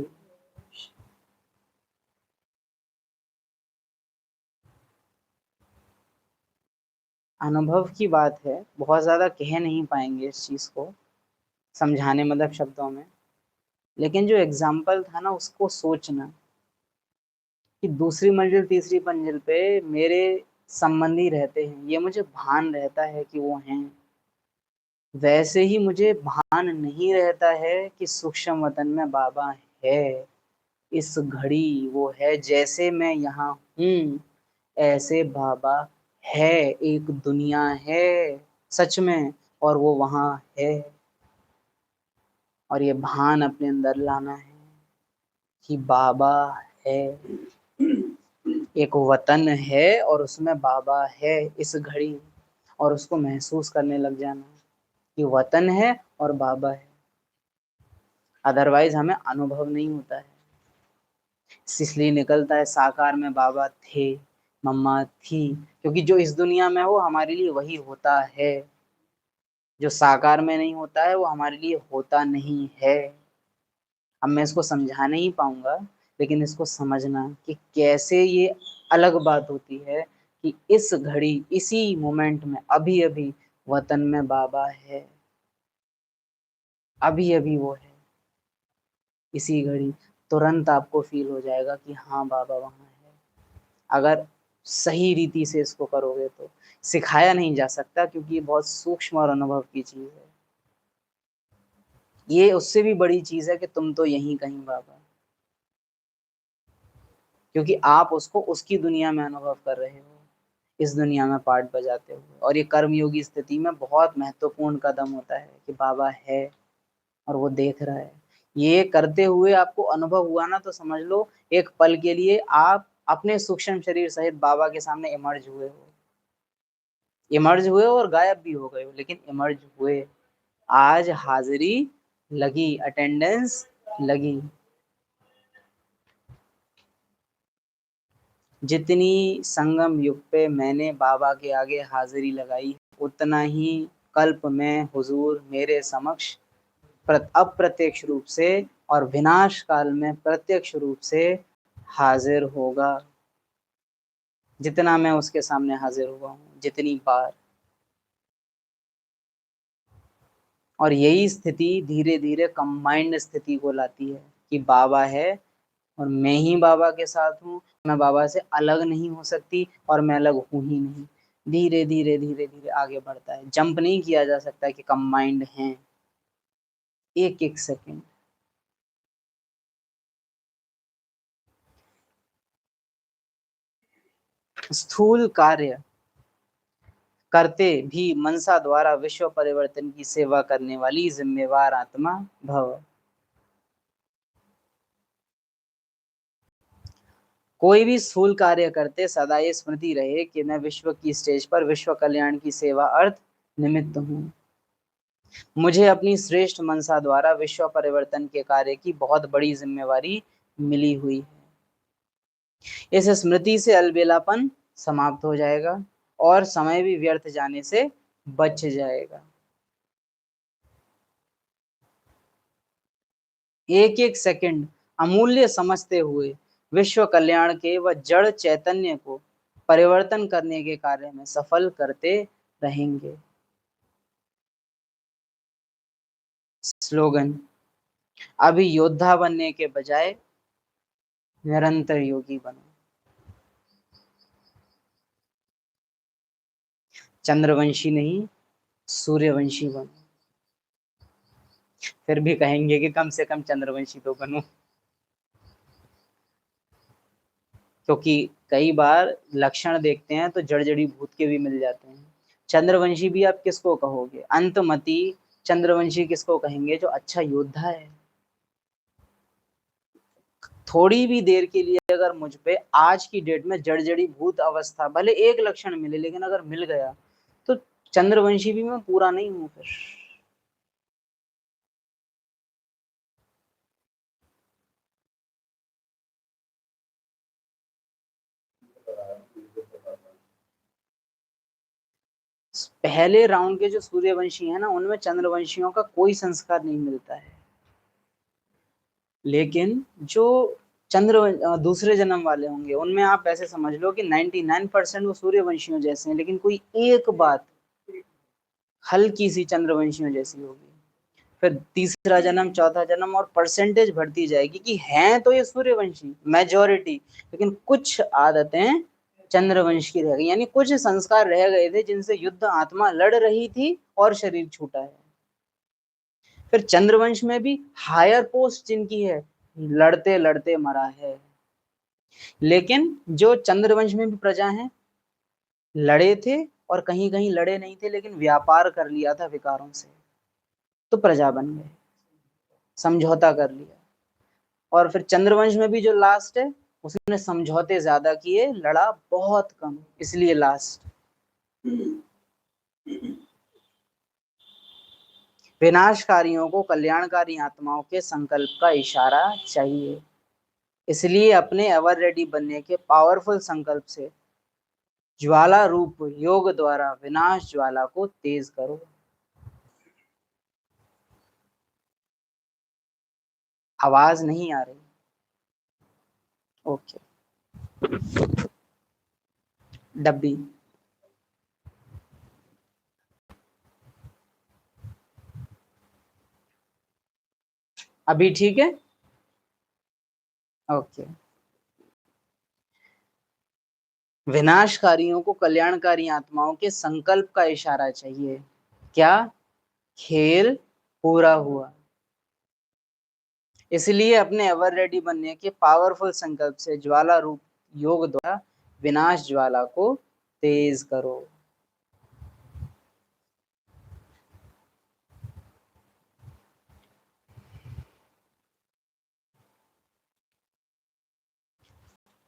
अनुभव की बात है, बहुत ज्यादा कह नहीं पाएंगे इस चीज को समझाने, मतलब शब्दों में, लेकिन जो एग्जाम्पल था ना उसको सोचना कि दूसरी मंजिल तीसरी मंजिल पे मेरे संबंधी रहते हैं, ये मुझे भान रहता है कि वो हैं। वैसे ही मुझे भान नहीं रहता है कि सूक्ष्म वतन में बाबा है। इस घड़ी वो है, जैसे मैं यहाँ हूँ ऐसे बाबा है। एक दुनिया है सच में, और वो वहाँ है। और ये भान अपने अंदर लाना है कि बाबा है, एक वतन है और उसमें बाबा है इस घड़ी। और उसको महसूस करने लग जाना कि वतन है और बाबा है। अदरवाइज हमें अनुभव नहीं होता है। इसलिए निकलता है साकार में बाबा थे, मम्मा थी, क्योंकि जो इस दुनिया में हो हमारे लिए वही होता है। जो साकार में नहीं होता है वो हमारे लिए होता नहीं है। अब मैं इसको समझा नहीं पाऊंगा, लेकिन इसको समझना कि कैसे ये अलग बात होती है कि इस घड़ी इसी मोमेंट में अभी अभी वतन में बाबा है, अभी अभी वो है। इसी घड़ी तुरंत आपको फील हो जाएगा कि हाँ बाबा वहाँ है, अगर सही रीति से इसको करोगे तो। सिखाया नहीं जा सकता क्योंकि ये बहुत सूक्ष्म और अनुभव की चीज है। ये उससे भी बड़ी चीज है कि तुम तो यहीं कहीं बाबा, क्योंकि आप उसको उसकी दुनिया में अनुभव कर रहे हो, इस दुनिया में पार्ट बजाते हुए। और ये कर्मयोगी स्थिति में बहुत महत्वपूर्ण कदम होता है कि बाबा है और वो देख रहा है। ये करते हुए आपको अनुभव हुआ ना, तो समझ लो एक पल के लिए आप अपने सूक्ष्म शरीर सहित बाबा के सामने इमर्ज हुए हो। इमर्ज हुए और गायब भी हो गए हो, लेकिन इमर्ज हुए। आज हाजिरी लगी, अटेंडेंस लगी। जितनी संगम युग पे मैंने बाबा के आगे हाजिरी लगाई, उतना ही कल्प में हुजूर मेरे समक्ष अप्रत्यक्ष रूप से और विनाश काल में प्रत्यक्ष रूप से हाजिर होगा। जितना मैं उसके सामने हाजिर हुआ हूँ, जितनी बार। और यही स्थिति धीरे धीरे कंबाइंड स्थिति को लाती है कि बाबा है और मैं ही बाबा के साथ हूँ। मैं बाबा से अलग नहीं हो सकती और मैं अलग हूँ ही नहीं। धीरे धीरे धीरे धीरे आगे बढ़ता है। जंप नहीं किया जा सकता कि कंबाइंड हैं। एक एक सेकंड। स्थूल कार्य करते भी मनसा द्वारा विश्व परिवर्तन की सेवा करने वाली जिम्मेवार आत्मा भव। कोई भी स्थूल कार्य करते सदा ये स्मृति रहे कि मैं विश्व की स्टेज पर विश्व कल्याण की सेवा अर्थ निमित्त हूँ। मुझे अपनी श्रेष्ठ मनसा द्वारा विश्व परिवर्तन के कार्य की बहुत बड़ी जिम्मेवारी मिली हुई है। इस स्मृति से अलबेलापन समाप्त हो जाएगा और समय भी व्यर्थ जाने से बच जाएगा। एक एक सेकंड अमूल्य समझते हुए विश्व कल्याण के व जड़ चैतन्य को परिवर्तन करने के कार्य में सफल करते रहेंगे। स्लोगन: अभी योद्धा बनने के बजाय निरंतर योगी बनो। चंद्रवंशी नहीं, सूर्यवंशी बनो। फिर भी कहेंगे कि कम से कम चंद्रवंशी तो बनो, क्योंकि कई बार लक्षण देखते हैं तो जड़ जड़ी भूत के भी मिल जाते हैं। चंद्रवंशी भी आप किसको कहोगे? अंतमति चंद्रवंशी किसको कहेंगे? जो अच्छा योद्धा है। थोड़ी भी देर के लिए अगर मुझ पे आज की डेट में जड़ जड़ी भूत अवस्था भले एक लक्षण मिले, लेकिन अगर मिल गया तो चंद्रवंशी भी मैं पूरा नहीं हूं फिर। पहले राउंड के जो सूर्यवंशी है ना, उनमें चंद्रवंशियों का कोई संस्कार नहीं मिलता है। लेकिन जो दूसरे जन्म वाले होंगे उनमें आप ऐसे समझ लो कि 99% वो सूर्यवंशियों जैसे हैं, लेकिन कोई एक बात हल्की सी चंद्रवंशियों जैसी होगी। फिर तीसरा जन्म, चौथा जन्म, और परसेंटेज बढ़ती जाएगी कि हैं तो ये सूर्यवंशी मेजॉरिटी, लेकिन कुछ आदतें चंद्रवंश की रह गई, यानी कुछ संस्कार रह गए थे जिनसे युद्ध आत्मा लड़ रही थी और शरीर छूटा है। फिर चंद्रवंश में भी हायर पोस्ट जिनकी है, लड़ते लड़ते मरा है। लेकिन जो चंद्रवंश में भी प्रजा है, लड़े थे और कहीं कहीं लड़े नहीं थे, लेकिन व्यापार कर लिया था विकारों से, तो प्रजा बन गए, समझौता कर लिया। और फिर चंद्रवंश में भी जो लास्ट है, उसने समझौते ज्यादा किए, लड़ा बहुत कम, इसलिए लास्ट। विनाशकारियों को कल्याणकारी आत्माओं के संकल्प का इशारा चाहिए, इसलिए अपने एवर रेडी बनने के पावरफुल संकल्प से ज्वाला रूप योग द्वारा विनाश ज्वाला को तेज करो। आवाज नहीं आ रही? ओके। डब्बी अभी ठीक है? ओके। विनाशकारियों को कल्याणकारी आत्माओं के संकल्प का इशारा चाहिए। क्या? खेल पूरा हुआ, इसलिए अपने एवर रेडी बनने के पावरफुल संकल्प से ज्वाला रूप योग द्वारा विनाश ज्वाला को तेज करो।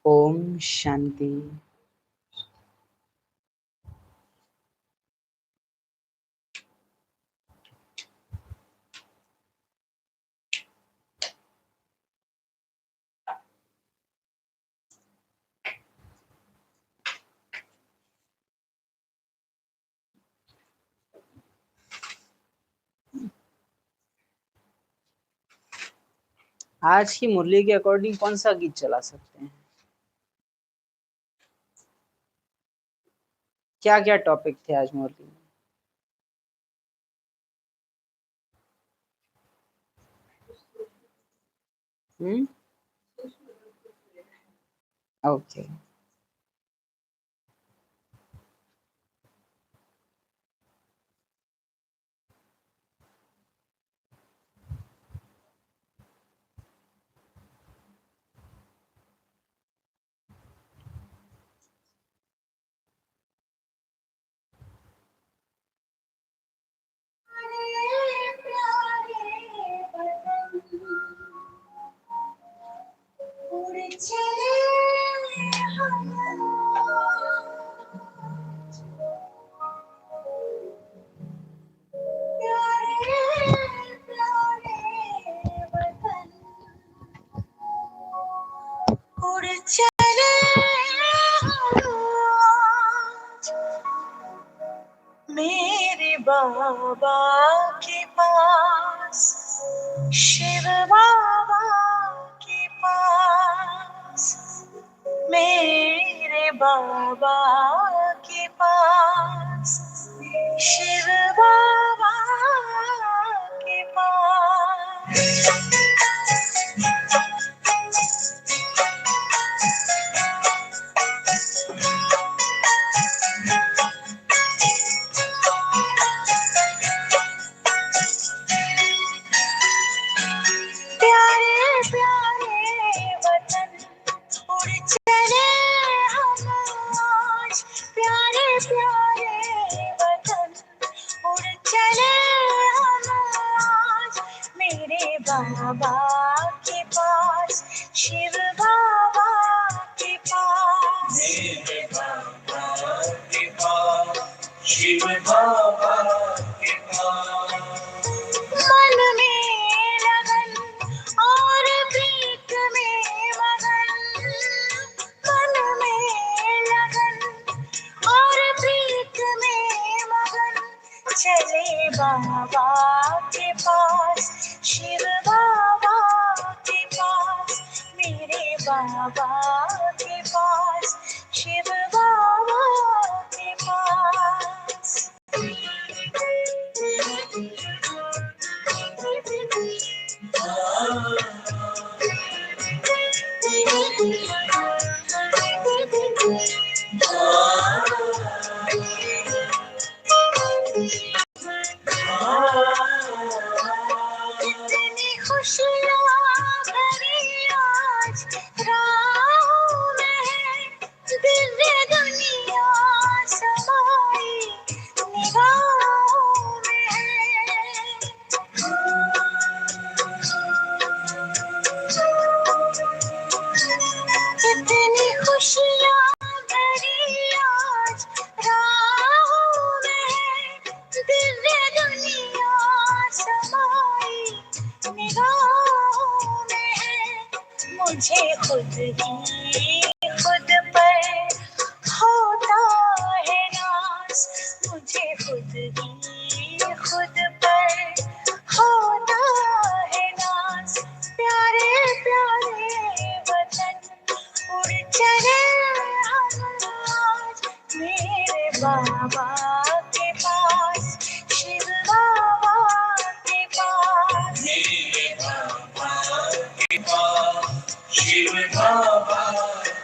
ओम शांति। आज की मुरली के अकॉर्डिंग कौन सा गीत चला सकते हैं? क्या क्या टॉपिक थे आज मुरली में? ओके। मेरे बाबा के पास, शिव बाबा के पास, मेरे बाबा के पास, शिव बाबा के पास। बाबा के पास, शिव बाबा के पास, मेरे बाबा के पास, शिव बाबा के पास। मन में लगन और प्रीत में मगन, मन में लगन और प्रीत में मगन, चले बाबा के पास, शिव बाबा के पास, मेरे बाबा के पास, शिव बाबा के पास। मुझे खुद ही खुद पर होता है नाज, मुझे खुद ही खुद पर होता है नाज। प्यारे प्यारे वतन उड़ चले हम आज मेरे बाबा के पास, शिव बाबा के पास, मेरे बाबा के पास, शिव बाबा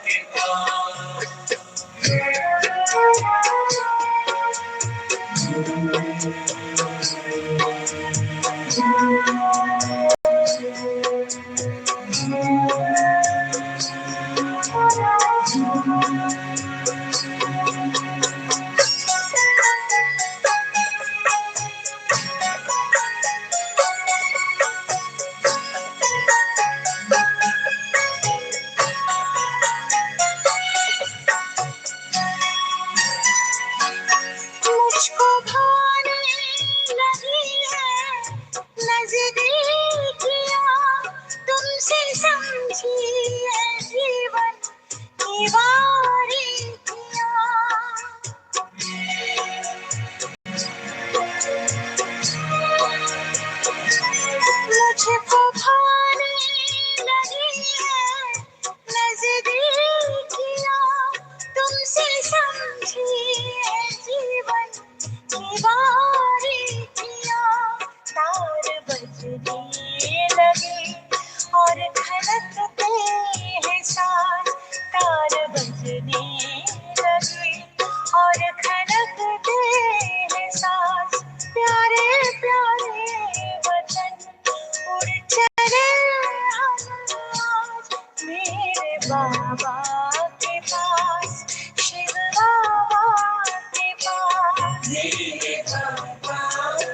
के पास। मुझको भाने लगी है नज़दीकियाँ, तुमसे समझी है जीवन की बारीकियाँ। मुझको भाने लगी है नज़दीकियाँ, तुमसे समझी है जीवन की बारीकियाँ। तार बजने लगे और खनकते हैं सांस, तार बजने लगे और खनकते हैं सांस। प्यारे प्यारे वतन उड़ चले हम आज मेरे बाबा के पास, शिव बाबा के पास, मेरे बाबा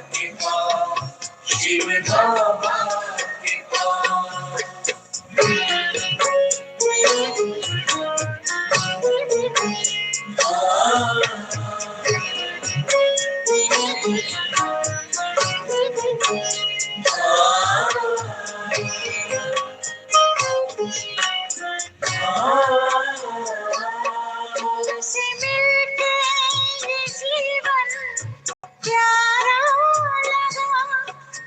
के पास, शिव बाबा के पास। तुमसे मिलके ये जीवन प्यारा लगा,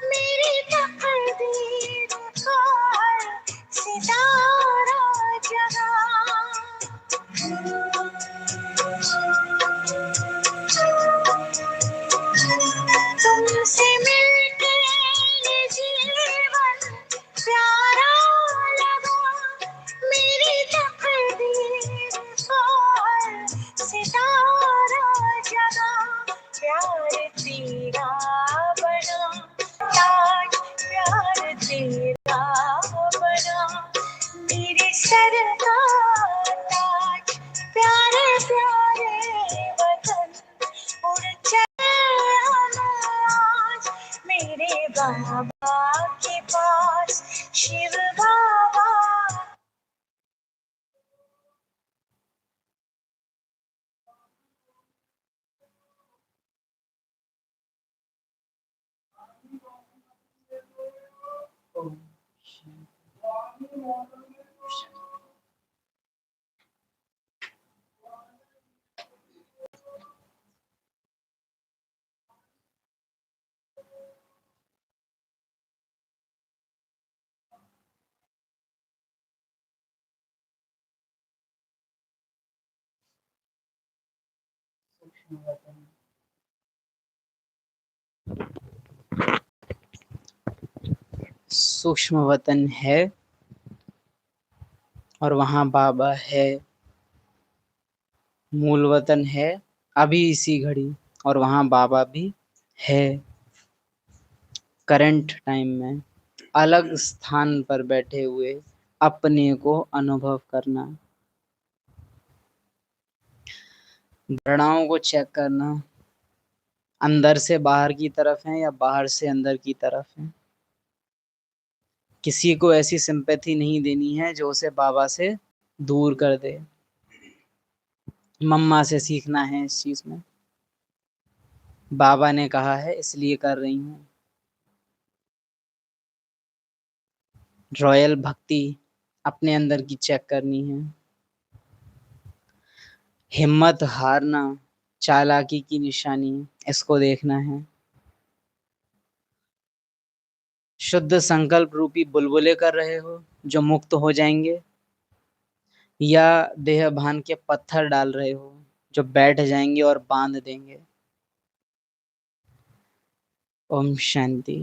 मेरी तकदीर का हर सितारा जगा। तुमसे मिलके ये जीवन प्यारा लगा, मेरी तकदीर का हर सितारा जगा। प्यार तेरा बना ताज, प्यार तेरा बना मेरे सर का ताज। प्यारे प्यारे वतन उड़ चले हम आज मेरे बाबा के पास, शिव बाबा। सूक्ष्म वतन है और वहाँ बाबा है। मूल वतन है अभी इसी घड़ी और वहाँ बाबा भी है। करंट टाइम में अलग स्थान पर बैठे हुए अपने को अनुभव करना, धारणाओं को चेक करना, अंदर से बाहर की तरफ है या बाहर से अंदर की तरफ है। किसी को ऐसी सिंपैथी नहीं देनी है जो उसे बाबा से दूर कर दे। मम्मा से सीखना है इस चीज में। बाबा ने कहा है इसलिए कर रही हूँ। रॉयल भक्ति अपने अंदर की चेक करनी है। हिम्मत हारना चालाकी की निशानी है, इसको देखना है। शुद्ध संकल्प रूपी बुलबुले कर रहे हो जो मुक्त हो जाएंगे, या देह भान के पत्थर डाल रहे हो जो बैठ जाएंगे और बांध देंगे। ओम शांति।